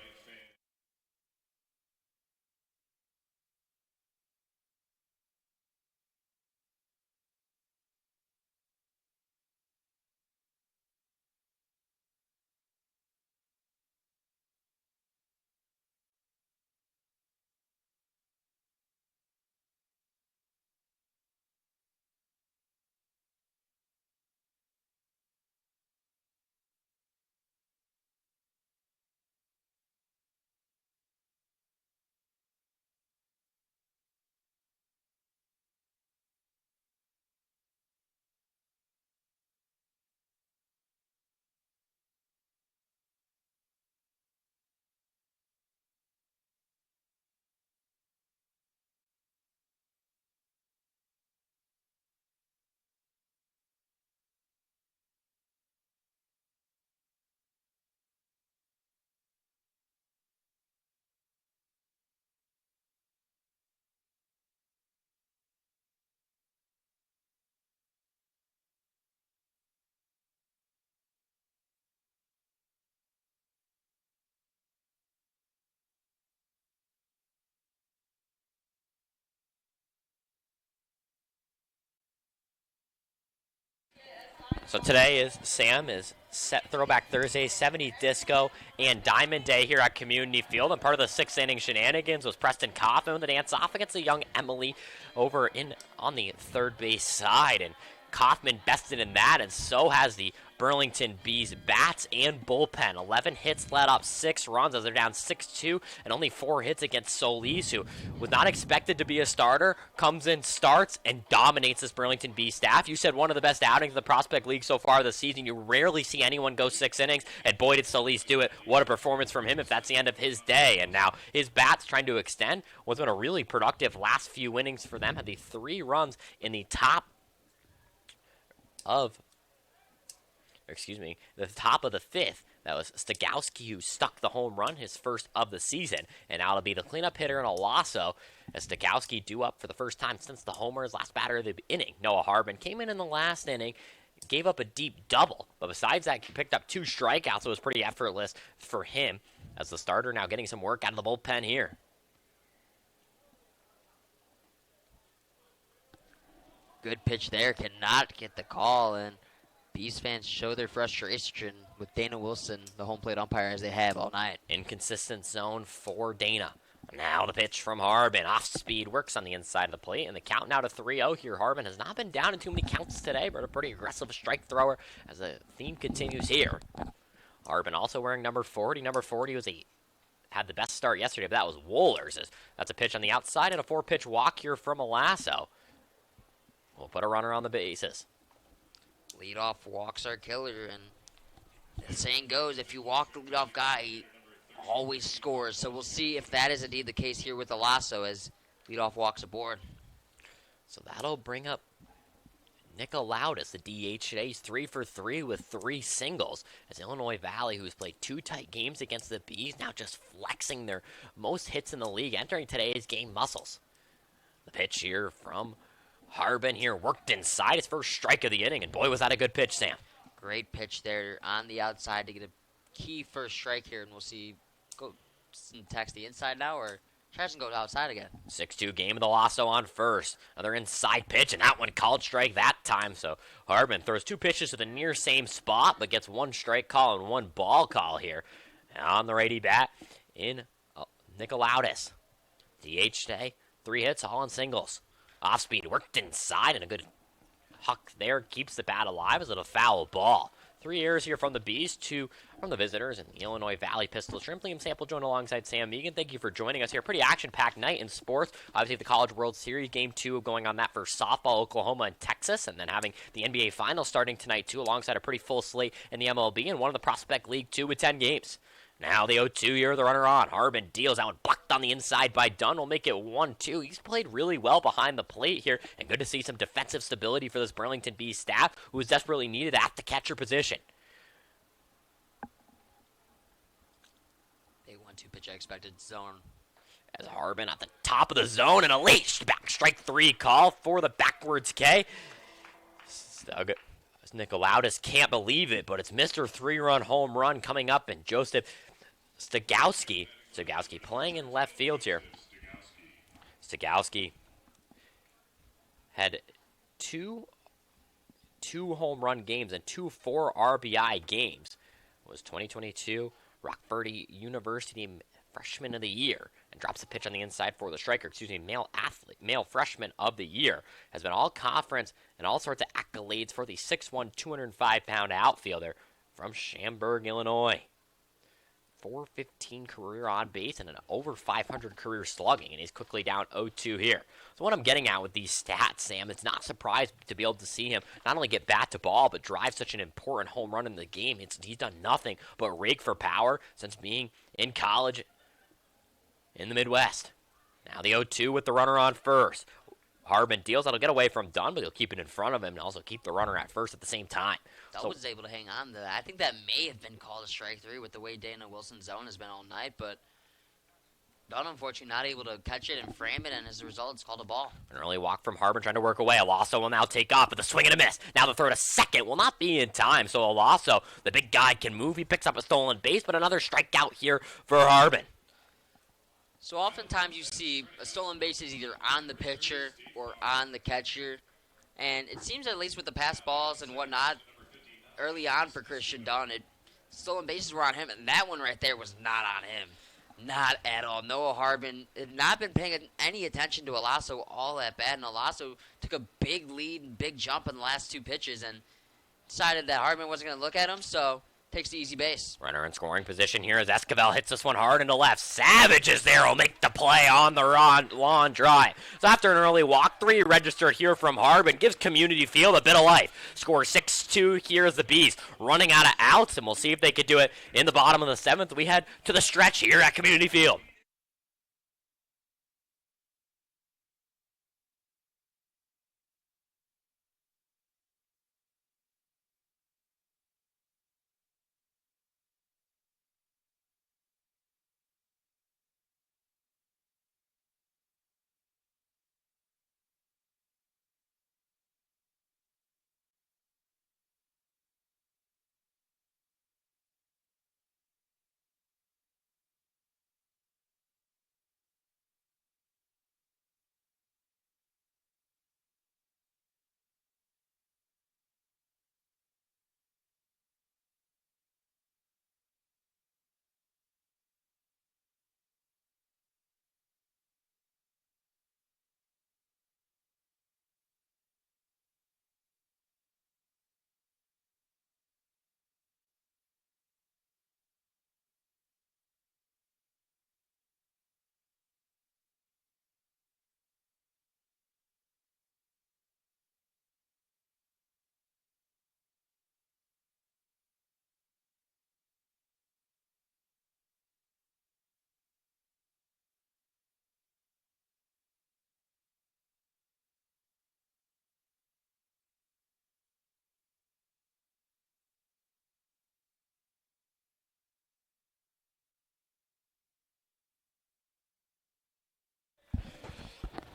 So today is set Throwback Thursday, 70 Disco, and Diamond Day here at Community Field. And part of the sixth inning shenanigans was Preston Kaufman with the dance off against the young Emily over on the third base side. And Kaufman bested in that, and so has the Burlington Bees bats and bullpen. 11 hits let up 6 runs as they're down 6-2, and only 4 hits against Solis, who was not expected to be a starter, comes in, starts, and dominates this Burlington Bees staff. You said one of the best outings in the Prospect League so far this season. You rarely see anyone go 6 innings, and boy did Solis do it. What a performance from him if that's the end of his day. And now his bats trying to extend. What's been a really productive last few innings for them. Had the 3 runs in the top of the top of the 5th. That was Stagowski who stuck the home run, his first of the season. And now it'll be the cleanup hitter in Olaso as Stagowski due up for the first time since the homer, his last batter of the inning. Noah Harbin came in the last inning, gave up a deep double. But besides that, he picked up 2 strikeouts, so it was pretty effortless for him as the starter now getting some work out of the bullpen here. Good pitch there, cannot get the call, and Bees fans show their frustration with Dana Wilson, the home plate umpire, as they have all night. Inconsistent zone for Dana. Now the pitch from Harbin. Off speed, works on the inside of the plate, and the count now to 3-0 here. Harbin has not been down in too many counts today, but a pretty aggressive strike thrower as the theme continues here. Harbin also wearing number 40. Number 40 had the best start yesterday, but that was Wohlers. That's a pitch on the outside and a 4-pitch walk here from Olaso. We'll put a runner on the bases. Leadoff walks are killer, and the saying goes, if you walk the leadoff guy, he always scores. So we'll see if that is indeed the case here with Olaso as leadoff walks aboard. So that'll bring up Nick Loudis, the DH today. He's 3 for 3 with 3 singles. As Illinois Valley, who's played 2 tight games against the Bees, now just flexing their most hits in the league, entering today's game muscles. The pitch here from Harbin here worked inside, his first strike of the inning, and boy, was that a good pitch, Sam. Great pitch there on the outside to get a key first strike here, and we'll see. Go text the inside now, or tries to go outside again. 6-2 game of the Lasso on first. Another inside pitch, and that one called strike that time. So Harbin throws 2 pitches to the near same spot, but gets 1 strike call and 1 ball call here. And on the righty bat in Nicolaudis. DH today, 3 hits, all on singles. Off speed, worked inside, and a good huck there keeps the bat alive as a foul ball. 3 errors here from the Bees, 2 from the visitors, and the Illinois Valley Pistol Shrimp. Liam Sample joined alongside Sam Megan. Thank you for joining us here. Pretty action-packed night in sports. Obviously, the College World Series, Game 2 going on that for softball, Oklahoma and Texas, and then having the NBA Finals starting tonight, too, alongside a pretty full slate in the MLB, and one of the Prospect League 2 with 10 games. Now the 0-2 here, the runner on. Harbin deals that one, blocked on the inside by Dunn. Will make it 1-2. He's played really well behind the plate here, and good to see some defensive stability for this Burlington Bees staff, who is desperately needed at the catcher position. A 1-2 pitch expected zone. As Harbin at the top of the zone, and a late back strike 3 call for the backwards K. Nicolaudis can't believe it, but it's Mr. 3-run home run coming up, and Joseph Stagowski playing in left field here. Stagowski had 2 home run games and 2 4 RBI games. It was 2022 Rockford University Freshman of the Year, and drops a pitch on the inside for the striker. Male freshman of the year. Has been all conference and all sorts of accolades for the 6'1", 205-pound outfielder from Schaumburg, Illinois. 415 career on base and an over 500 career slugging, and he's quickly down 0-2 here. So what I'm getting at with these stats, Sam, it's not surprised to be able to see him not only get bat to ball, but drive such an important home run in the game. He's done nothing but rake for power since being in college in the Midwest. Now the 0-2 with the runner on first. Harbin deals. That'll get away from Dunn, but he'll keep it in front of him and also keep the runner at first at the same time. Dunn was able to hang on to that. I think that may have been called a strike 3 with the way Dana Wilson's zone has been all night, but Dunn, unfortunately, not able to catch it and frame it, and as a result, it's called a ball. An early walk from Harbin trying to work away. Olaso will now take off with a swing and a miss. Now the throw to second will not be in time, so Olaso, the big guy, can move. He picks up a stolen base, but another strikeout here for Harbin. So oftentimes you see a stolen base is either on the pitcher or on the catcher. And it seems, at least with the pass balls and whatnot, early on for Christian Dunn. Stolen bases were on him, and that one right there was not on him. Not at all. Noah Harbin had not been paying any attention to Alasso all that bad, and Alasso took a big lead and big jump in the last 2 pitches and decided that Harbin wasn't going to look at him, so takes the easy base. Runner in scoring position here as Esquivel hits this one hard into left. Savage is there, will make the play on the lawn drive. So after an early walk, 3 registered here from Harbin, gives Community Field a bit of life. Score 6-2 here as the Bees running out of outs, and we'll see if they could do it in the bottom of the 7th. We head to the stretch here at Community Field.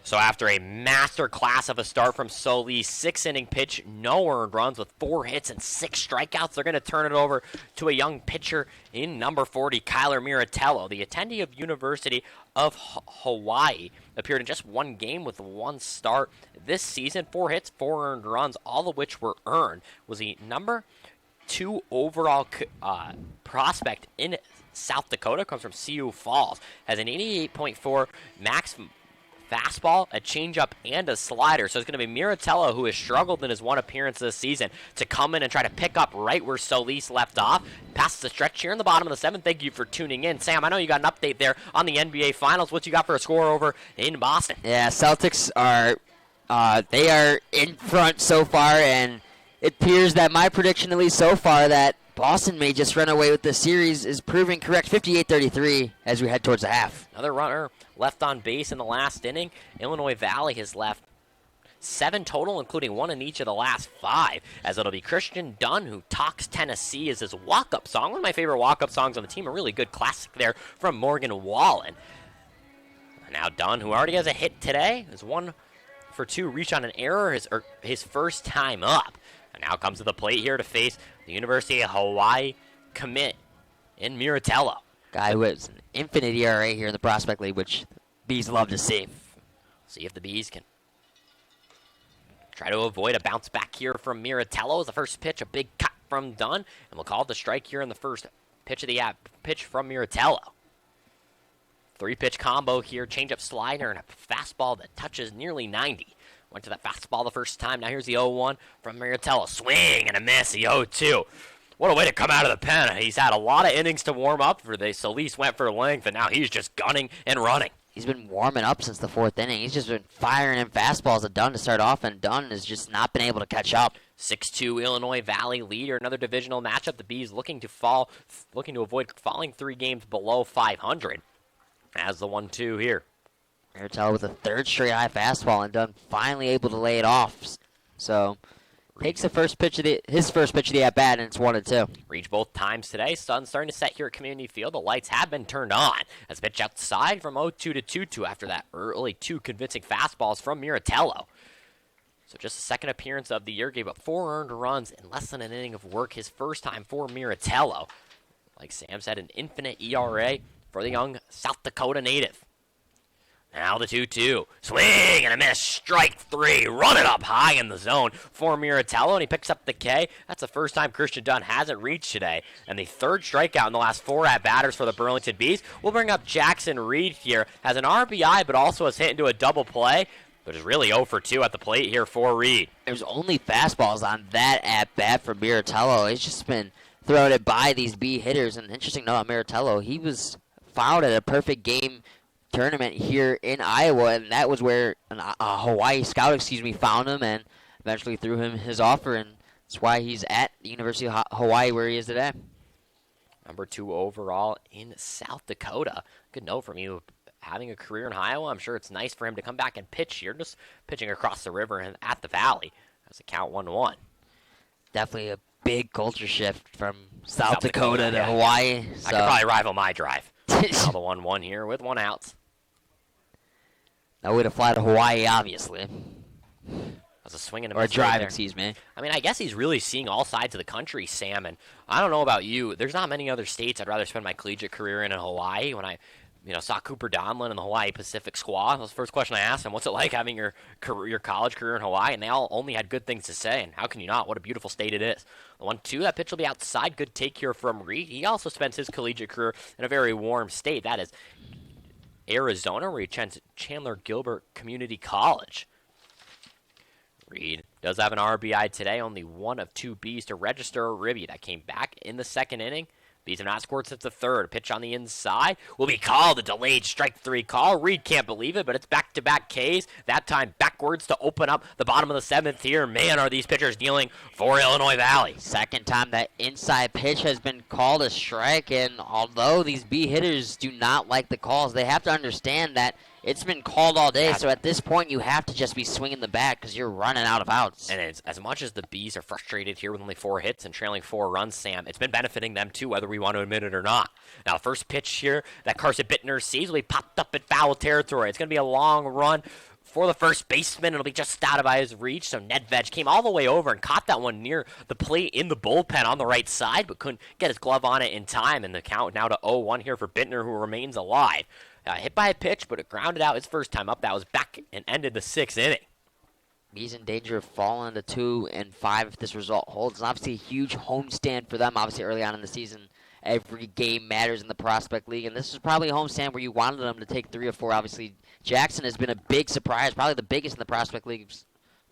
So after a master class of a start from Solis, 6-inning pitch, no earned runs with 4 hits and 6 strikeouts, they're going to turn it over to a young pitcher in number 40, Kyler Miratello. The attendee of University of Hawaii appeared in just 1 game with 1 start this season. 4 hits, 4 earned runs, all of which were earned. Was the number 2 overall prospect in South Dakota, comes from Sioux Falls. Has an 88.4 max fastball, a changeup, and a slider. So it's going to be Miratello, who has struggled in his 1 appearance this season, to come in and try to pick up right where Solis left off. Passes the stretch here in the bottom of the 7th. Thank you for tuning in. Sam, I know you got an update there on the NBA Finals. What you got for a score over in Boston? Yeah, Celtics are they are in front so far, and it appears that my prediction, at least so far, that Boston may just run away with the series is proving correct. 58-33 as we head towards the half. Another runner left on base in the last inning. Illinois Valley has left 7 total, including 1 in each of the last 5, as it'll be Christian Dunn, who Talks Tennessee is his walk-up song. One of my favorite walk-up songs on the team, a really good classic there from Morgan Wallen. Now Dunn, who already has a hit today, is 1 for 2, reach on an error, his first time up. And now comes to the plate here to face the University of Hawaii commit in Miratello. Guy who has an infinite ERA here in the Prospect League, which Bees love to see. See if the Bees can try to avoid a bounce back here from Miratello. The first pitch, a big cut from Dunn, and we'll call it the strike here in the first pitch of the pitch from Miratello. 3-pitch combo here, changeup, slider, and a fastball that touches nearly 90. Went to that fastball the first time. Now here's the 0-1 from Miratello. Swing and a miss, the 0-2. What a way to come out of the pen. He's had a lot of innings to warm up for this. Solis went for length, and now he's just gunning and running. He's been warming up since the 4th inning. He's just been firing in fastballs at Dunn to start off, and Dunn has just not been able to catch up. 6-2 Illinois Valley leader. Another divisional matchup. The Bees looking to avoid falling 3 games below 500. As the 1-2 here. Miratello with a 3rd straight high fastball, and Dunn finally able to lay it off. So takes his first pitch of the at bat, and it's 1-2. Reach both times today. Sun's starting to set here at Community Field. The lights have been turned on. As pitch outside from 0-2 to 2-2 after that early 2 convincing fastballs from Miratello. So just the 2nd appearance of the year, gave up 4 earned runs in less than an inning of work. His first time for Miratello. Like Sam said, an infinite ERA for the young South Dakota native. Now the 2-2. Swing and a miss. Strike three. Run it up high in the zone for Miratello, and he picks up the K. That's the first time Christian Dunn hasn't reached today. And the third strikeout in the last 4 at-batters for the Burlington Bees. We'll bring up Jackson Reed here. Has an RBI, but also has hit into a double play. But is really 0 for 2 at the plate here for Reed. There's only fastballs on that at-bat for Miratello. He's just been throwing it by these B hitters. And interesting note on Miratello, he was fouled at a perfect game tournament here in Iowa, and that was where a Hawaii scout, found him and eventually threw him his offer, and that's why he's at the University of Hawaii where he is today. Number 2 overall in South Dakota. Good note from you. Having a career in Iowa, I'm sure it's nice for him to come back and pitch here, just pitching across the river and at the Valley. That's a count 1-1. Definitely a big culture shift from South Dakota to yeah. Hawaii. So. I could probably rival my drive. Now the 1-1 here with 1 out. No way to fly to Hawaii, obviously. That's a swing and a or miss drive, right there. excuse me. I mean, I guess he's really seeing all sides of the country, Sam. And I don't know about you. There's not many other states I'd rather spend my collegiate career in Hawaii. When I saw Cooper Donlin in the Hawaii Pacific Squad, that was the first question I asked him. What's it like having your college career in Hawaii? And they all only had good things to say. And how can you not? What a beautiful state it is. The 1-2, that pitch will be outside. Good take here from Reed. He also spends his collegiate career in a very warm state. That is Arizona, where he attends Chandler Gilbert Community College. Reed does have an RBI today, only 1 of 2 Bs to register a ribby. That came back in the second inning. Bees have not scored since the third. A pitch on the inside will be called a delayed strike 3 call. Reed can't believe it, but it's back-to-back Ks. That time backwards to open up the bottom of the 7th here. Man, are these pitchers dealing for Illinois Valley. Second time that inside pitch has been called a strike, and although these B hitters do not like the calls, they have to understand that it's been called all day, so at this point you have to just be swinging the bat because you're running out of outs. And it's, as much as the Bees are frustrated here with only 4 hits and trailing 4 runs, Sam, it's been benefiting them too, whether we want to admit it or not. Now, the first pitch here that Carson Bittner sees will be popped up at foul territory. It's going to be a long run for the first baseman. It'll be just out of his reach, so Nedved came all the way over and caught that one near the plate in the bullpen on the right side, but couldn't get his glove on it in time, and the count now to 0-1 here for Bittner, who remains alive. Hit by a pitch, but it grounded out his first time up. That was back and ended the 6th inning. He's in danger of falling to 2-5 if this result holds. And obviously a huge homestand for them, obviously early on in the season. Every game matters in the Prospect League, and this is probably a homestand where you wanted them to take 3 or 4. Obviously, Jackson has been a big surprise, probably the biggest in the Prospect League,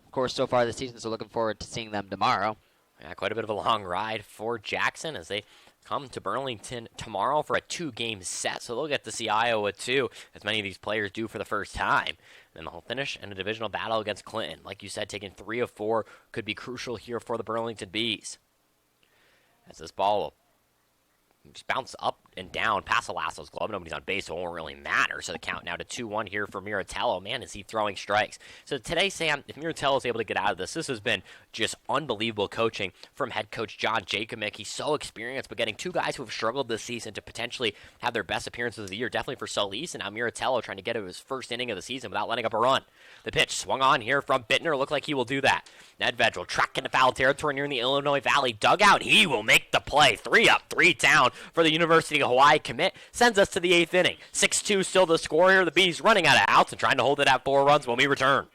of course, so far this season, so looking forward to seeing them tomorrow. Yeah, quite a bit of a long ride for Jackson as they come to Burlington tomorrow for a 2-game set, so they'll get to see Iowa too, as many of these players do for the first time. Then they'll finish in a divisional battle against Clinton. Like you said, taking 3 of 4 could be crucial here for the Burlington Bees. As this ball will just bounce up and down past Lasso's glove. Nobody's on base, so it won't really matter. So the count now to 2-1 here for Miratello. Man, is he throwing strikes. So today, Sam, if Miratello is able to get out of this has been just unbelievable coaching from head coach John Jacomick. He's so experienced, but getting 2 guys who have struggled this season to potentially have their best appearances of the year, definitely for Solis, and now Miratello trying to get to his first inning of the season without letting up a run. The pitch swung on here from Bittner. Looked like he will do that. Nedved will track into foul territory near the Illinois Valley dugout. He will make the play. 3 up, 3 down for the University of Hawaii commit. Sends us to the 8th inning. 6-2 still the score here. The Bees running out of outs and trying to hold it at 4 runs when we return.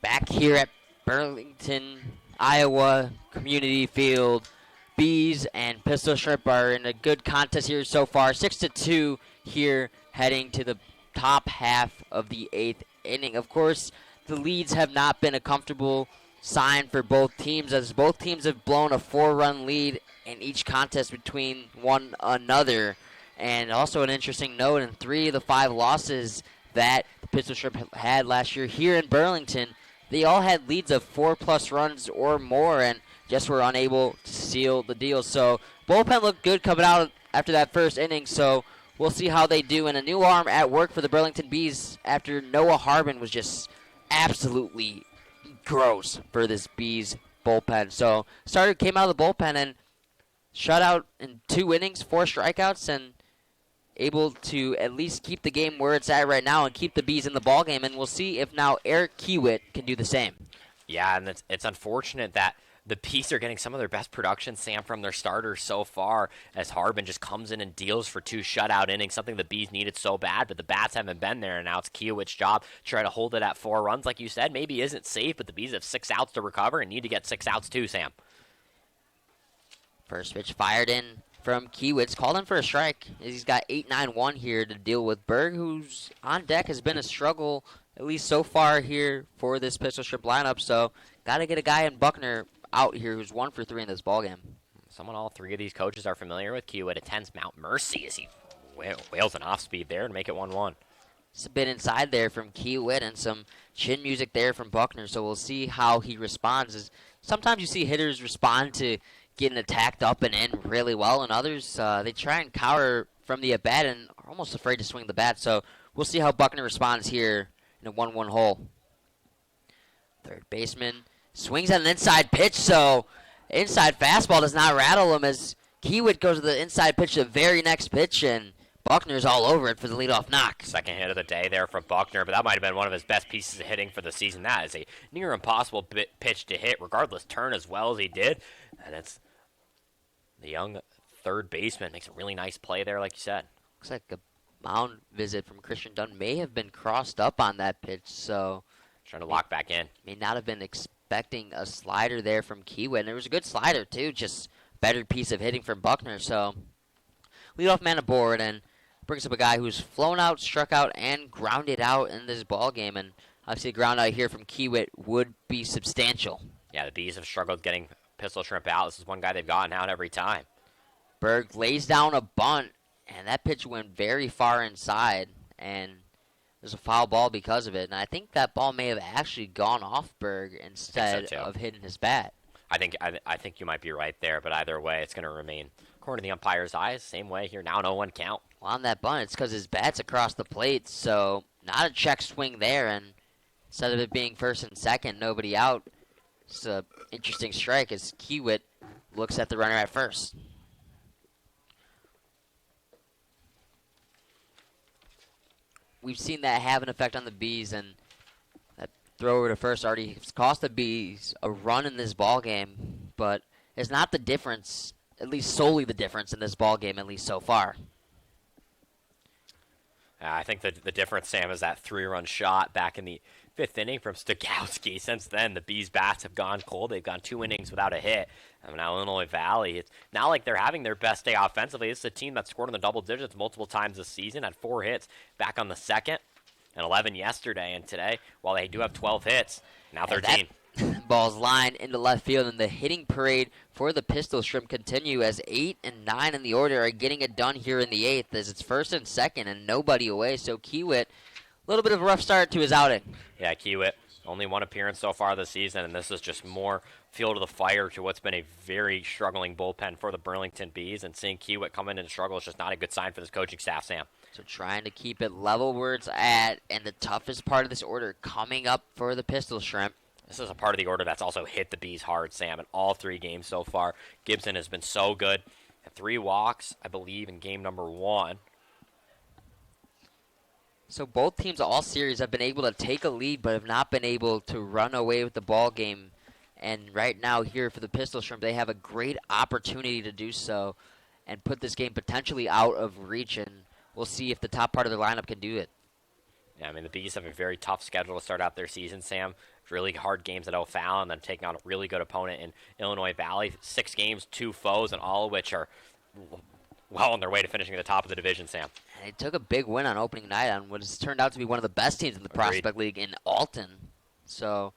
Back here at Burlington, Iowa Community Field, Bees and Pistol Shrimp are in a good contest here so far. 6-2 here, heading to the top half of the 8th inning. Of course, the leads have not been a comfortable sign for both teams, as both teams have blown a 4-run lead in each contest between one another. And also an interesting note, in 3 of the 5 losses that the Pistol Shrimp had last year here in Burlington, they all had leads of 4+ runs or more and just were unable to seal the deal. So bullpen looked good coming out after that first inning, so we'll see how they do. And a new arm at work for the Burlington Bees after Noah Harbin was just absolutely gross for this Bees bullpen. So came out of the bullpen and shut out in 2 innings, 4 strikeouts, and able to at least keep the game where it's at right now and keep the Bees in the ballgame. And we'll see if now Eric Kiewit can do the same. Yeah, and it's unfortunate that the Bees are getting some of their best production, Sam, from their starters so far, as Harbin just comes in and deals for 2 shutout innings, something the Bees needed so bad, but the bats haven't been there, and now it's Kiewit's job to try to hold it at 4 runs. Like you said, maybe isn't safe, but the Bees have 6 outs to recover and need to get 6 outs too, Sam. First pitch fired in from Kiewitz, called in for a strike. He's got 8-9-1 here to deal with. Berg, who's on deck, has been a struggle, at least so far here for this Pistol Shrimp lineup, so got to get a guy in Buckner out here who's 1 for 3 in this ballgame. Someone all 3 of these coaches are familiar with. Kiewit attends Mount Mercy as he whales an off-speed there to make it 1-1. It's a bit inside there from Kiewit and some chin music there from Buckner, so we'll see how he responds. Sometimes you see hitters respond to getting attacked up and in really well, and others, they try and counter from the at-bat and are almost afraid to swing the bat, so we'll see how Buckner responds here in a 1-1 hole. Third baseman swings at an inside pitch, so inside fastball does not rattle him as Kiewit goes to the inside pitch the very next pitch, and Buckner's all over it for the leadoff knock. Second hit of the day there from Buckner, but that might have been one of his best pieces of hitting for the season. That is a near impossible pitch to hit, regardless, turn as well as he did, and it's the young third baseman makes a really nice play there, like you said. Looks like a mound visit from Christian Dunn may have been crossed up on that pitch, so trying to lock back in. May not have been expecting a slider there from Kiewit. And it was a good slider, too. Just better piece of hitting from Buckner. So, leadoff man aboard and brings up a guy who's flown out, struck out, and grounded out in this ballgame. And obviously, a ground out here from Kiewit would be substantial. Yeah, the Bees have struggled getting Pistol Shrimp out. This is one guy they've gotten out every time. Berg lays down a bunt, and that pitch went very far inside. And there's a foul ball because of it, and I think that ball may have actually gone off Berg instead of hitting his bat. I think you might be right there, but either way, it's going to remain, according to the umpire's eyes, same way here now, 0-1 count. Well, on that bunt, it's because his bat's across the plate, so not a check swing there, and instead of it being first and second, nobody out, it's an interesting strike as Kiewit looks at the runner at first. We've seen that have an effect on the Bees, and that throw over to first already cost the Bees a run in this ball game, but it's not the difference, at least solely the difference in this ball game, at least so far. I think the difference, Sam, is that 3-run shot back in the 5th inning from Stokowski. Since then, the Bees' bats have gone cold. They've gone 2 innings without a hit. Now Illinois Valley, it's not like they're having their best day offensively. This is a team that scored in the double digits multiple times this season, had 4 hits back on the 2nd and 11 yesterday. And today, while they do have 12 hits, now 13. Ball's lined into left field, and the hitting parade for the Pistol Shrimp continue as 8 and 9 in the order are getting it done here in the 8th as it's first and second and nobody away. So Kiewit, a little bit of a rough start to his outing. Yeah, Kiewit, only 1 appearance so far this season, and this is just more fuel to the fire to what's been a very struggling bullpen for the Burlington Bees, and seeing Kiewit come in and struggle is just not a good sign for this coaching staff, Sam. So trying to keep it level where it's at, and the toughest part of this order coming up for the Pistol Shrimp. This is a part of the order that's also hit the Bees hard, Sam, in all 3 games so far. Gibson has been so good. Had 3 walks, I believe, in game number 1. So both teams all series have been able to take a lead but have not been able to run away with the ball game. And right now here for the Pistol Shrimp, they have a great opportunity to do so and put this game potentially out of reach. And we'll see if the top part of their lineup can do it. Yeah, I mean, the Bees have a very tough schedule to start out their season, Sam. really hard games at O'Fallon, and then taking on a really good opponent in Illinois Valley. 6 games, 2 foes, and all of which are well on their way to finishing at the top of the division, Sam. And they took a big win on opening night on what has turned out to be one of the best teams in the Prospect League in Alton. So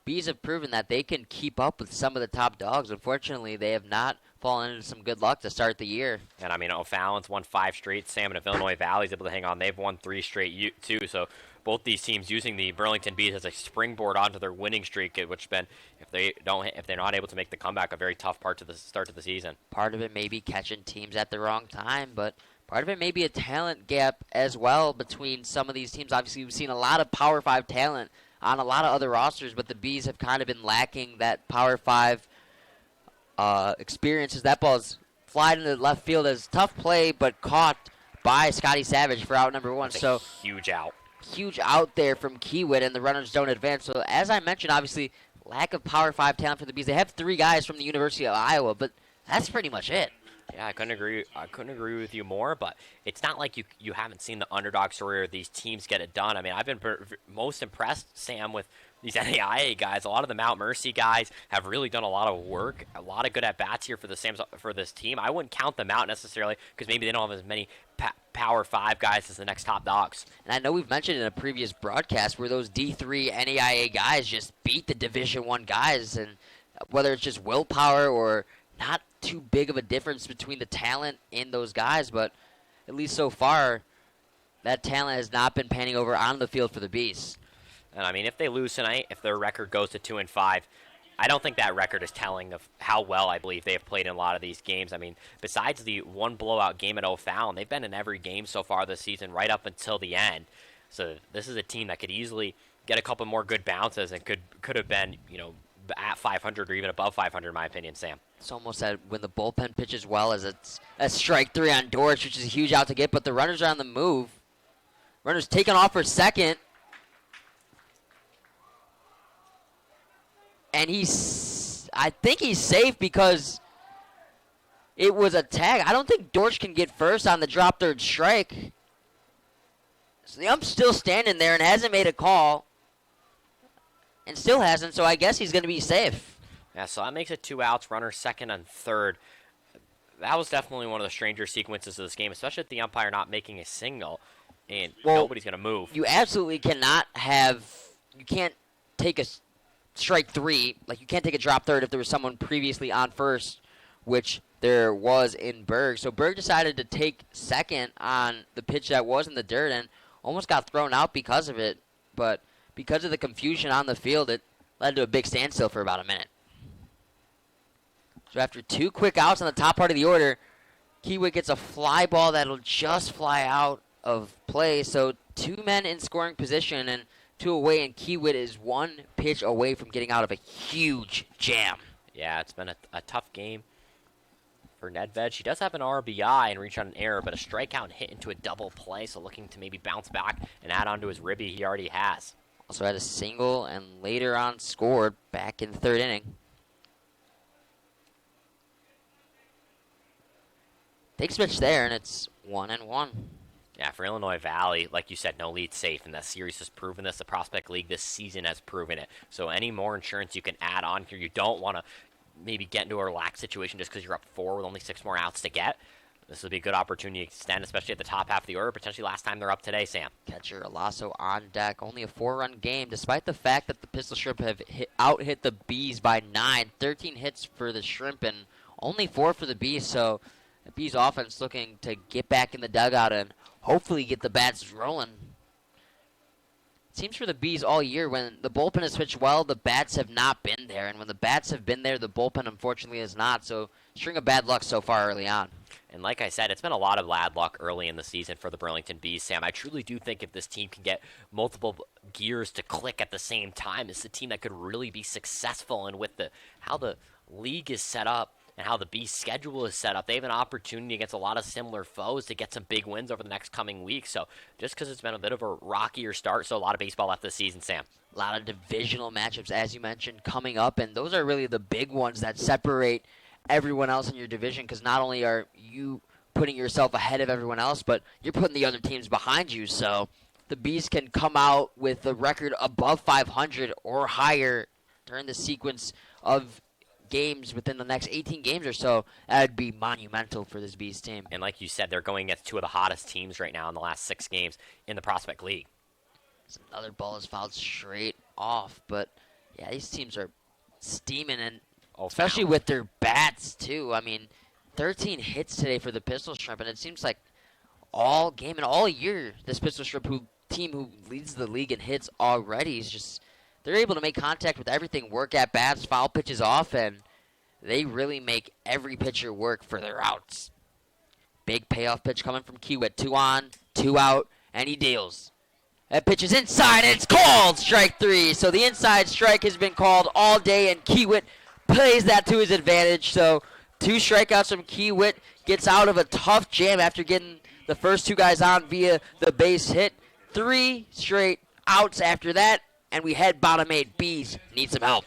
Bees have proven that they can keep up with some of the top dogs. Unfortunately, they have not fallen into some good luck to start the year. And, I mean, O'Fallon's won 5 straight. Salmon of Illinois Valley's able to hang on. They've won 3 straight, too. So both these teams using the Burlington Bees as a springboard onto their winning streak, which has been, if they're not able to make the comeback, a very tough part to the start of the season. Part of it may be catching teams at the wrong time, but part of it may be a talent gap as well between some of these teams. Obviously, we've seen a lot of Power 5 talent on a lot of other rosters, but the Bees have kind of been lacking that Power 5 experiences. That ball is flied into left field as tough play, but caught by Scotty Savage for out number 1. So huge out. Huge out there from Kiewit, and the runners don't advance. So as I mentioned, obviously, lack of Power 5 talent for the Bees. They have 3 guys from the University of Iowa, but that's pretty much it. Yeah, I couldn't agree with you more, but it's not like you haven't seen the underdog story or these teams get it done. I mean, I've been most impressed, Sam, with these NAIA guys. A lot of the Mount Mercy guys have really done a lot of work, a lot of good at-bats here for this team. I wouldn't count them out necessarily because maybe they don't have as many Power 5 guys as the next top dogs. And I know we've mentioned in a previous broadcast where those D3 NAIA guys just beat the Division I guys, and whether it's just willpower or not too big of a difference between the talent in those guys, but at least so far, that talent has not been panning over on the field for the Bees. And I mean, if they lose tonight, if their record goes to 2-5, I don't think that record is telling of how well I believe they have played in a lot of these games. I mean, besides the one blowout game at O'Fallon, they've been in every game so far this season right up until the end. So this is a team that could easily get a couple more good bounces and could have been, at 500 or even above 500 in my opinion, Sam. It's almost that when the bullpen pitches well as it's a strike 3 on Dortch, which is a huge out to get, but the runners are on the move. Runners taking off for second. And I think he's safe because it was a tag. I don't think Dortch can get first on the drop third strike. So the ump's still standing there and hasn't made a call. And still hasn't, so I guess he's going to be safe. Yeah, so that makes it 2 outs, runner second and third. That was definitely one of the stranger sequences of this game, especially with the umpire not making a signal, and nobody's going to move. You absolutely cannot you can't take a strike 3, like you can't take a drop third if there was someone previously on first, which there was in Berg. So Berg decided to take second on the pitch that was in the dirt and almost got thrown out because of it, but because of the confusion on the field, it led to a big standstill for about a minute. So after 2 quick outs on the top part of the order, Kiewit gets a fly ball that'll just fly out of play. So 2 men in scoring position and 2 away, and Kiewit is 1 pitch away from getting out of a huge jam. Yeah, it's been a tough game for Nedved. She does have an RBI and reach on an error, but a strikeout and hit into a double play, so looking to maybe bounce back and add on to his ribby he already has. Also had a single and later on scored back in the 3rd inning. Takes pitch there, and it's 1-1. Yeah, for Illinois Valley, like you said, no lead safe, and the series has proven this. The Prospect League this season has proven it. So any more insurance you can add on here, you don't want to maybe get into a relaxed situation just because you're up 4 with only 6 more outs to get. This would be a good opportunity to extend, especially at the top half of the order, potentially last time they're up today, Sam. Catcher Alasso on deck. Only a 4-run game, despite the fact that the Pistol Shrimp have out-hit the Bees by 9. 13 hits for the Shrimp and only 4 for the Bees, so the Bees offense looking to get back in the dugout and hopefully get the bats rolling. It seems for the Bees all year, when the bullpen has pitched well, the bats have not been there. And when the bats have been there, the bullpen unfortunately has not. So string of bad luck so far early on. And like I said, it's been a lot of bad luck early in the season for the Burlington Bees, Sam. I truly do think if this team can get multiple gears to click at the same time, it's a team that could really be successful. And with how the league is set up, and how the Bees' schedule is set up, they have an opportunity against a lot of similar foes to get some big wins over the next coming weeks. So just because it's been a bit of a rockier start, so a lot of baseball left this season, Sam. A lot of divisional matchups, as you mentioned, coming up, and those are really the big ones that separate everyone else in your division, because not only are you putting yourself ahead of everyone else, but you're putting the other teams behind you. So the Bees can come out with a record above 500 or higher during the sequence of games within the next 18 games or so, that would be monumental for this Bees team. And like you said, they're going against two of the hottest teams right now in the last 6 games in the Prospect League. So another ball is fouled straight off, but yeah, these teams are steaming, and especially with their bats too. I mean, 13 hits today for the Pistol Shrimp, and it seems like all game and all year this Pistol Shrimp team who leads the league in hits already is just, they're able to make contact with everything, work at bats, foul pitches off, and they really make every pitcher work for their outs. Big payoff pitch coming from Kiewit. 2 on, 2 out, and he deals. That pitch is inside, and it's called strike 3. So the inside strike has been called all day, and Kiewit plays that to his advantage. So 2 strikeouts from Kiewit, gets out of a tough jam after getting the first 2 guys on via the base hit. 3 straight outs after that, and we head bottom 8. Bees need some help.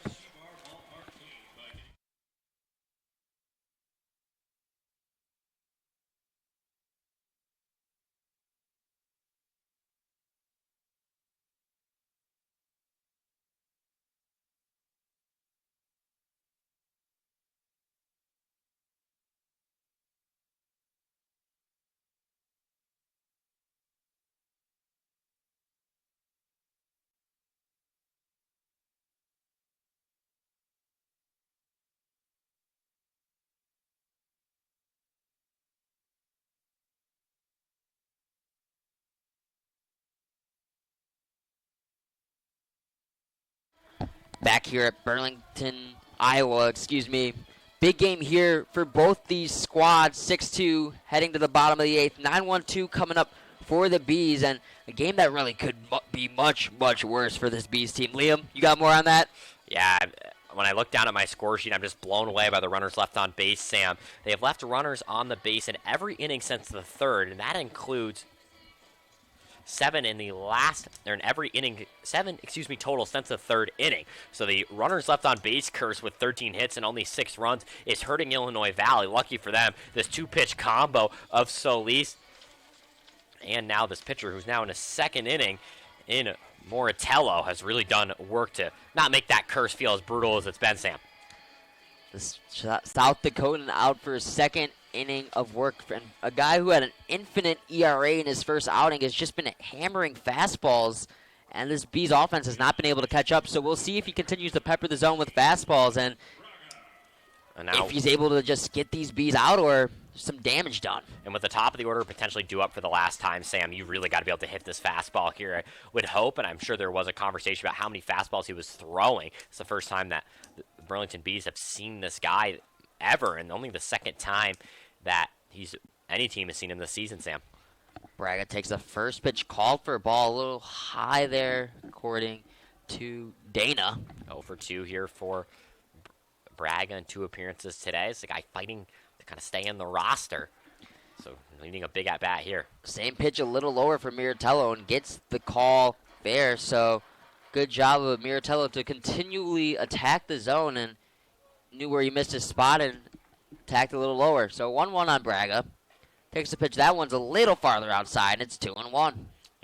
Back here at Burlington, Iowa, Big game here for both these squads. 6-2 heading to the bottom of the 8th. 9-1-2 coming up for the Bees, and a game that really could be much, much worse for this Bees team. Liam, you got more on that? Yeah, when I look down at my score sheet, I'm just blown away by the runners left on base, Sam. They have left runners on the base in every inning since the 3rd, and that includes 7 in the last, or in every inning, 7, total since the 3rd inning. So the runners left on base curse with 13 hits and only 6 runs is hurting Illinois Valley. Lucky for them, this 2-pitch combo of Solis and now this pitcher who's now in his 2nd inning in Moratello has really done work to not make that curse feel as brutal as it's been, Sam. The South Dakotan out for his 2nd inning of work. And a guy who had an infinite ERA in his first outing has just been hammering fastballs, and this Bees offense has not been able to catch up. So we'll see if he continues to pepper the zone with fastballs, and now, if he's able to just get these Bees out or some damage done. And with the top of the order potentially due up for the last time, Sam, you really got to be able to hit this fastball here. I would hope, and I'm sure there was a conversation about how many fastballs he was throwing. It's the first time that the Burlington Bees have seen this guy ever, and only the 2nd time that any team has seen him this season, Sam. Braga takes the first pitch, called for a ball, a little high there, according to Dana. 0 for 2 here for Braga in 2 appearances today. It's the guy fighting to kind of stay in the roster. So leading a big at-bat here. Same pitch a little lower for Miratello and gets the call there. So good job of Miratello to continually attack the zone, and knew where he missed his spot and attacked a little lower. So 1-1 on Braga. Takes the pitch. That one's a little farther outside, and it's 2-1.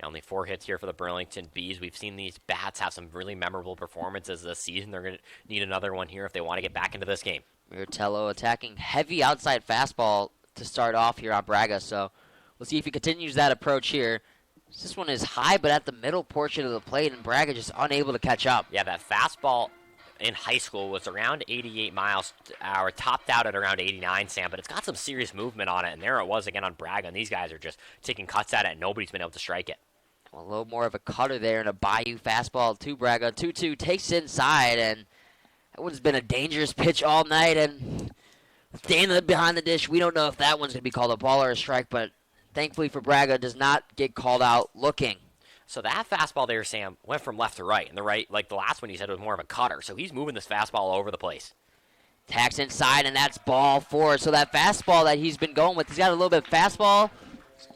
Only 4 hits here for the Burlington Bees. We've seen these bats have some really memorable performances this season. They're going to need another one here if they want to get back into this game. Miratello attacking heavy outside fastball to start off here on Braga. So we'll see if he continues that approach here. This one is high, but at the middle portion of the plate, and Braga just unable to catch up. Yeah, that fastball in high school was around 88 miles an hour, topped out at around 89, Sam, but it's got some serious movement on it, and there it was again on Braga, and these guys are just taking cuts at it, and nobody's been able to strike it. A little more of a cutter there and a Bayou fastball to Braga. 2-2 takes inside, and that one's been a dangerous pitch all night, and staying behind the dish, we don't know if that one's going to be called a ball or a strike, but thankfully for Braga, does not get called out looking. So that fastball there, Sam, went from left to right, and the right, like the last one you said, was more of a cutter, so he's moving this fastball all over the place. Tacks inside, and that's ball 4. So that fastball that he's been going with, he's got a little bit of fastball,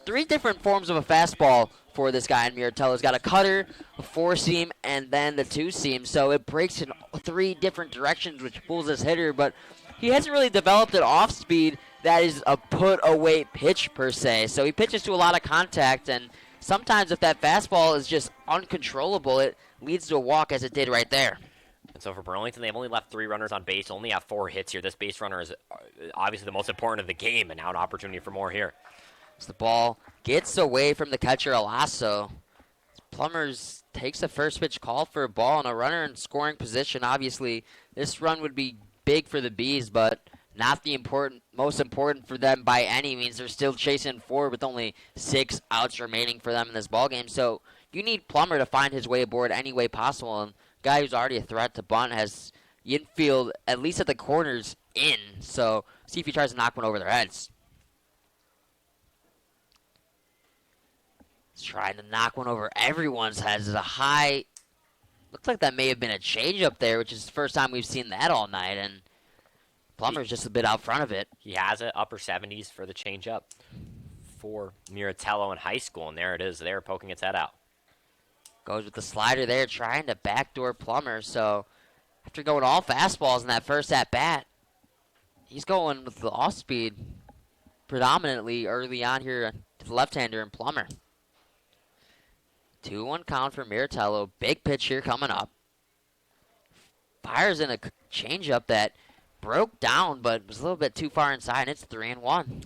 3 different forms of a fastball for this guy in Miratello. He's got a cutter, a 4-seam, and then the 2-seam. So it breaks in 3 different directions, which fools this hitter. But he hasn't really developed an off-speed that is a put-away pitch, per se. So he pitches to a lot of contact, and sometimes if that fastball is just uncontrollable, it leads to a walk as it did right there. And so for Burlington, they've only left 3 runners on base, only have 4 hits here. This base runner is obviously the most important of the game, and now an opportunity for more here. As the ball gets away from the catcher, Alasso. Plumbers takes the first pitch call for a ball and a runner in scoring position. Obviously, this run would be big for the Bees, but not the most important for them by any means. They're still chasing forward with only 6 outs remaining for them in this ballgame. So you need Plummer to find his way aboard any way possible. And guy who's already a threat to bunt has the infield, at least at the corners, in. So see if he tries to knock one over their heads. He's trying to knock one over everyone's heads. It's a high. Looks like that may have been a changeup there, which is the first time we've seen that all night. And Plummer's just a bit out front of it. He has it, upper 70s for the changeup for Miratello in high school, and there it is there, poking its head out. Goes with the slider there, trying to backdoor Plummer. So after going all fastballs in that first at-bat, he's going with the off-speed predominantly early on here to the left-hander in Plummer. 2-1 count for Miratello. Big pitch here coming up. Fires in a changeup that broke down, but was a little bit too far inside, and it's 3-1.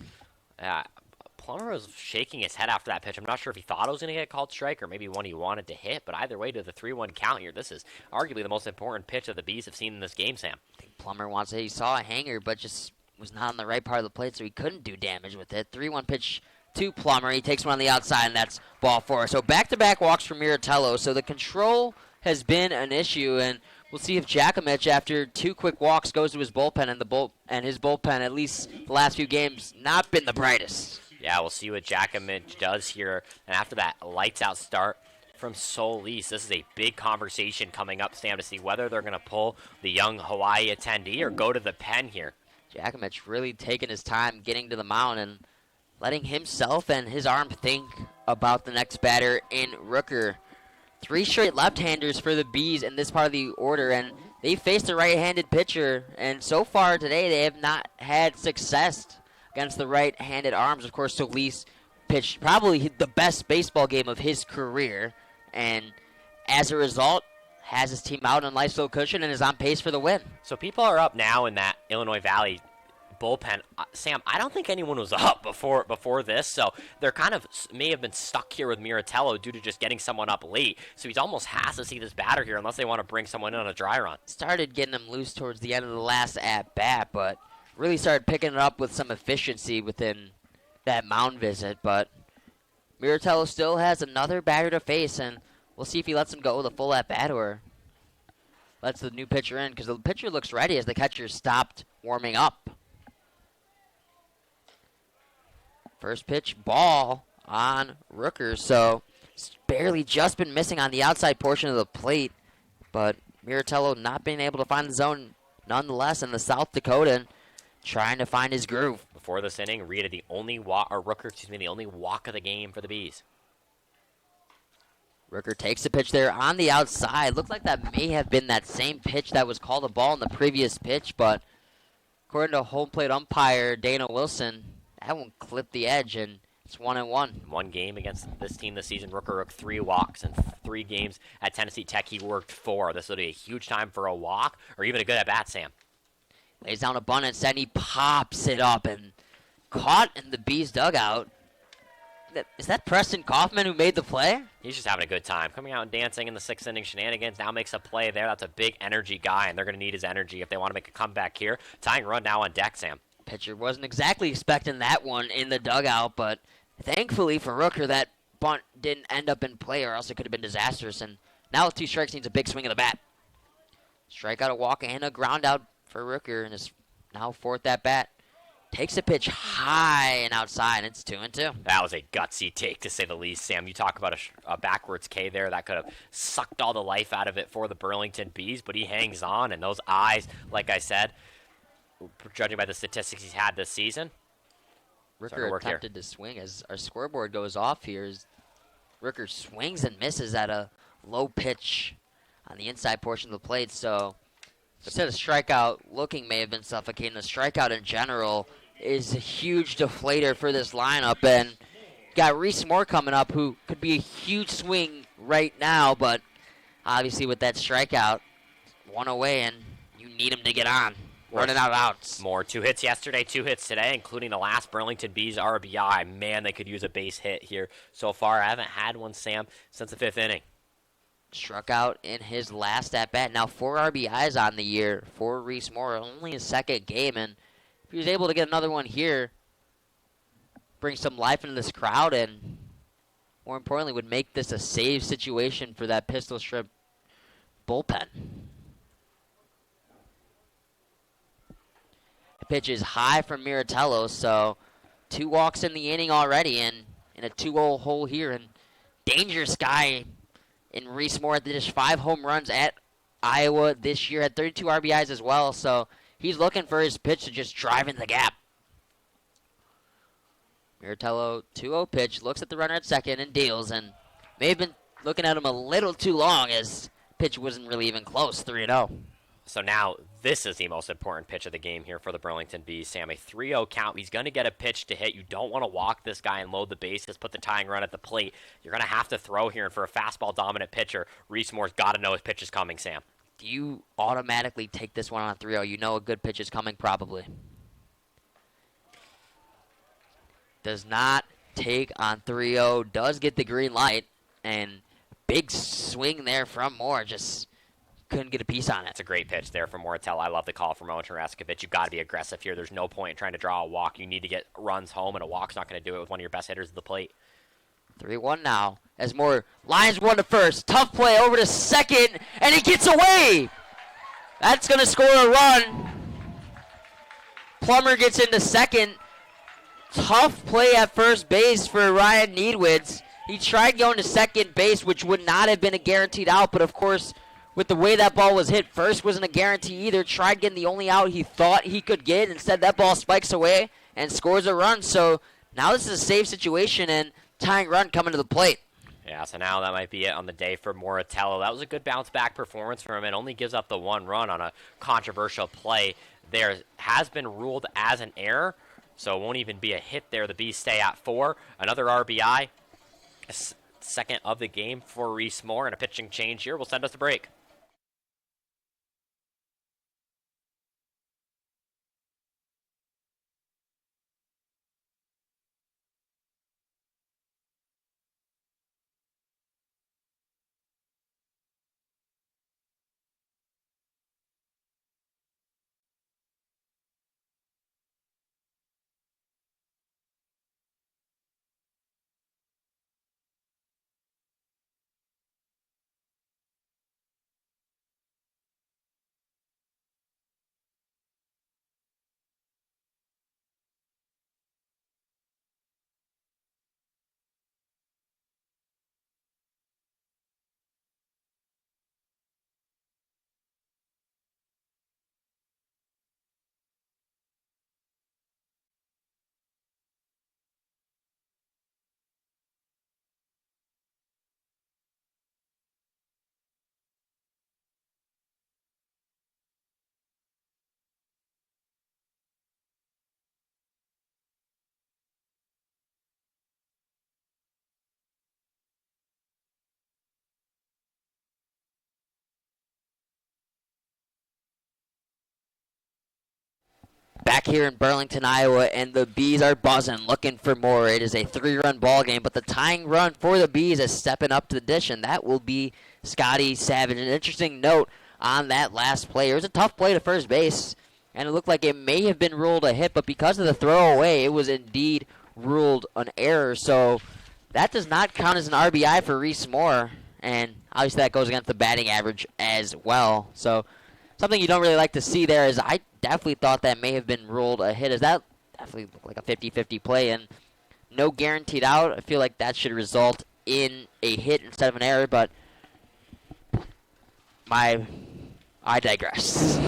Plummer was shaking his head after that pitch. I'm not sure if he thought it was going to get called strike or maybe one he wanted to hit, but either way, to the 3-1 count here, this is arguably the most important pitch that the Bees have seen in this game, Sam. I think Plummer wants it. He saw a hanger, but just was not on the right part of the plate, so he couldn't do damage with it. 3-1 pitch to Plummer. He takes one on the outside, and that's ball 4. So back-to-back walks for Miratello. So the control has been an issue, and we'll see if Jakomich, after 2 quick walks, goes to his bullpen, and his bullpen, at least the last few games, not been the brightest. Yeah, we'll see what Jakomich does here. And after that lights-out start from Solis, this is a big conversation coming up, Sam, to see whether they're going to pull the young Hawaii attendee or go to the pen here. Jakomich really taking his time getting to the mound and letting himself and his arm think about the next batter in Rooker. 3 straight left-handers for the Bees in this part of the order, and they faced a right-handed pitcher, and so far today they have not had success against the right-handed arms. Of course, Solis pitched probably the best baseball game of his career, and as a result, has his team out on lifesteal cushion and is on pace for the win. So people are up now in that Illinois Valley bullpen. Sam, I don't think anyone was up before this, so they're kind of may have been stuck here with Miratello due to just getting someone up late. So he almost has to see this batter here unless they want to bring someone in on a dry run. Started getting him loose towards the end of the last at-bat, but really started picking it up with some efficiency within that mound visit. But Miratello still has another batter to face, and we'll see if he lets him go with a full at-bat or lets the new pitcher in, because the pitcher looks ready as the catcher stopped warming up. First pitch, ball on Rooker, so it's barely just been missing on the outside portion of the plate, but Miratello not being able to find the zone nonetheless in the South Dakotan, trying to find his groove. Before this inning, Rita the only walk of the game for the Bees. Rooker takes the pitch there on the outside. Looked like that may have been that same pitch that was called a ball in the previous pitch, but according to home plate umpire Dana Wilson, that one clipped the edge, and it's 1-1. One game against this team this season, Rooker worked 3 walks, and 3 games at Tennessee Tech, he worked 4. This will be a huge time for a walk, or even a good at-bat, Sam. Lays down a bunt and he pops it up and caught in the Bees dugout. Is that Preston Kaufman who made the play? He's just having a good time. Coming out and dancing in the 6th inning shenanigans. Now makes a play there. That's a big energy guy, and they're going to need his energy if they want to make a comeback here. Tying run now on deck, Sam. Pitcher wasn't exactly expecting that one in the dugout, but thankfully for Rooker, that bunt didn't end up in play, or else it could have been disastrous. And now with 2 strikes, needs a big swing of the bat. Strikeout, a walk, and a ground out for Rooker in his now 4th at bat. Takes a pitch high and outside. It's 2-2. That was a gutsy take, to say the least, Sam. You talk about a backwards K there. That could have sucked all the life out of it for the Burlington Bees, but he hangs on, and those eyes, like I said, judging by the statistics he's had this season. Rooker attempted to swing as our scoreboard goes off here. Rooker swings and misses at a low pitch on the inside portion of the plate. So instead of strikeout looking may have been suffocating, the strikeout in general is a huge deflator for this lineup. And got Reese Moore coming up, who could be a huge swing right now, but obviously with that strikeout, one away, and you need him to get on. Running out of outs. More 2 hits yesterday, 2 hits today, including the last Burlington Bees RBI. Man, they could use a base hit here so far. I haven't had one, Sam, since the 5th inning. Struck out in his last at-bat. Now 4 RBIs on the year for Reese Moore. Only his 2nd game, and if he was able to get another one here, bring some life into this crowd, and more importantly, would make this a save situation for that Pistol Strip bullpen. Pitch is high from Miratello, so 2 walks in the inning already, and in a 2-0 hole here. And dangerous guy in Reese Moore at the dish. 5 home runs at Iowa this year, had 32 RBIs as well, so he's looking for his pitch to just drive in the gap. Miratello, 2-0 pitch, looks at the runner at second and deals, and may have been looking at him a little too long as pitch wasn't really even close, 3-0. So now this is the most important pitch of the game here for the Burlington Bees, Sam. A 3-0 count. He's going to get a pitch to hit. You don't want to walk this guy and load the bases, put the tying run at the plate. You're going to have to throw here, and for a fastball-dominant pitcher, Reese Moore's got to know his pitch is coming, Sam. Do you automatically take this one on 3-0? You know a good pitch is coming, probably. Does not take on 3-0. Does get the green light, and big swing there from Moore. Just couldn't get a piece on it. It's a great pitch there from Mortel. I love the call from Owen Taraskovic. You've got to be aggressive here. There's no point in trying to draw a walk. You need to get runs home, and a walk's not going to do it with one of your best hitters at the plate. 3-1 now as Moore lines one to first. Tough play over to second, and he gets away. That's going to score a run. Plummer gets into second. Tough play at first base for Ryan Needwitz. He tried going to second base, which would not have been a guaranteed out, but of course, with the way that ball was hit, first wasn't a guarantee either. Tried getting the only out he thought he could get. Instead, that ball spikes away and scores a run. So now this is a save situation, and tying run coming to the plate. Yeah, so now that might be it on the day for Moratello. That was a good bounce-back performance from him. It only gives up the 1 run on a controversial play. There has been ruled as an error, so it won't even be a hit there. The Bees stay at 4. Another RBI, second of the game for Reese Moore, and a pitching change here will send us to break. Back here in Burlington, Iowa, and the Bees are buzzing, looking for more. It is a 3-run ball game, but the tying run for the Bees is stepping up to the dish, and that will be Scotty Savage. An interesting note on that last play. It was a tough play to first base, and it looked like it may have been ruled a hit, but because of the throwaway, it was indeed ruled an error. So that does not count as an RBI for Reese Moore, and obviously that goes against the batting average as well. So something you don't really like to see there is I definitely thought that may have been ruled a hit. Is that definitely looked like a 50-50 play, and no guaranteed out. I feel like that should result in a hit instead of an error, but I digress.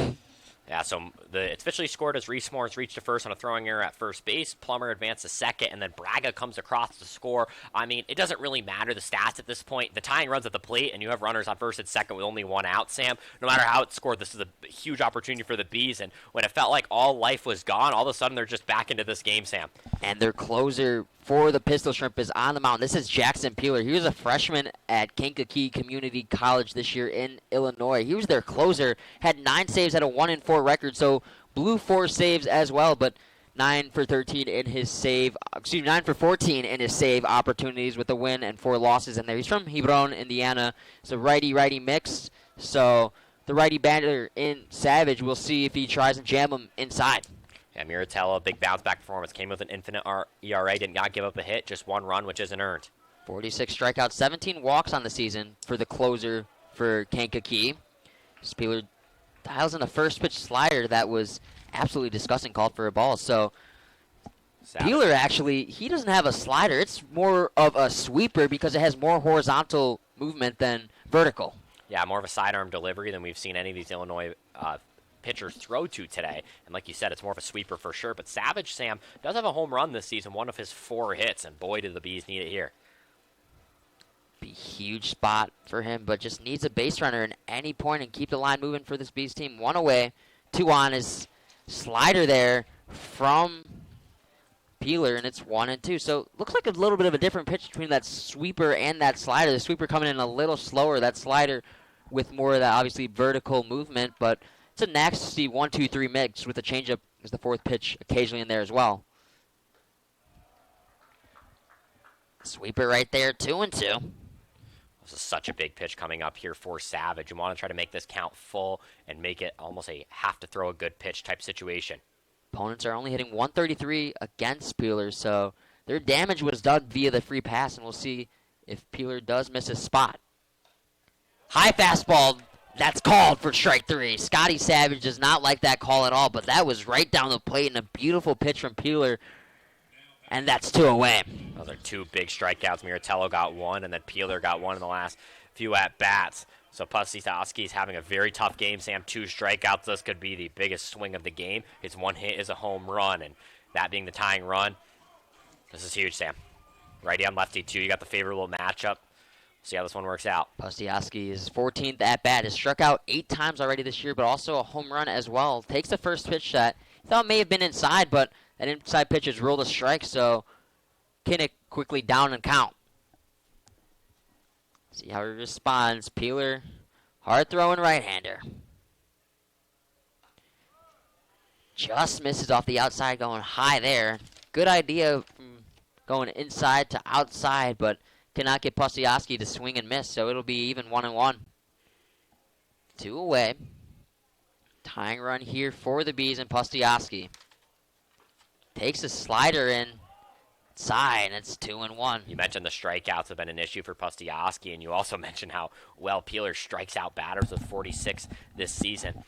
Yeah, so it's officially scored as Reese Moore has reached a first on a throwing error at first base. Plummer advances second, and then Braga comes across to score. I mean, it doesn't really matter the stats at this point. The tying runs at the plate, and you have runners on first and second with only 1 out, Sam. No matter how it's scored, this is a huge opportunity for the Bees, and when it felt like all life was gone, all of a sudden they're just back into this game, Sam. And their closer for the Pistol Shrimp is on the mound. This is Jackson Peeler. He was a freshman at Kankakee Community College this year in Illinois. He was their closer, had 9 saves, had a 1-4 record, so blew 4 saves as well, but 9 for 13 in his save, 9 for 14 in his save opportunities with a win and 4 losses in there. He's from Hebron, Indiana. It's a righty-righty mix, so the righty batter in Savage, we'll see if he tries and jam him inside. Yeah, Miratello, big bounce-back performance. Came with an infinite ERA, did not give up a hit, just 1 run, which isn't earned. 46 strikeouts, 17 walks on the season for the closer for Kankakee. Spieler dials in a first pitch slider that was absolutely disgusting, called for a ball. So Peeler actually, he doesn't have a slider. It's more of a sweeper because it has more horizontal movement than vertical. Yeah, more of a sidearm delivery than we've seen any of these Illinois pitchers throw to today. And like you said, it's more of a sweeper for sure. But Savage, Sam, does have a home run this season, one of his 4 hits, and boy, do the Bees need it here. Be a huge spot for him, but just needs a base runner at any point and keep the line moving for this Bees team. 1 away, 2 on. His slider there from Peeler, and it's 1-2. So looks like a little bit of a different pitch between that sweeper and that slider. The sweeper coming in a little slower. That slider with more of that obviously vertical movement, but it's a nasty 1-2-3 mix with a changeup as the 4th pitch occasionally in there as well. Sweeper right there, 2-2. This is such a big pitch coming up here for Savage. You want to try to make this count full and make it almost a have to throw a good pitch type situation. Opponents are only hitting 133 against Peeler, so their damage was done via the free pass, and we'll see if Peeler does miss his spot. High fastball, that's called for strike 3. Scotty Savage does not like that call at all, but that was right down the plate and a beautiful pitch from Peeler, and that's 2 away. Those are 2 big strikeouts. Miratello got 1, and then Peeler got 1 in the last few at-bats. So Pustiowski is having a very tough game, Sam. 2 strikeouts. This could be the biggest swing of the game. His 1 hit is a home run, and that being the tying run, this is huge, Sam. Righty on lefty, too. You got the favorable matchup. See how this one works out. Pustiowski is 14th at-bat. Has struck out 8 times already this year, but also a home run as well. Takes the first pitch that he thought may have been inside, but that inside pitch is ruled a strike, so Kinnick quickly down and count. See how he responds. Peeler, hard-throwing right-hander. Just misses off the outside, going high there. Good idea from going inside to outside, but cannot get Pustiowski to swing and miss, so it'll be even 1-1. 2 away. Tying run here for the Bees and Pustiowski. Takes a slider inside, and it's 2-1. You mentioned the strikeouts have been an issue for Pustiowski, and you also mentioned how well Peeler strikes out batters with 46 this season.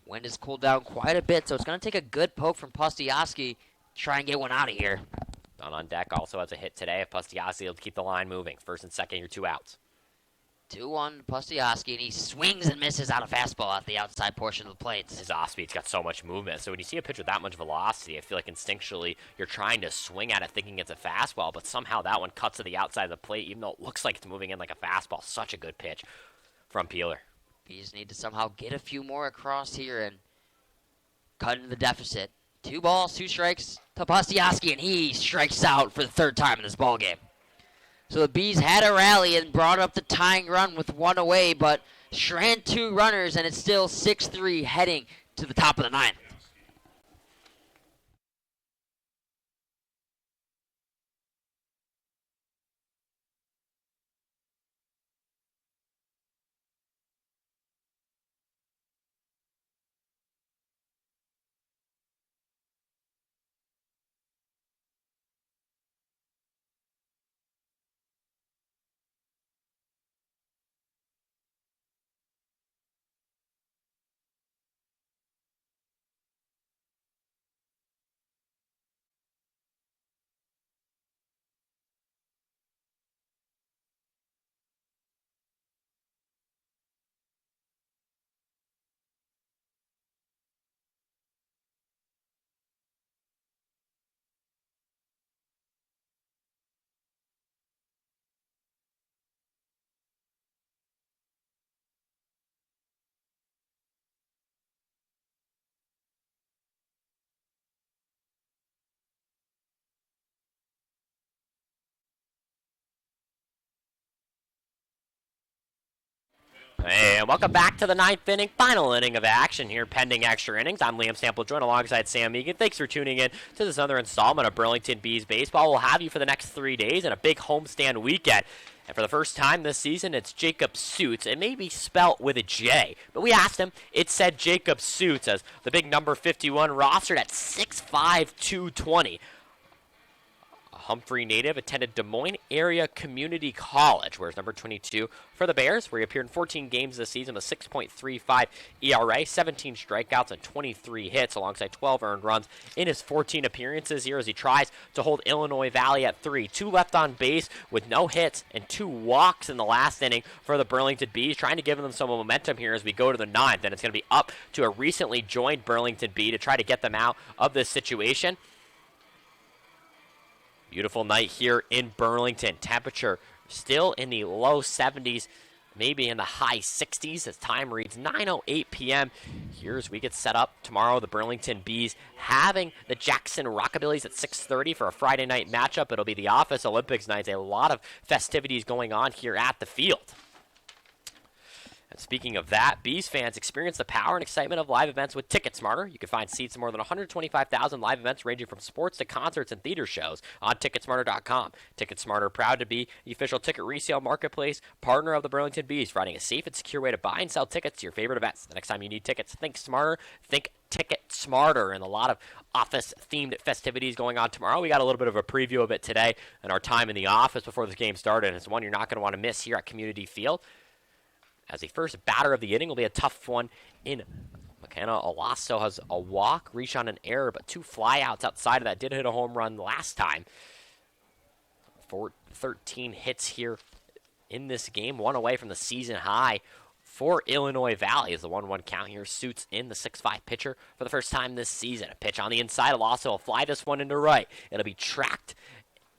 Wind has cooled down quite a bit, so it's going to take a good poke from Pustiowski to try and get one out of here. Don on deck also has a hit today. If Pustiowski will keep the line moving. First and second, your 2 outs. 2-1 Pustiowski, and he swings and misses out a fastball at the outside portion of the plate. His off-speed's got so much movement. So when you see a pitch with that much velocity, I feel like instinctually you're trying to swing at it thinking it's a fastball, but somehow that one cuts to the outside of the plate, even though it looks like it's moving in like a fastball. Such a good pitch from Peeler. Bees need to somehow get a few more across here and cut into the deficit. 2 balls, 2 strikes to Pustiowski, and he strikes out for the 3rd time in this ballgame. So the Bees had a rally and brought up the tying run with 1 away, but strand 2 runners, and it's still 6-3 heading to the top of the 9th. And welcome back to the ninth inning, final inning of action here, pending extra innings. I'm Liam Sample, joined alongside Sam Megan. Thanks for tuning in to this other installment of Burlington Bees Baseball. We'll have you for the next 3 days and a big homestand weekend. And for the first time this season, it's Jacob Suits. It may be spelt with a J, but we asked him. It said Jacob Suits as the big number 51 rostered at 6'5", 220. Humphrey native, attended Des Moines Area Community College, where's number 22 for the Bears, where he appeared in 14 games this season with 6.35 ERA, 17 strikeouts, and 23 hits, alongside 12 earned runs in his 14 appearances here as he tries to hold Illinois Valley at 3. 2 left on base with no hits and 2 walks in the last inning for the Burlington Bees, trying to give them some momentum here as we go to the ninth, and it's going to be up to a recently joined Burlington Bee to try to get them out of this situation. Beautiful night here in Burlington. Temperature still in the low 70s, maybe in the high 60s as time reads 9:08 p.m. Here as we get set up tomorrow, the Burlington Bees having the Jackson Rockabillys at 6:30 for a Friday night matchup. It'll be the Office Olympics night. A lot of festivities going on here at the field. And speaking of that, Bees fans experience the power and excitement of live events with TicketSmarter. You can find seats in more than 125,000 live events ranging from sports to concerts and theater shows on TicketSmarter.com. TicketSmarter, proud to be the official ticket resale marketplace partner of the Burlington Bees, providing a safe and secure way to buy and sell tickets to your favorite events. The next time you need tickets, think smarter, think TicketSmarter, and a lot of office-themed festivities going on tomorrow. We got a little bit of a preview of it today and our time in the office before the game started, and it's one you're not going to want to miss here at Community Field. As the first batter of the inning will be a tough one in McKenna. Olasso has a walk, reach on an error, but 2 flyouts outside of that. Did hit a home run last time. 13 hits here in this game, 1 away from the season high for Illinois Valley as the 1-1 count here. Suits in, the 6'5 pitcher for the first time this season. A pitch on the inside. Olasso will fly this one into right. It'll be tracked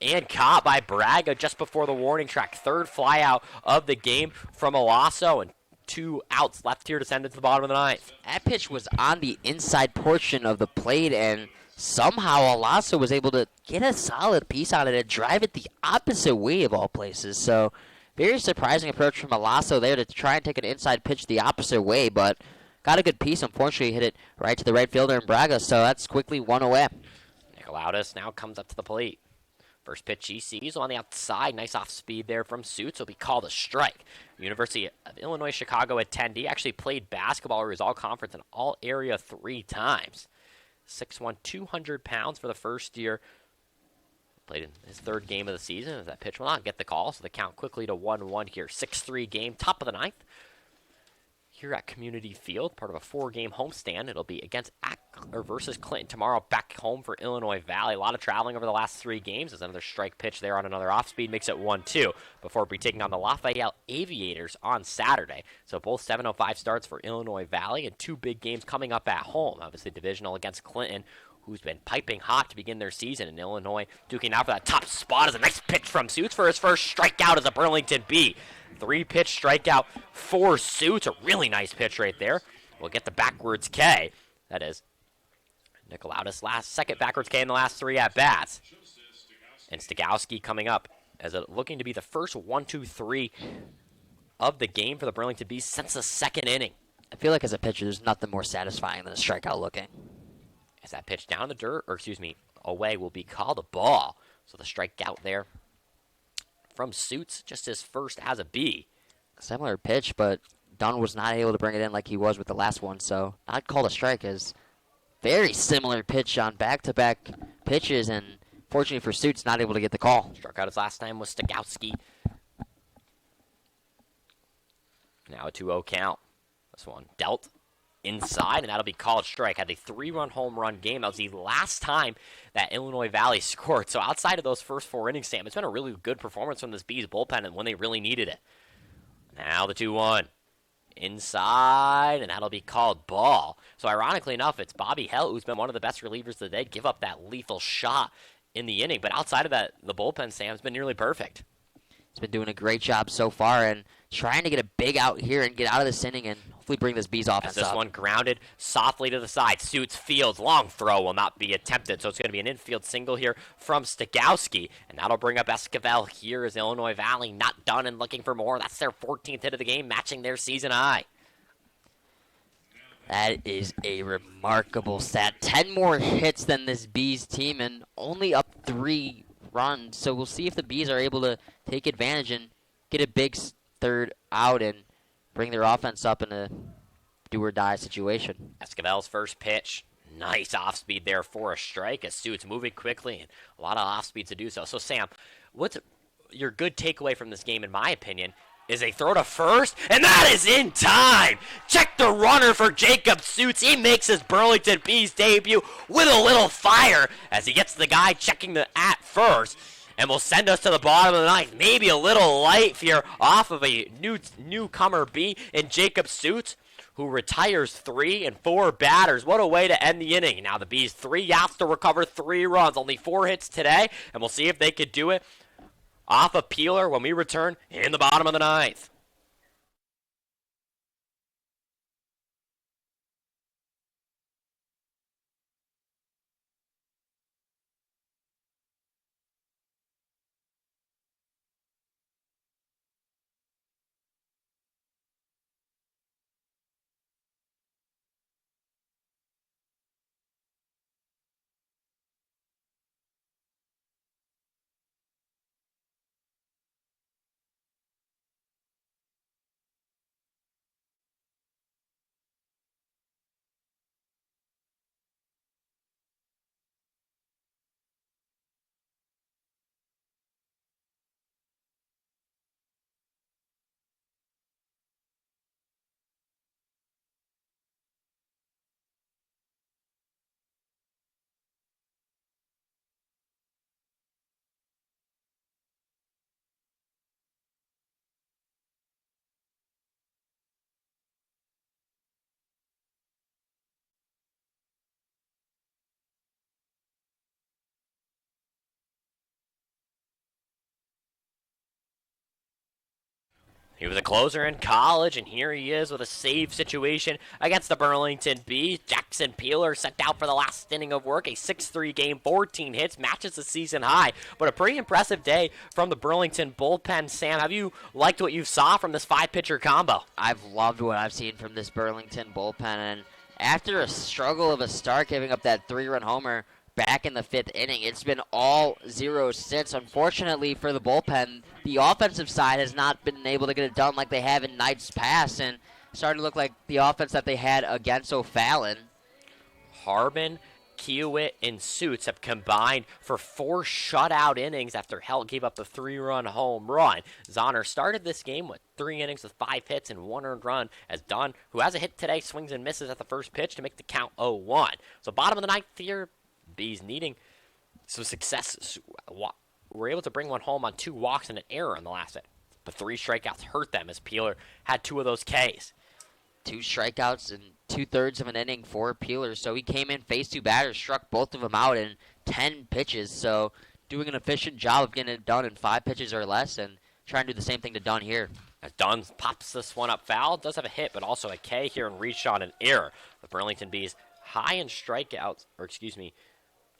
and caught by Braga just before the warning track. 3rd flyout of the game from Olasso, and 2 outs left here to send it to the bottom of the ninth. That pitch was on the inside portion of the plate, and somehow Olasso was able to get a solid piece on it and drive it the opposite way of all places. So very surprising approach from Olasso there to try and take an inside pitch the opposite way, but got a good piece. Unfortunately, hit it right to the right fielder in Braga, so that's quickly 1 away. Nicolaudis now comes up to the plate. First pitch he sees on the outside. Nice off speed there from Suits. Will be called a strike. University of Illinois Chicago attendee. Actually played basketball or was all conference and all area 3 times. 6'1", 200 pounds for the first year. Played in his 3rd game of the season. As that pitch will not get the call, so the count quickly to 1-1 here. 6-3 game, top of the ninth. Here at Community Field, part of a 4-game homestand. It'll be versus Clinton tomorrow, back home for Illinois Valley. A lot of traveling over the last 3 games. There's another strike pitch there on another off-speed, makes it 1-2, before be taking on the Lafayette Aviators on Saturday. So both 7:05 starts for Illinois Valley, and 2 big games coming up at home. Obviously divisional against Clinton, who's been piping hot to begin their season, in Illinois duking out for that top spot. Is a nice pitch from Suits for his first strikeout as a Burlington Bee. 3-pitch strikeout for Suits. A really nice pitch right there. We'll get the backwards K. That is Nicolaudis' second backwards K in the last 3 at-bats. And Stigowski coming up as looking to be the first 1-2-3 of the game for the Burlington Bees since the 2nd inning. I feel like as a pitcher, there's nothing more satisfying than a strikeout looking. As that pitch down the dirt, away, will be called a ball. So the strikeout there from Suits, just his first as a Bee. Similar pitch, but Dunn was not able to bring it in like he was with the last one, so not called a strike. Is very similar pitch on back-to-back pitches, and fortunately for Suits, not able to get the call. Struck out his last time was Stigowski. Now a 2-0 count. This one dealt inside, and that'll be called strike. Had a 3-run home run game. That was the last time that Illinois Valley scored. So outside of those first 4 innings, Sam, it's been a really good performance from this Bees bullpen and when they really needed it. Now the 2-1. Inside, and that'll be called ball. So ironically enough, it's Bobby Hell, who's been one of the best relievers of the day, give up that lethal shot in the inning. But outside of that, the bullpen, Sam's been nearly perfect. He's been doing a great job so far and trying to get a big out here and get out of this inning and hopefully bring this Bees As offense this up. one grounded softly to the side. Suits Fields. Long throw will not be attempted. So it's going to be an infield single here from Stigowski. And that'll bring up Esquivel here as Illinois Valley not done and looking for more. That's their 14th hit of the game, matching their season high. That is a remarkable stat. 10 more hits than this Bees team and only up 3 runs. So we'll see if the Bees are able to take advantage and get a big third out and bring their offense up in a do-or-die situation. Esquivel's first pitch. Nice off speed there for a strike as Suits moving quickly and a lot of off speed to do so. So, Sam, what's your good takeaway from this game, in my opinion, is a throw to first, and that is in time. Check the runner for Jacob Suits. He makes his Burlington Bees debut with a little fire as he gets the guy checking the at first, and will send us to the bottom of the ninth. Maybe a little light here off of a newcomer Bee in Jacob Suits, who retires 3 and 4 batters. What a way to end the inning. Now the Bees 3 outs to recover 3 runs. Only 4 hits today, and we'll see if they could do it off a Peeler when we return in the bottom of the ninth. He was a closer in college, and here he is with a save situation against the Burlington Bees. Jackson Peeler sent out for the last inning of work. A 6-3 game, 14 hits, matches the season high. But a pretty impressive day from the Burlington bullpen. Sam, have you liked what you saw from this 5-pitcher combo? I've loved what I've seen from this Burlington bullpen, and after a struggle of a start, giving up that 3-run homer back in the 5th inning, it's been all zeros since. Unfortunately for the bullpen, the offensive side has not been able to get it done like they have in nights past, and starting to look like the offense that they had against O'Fallon. Harbin, Kiewit, and Suits have combined for 4 shutout innings after Held gave up the 3-run home run. Zahner started this game with 3 innings with 5 hits and 1 earned run, as Dunn, who has a hit today, swings and misses at the first pitch to make the count 0-1. So bottom of the ninth here, Bees needing some success. Were able to bring one home on 2 walks and an error in the last hit. But 3 strikeouts hurt them as Peeler had 2 of those Ks. 2 strikeouts and 2/3 of an inning for Peeler. So he came in, faced 2 batters, struck both of them out in 10 pitches. So doing an efficient job of getting it done in 5 pitches or less, and trying to do the same thing to Dunn here. As Dunn pops this one up foul, does have a hit, but also a K here and reached on an error. The Burlington Bees high in strikeouts,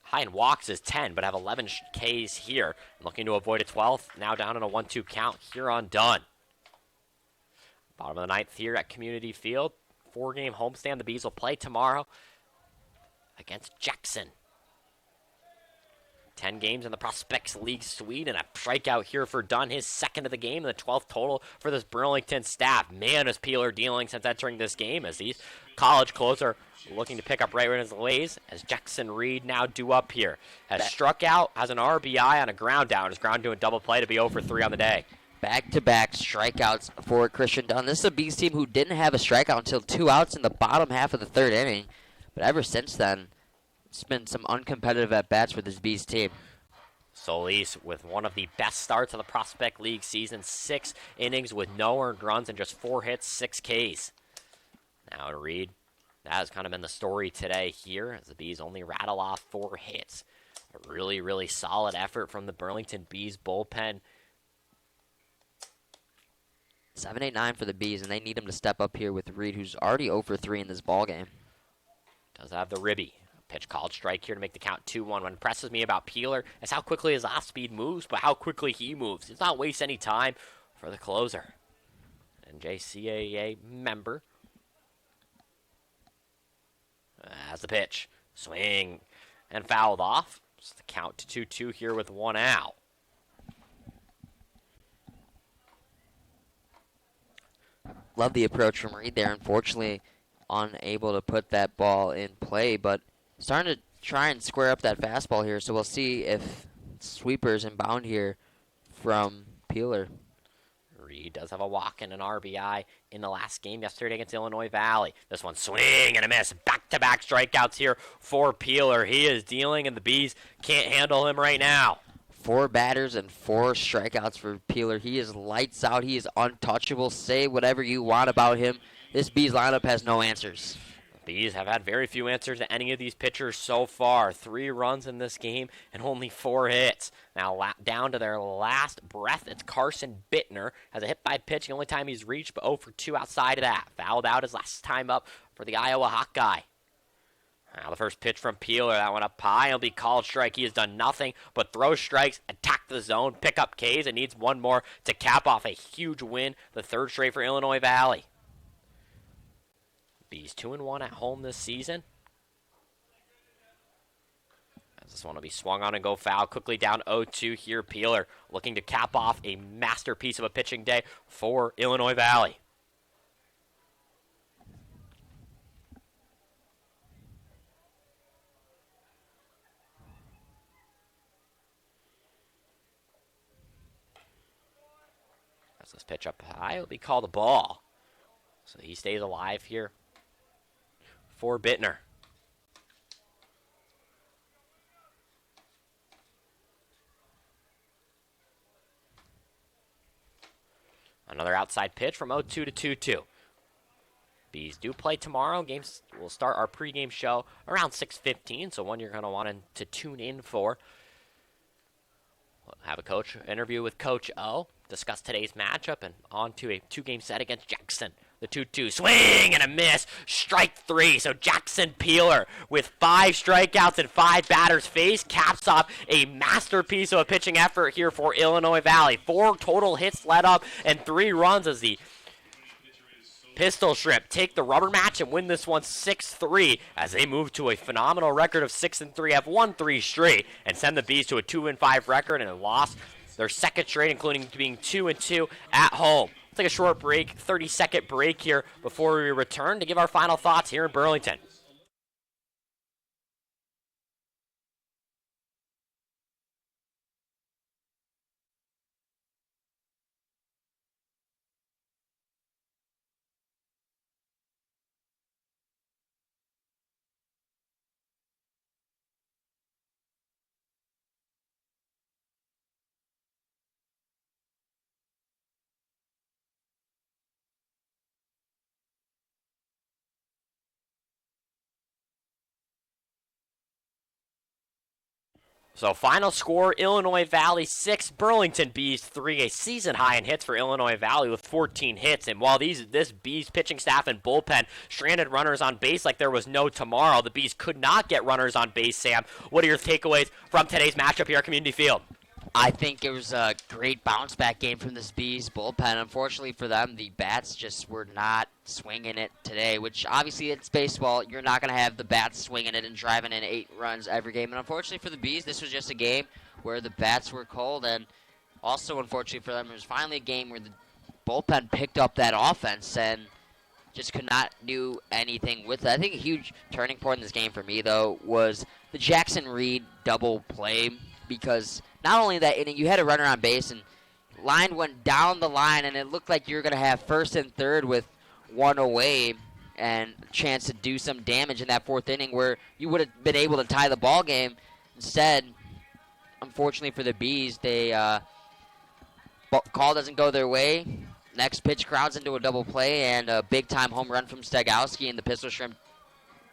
high in walks is 10, but have 11 Ks here. Looking to avoid a 12th, now down in a 1-2 count here on Dunn. Bottom of the ninth here at Community Field. 4-game homestand. The Bees will play tomorrow against Jackson. 10 games in the Prospects League Suite, and a strikeout here for Dunn, his 2nd of the game, and the 12th total for this Burlington staff. Man, is Peeler dealing since entering this game, as these college closer looking to pick up right in his ways, as Jackson Reed now due up here. Has struck out, has an RBI on a ground down, is ground doing double play to be 0 for 3 on the day. Back-to-back strikeouts for Christian Dunn. This is a Bees team who didn't have a strikeout until 2 outs in the bottom half of the 3rd inning. But ever since then, it's been some uncompetitive at-bats for this Bees team. Solis with one of the best starts of the Prospect League season. 6 innings with no earned runs and just 4 hits, 6 Ks. Now to Reed. That has kind of been the story today here, as the Bees only rattle off 4 hits. A really, really solid effort from the Burlington Bees bullpen. 7-8-9 for the Bees, and they need him to step up here with Reed, who's already 0 for 3 in this ball game. Does have the ribby. Pitch called strike here to make the count 2-1. What impresses me about Peeler is how quickly his off-speed moves, but how quickly he moves. He does not waste any time for the closer. NJCAA member. As the pitch. Swing and fouled off. So the count to 2-2 here with 1 out. Love the approach from Reed there. Unfortunately, unable to put that ball in play, but starting to try and square up that fastball here. So we'll see if sweepers inbound here from Peeler. Reed does have a walk and an RBI in the last game yesterday against Illinois Valley. This one swing and a miss. Back-to-back strikeouts here for Peeler. He is dealing, and the Bees can't handle him right now. 4 batters and 4 strikeouts for Peeler. He is lights out. He is untouchable. Say whatever you want about him. This Bees lineup has no answers. Bees have had very few answers to any of these pitchers so far. 3 runs in this game and only 4 hits. Now down to their last breath. It's Carson Bittner. Has a hit by pitch. The only time he's reached, but 0 for 2 outside of that. Fouled out his last time up for the Iowa Hawkeye. Now the first pitch from Peeler. That one up high. It'll be called strike. He has done nothing but throw strikes, attack the zone, pick up Ks. It needs one more to cap off a huge win. The 3rd straight for Illinois Valley. Bees 2-1 at home this season. As this one will be swung on and go foul. Quickly down 0-2 here. Peeler looking to cap off a masterpiece of a pitching day for Illinois Valley. As this pitch up high, it'll be called a ball. So he stays alive here for Bittner. Another outside pitch from 0-2 to 2-2. Bees do play tomorrow. Games will start our pregame show around 6:15, so one you're going to want to tune in for. We'll have a coach interview with Coach O, discuss today's matchup, and on to a 2-game set against Jackson. The 2-2 swing and a miss. Strike 3. So Jackson Peeler with 5 strikeouts and 5 batters faced caps off a masterpiece of a pitching effort here for Illinois Valley. 4 total hits led up and 3 runs as the Pistol Shrimp take the rubber match and win this one 6-3 as they move to a phenomenal record of 6-3, have won 3 straight, and send the Bees to a 2-5 record and a loss their 2nd straight, including being 2-2 at home. Let's take a short break, 30-second break here before we return to give our final thoughts here in Burlington. So final score, Illinois Valley 6, Burlington Bees 3, a season high in hits for Illinois Valley with 14 hits. And while this Bees pitching staff and bullpen stranded runners on base like there was no tomorrow, the Bees could not get runners on base, Sam. What are your takeaways from today's matchup here at Community Field? I think it was a great bounce-back game from this Bees bullpen. Unfortunately for them, the bats just were not swinging it today, which obviously it's baseball. You're not going to have the bats swinging it and driving in 8 runs every game. And unfortunately for the Bees, this was just a game where the bats were cold. And also, unfortunately for them, it was finally a game where the bullpen picked up that offense and just could not do anything with it. I think a huge turning point in this game for me, though, was the Jackson Reed double play, because not only that inning, you had a runner on base, and line went down the line, and it looked like you were going to have 1st and 3rd with 1 away and a chance to do some damage in that 4th inning where you would have been able to tie the ball game. Instead, unfortunately for the Bees, call doesn't go their way. Next pitch crowds into a double play and a big-time home run from Stegowski and the Pistol Shrimp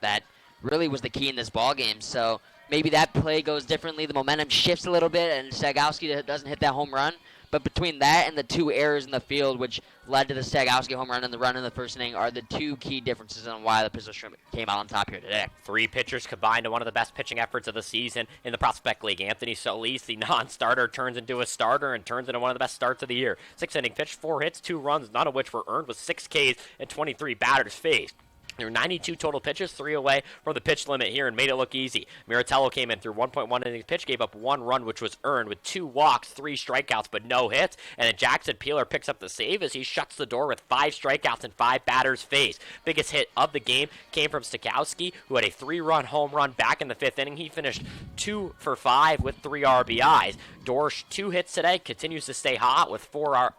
that really was the key in this ball game. So maybe that play goes differently. The momentum shifts a little bit, and Stagowski doesn't hit that home run. But between that and the 2 errors in the field, which led to the Stagowski home run and the run in the first inning, are the 2 key differences on why the Pistol Shrimp came out on top here today. 3 pitchers combined to one of the best pitching efforts of the season in the Prospect League. Anthony Solis, the non-starter, turns into a starter and turns into one of the best starts of the year. 6-inning pitch, 4 hits, 2 runs, none of which were earned, with 6 Ks and 23 batters faced. There were 92 total pitches, 3 away from the pitch limit here, and made it look easy. Miratello came in through 1.1 innings pitch, gave up 1 run, which was earned, with 2 walks, 3 strikeouts, but no hits. And then Jackson Peeler picks up the save as he shuts the door with 5 strikeouts and 5 batters faced. Biggest hit of the game came from Stokowski, who had a 3-run home run back in the 5th inning. He finished 2 for 5 with 3 RBIs. Dorsch, 2 hits today, continues to stay hot with 4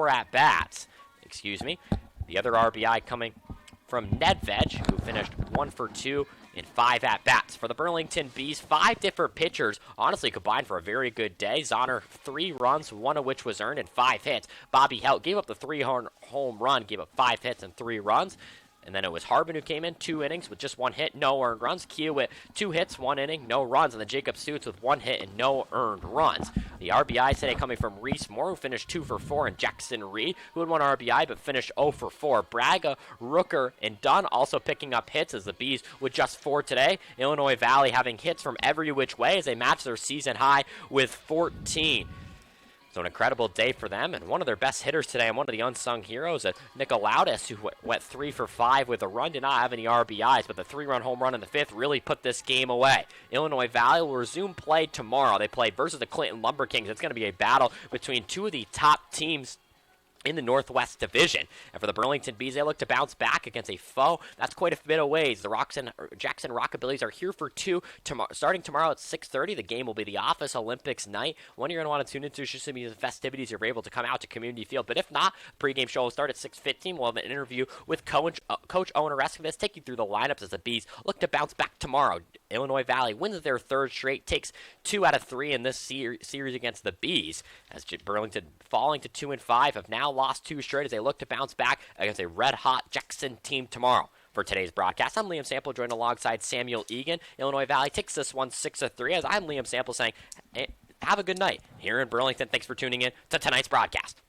at-bats. The other RBI coming from Nedved, who finished 1 for 2 in 5 at-bats. For the Burlington Bees, 5 different pitchers honestly combined for a very good day. Zahner, 3 runs, 1 of which was earned, and 5 hits. Bobby Helt gave up the 3-home run, gave up 5 hits and 3 runs. And then it was Harbin who came in, 2 innings with just 1 hit, no earned runs. Kiewit, 2 hits, 1 inning, no runs. And then Jacob Stutz with 1 hit and no earned runs. The RBI today coming from Reese Moore, who finished 2 for 4, and Jackson Reed, who had 1 RBI but finished 0 for 4. Braga, Rooker, and Dunn also picking up hits as the Bees with just 4 today. Illinois Valley having hits from every which way as they match their season high with 14. So an incredible day for them, and one of their best hitters today, and one of the unsung heroes, Nicolaudis, who went 3 for 5 with a run, did not have any RBIs, but the 3-run home run in the 5th really put this game away. Illinois Valley will resume play tomorrow. They play versus the Clinton Lumber Kings. It's going to be a battle between 2 of the top teams in the Northwest Division. And for the Burlington Bees, they look to bounce back against a foe that's quite a bit of ways. The Jackson Rockabillys are here for 2 starting tomorrow at 6:30. The game will be the Office Olympics night. One you're going to want to tune into should be the festivities. You're able to come out to Community Field. But if not, pregame show will start at 6:15. We'll have an interview with Coach Owen Oreskovitz, take you through the lineups as the Bees look to bounce back tomorrow. Illinois Valley wins their 3rd straight, takes 2 out of 3 in this series against the Bees, as Burlington falling to 2-5 have now lost 2 straight as they look to bounce back against a red-hot Jackson team tomorrow. For today's broadcast, I'm Liam Sample, joined alongside Samuel Egan. Illinois Valley takes this one 6-3, as I'm Liam Sample saying, hey, have a good night here in Burlington. Thanks for tuning in to tonight's broadcast.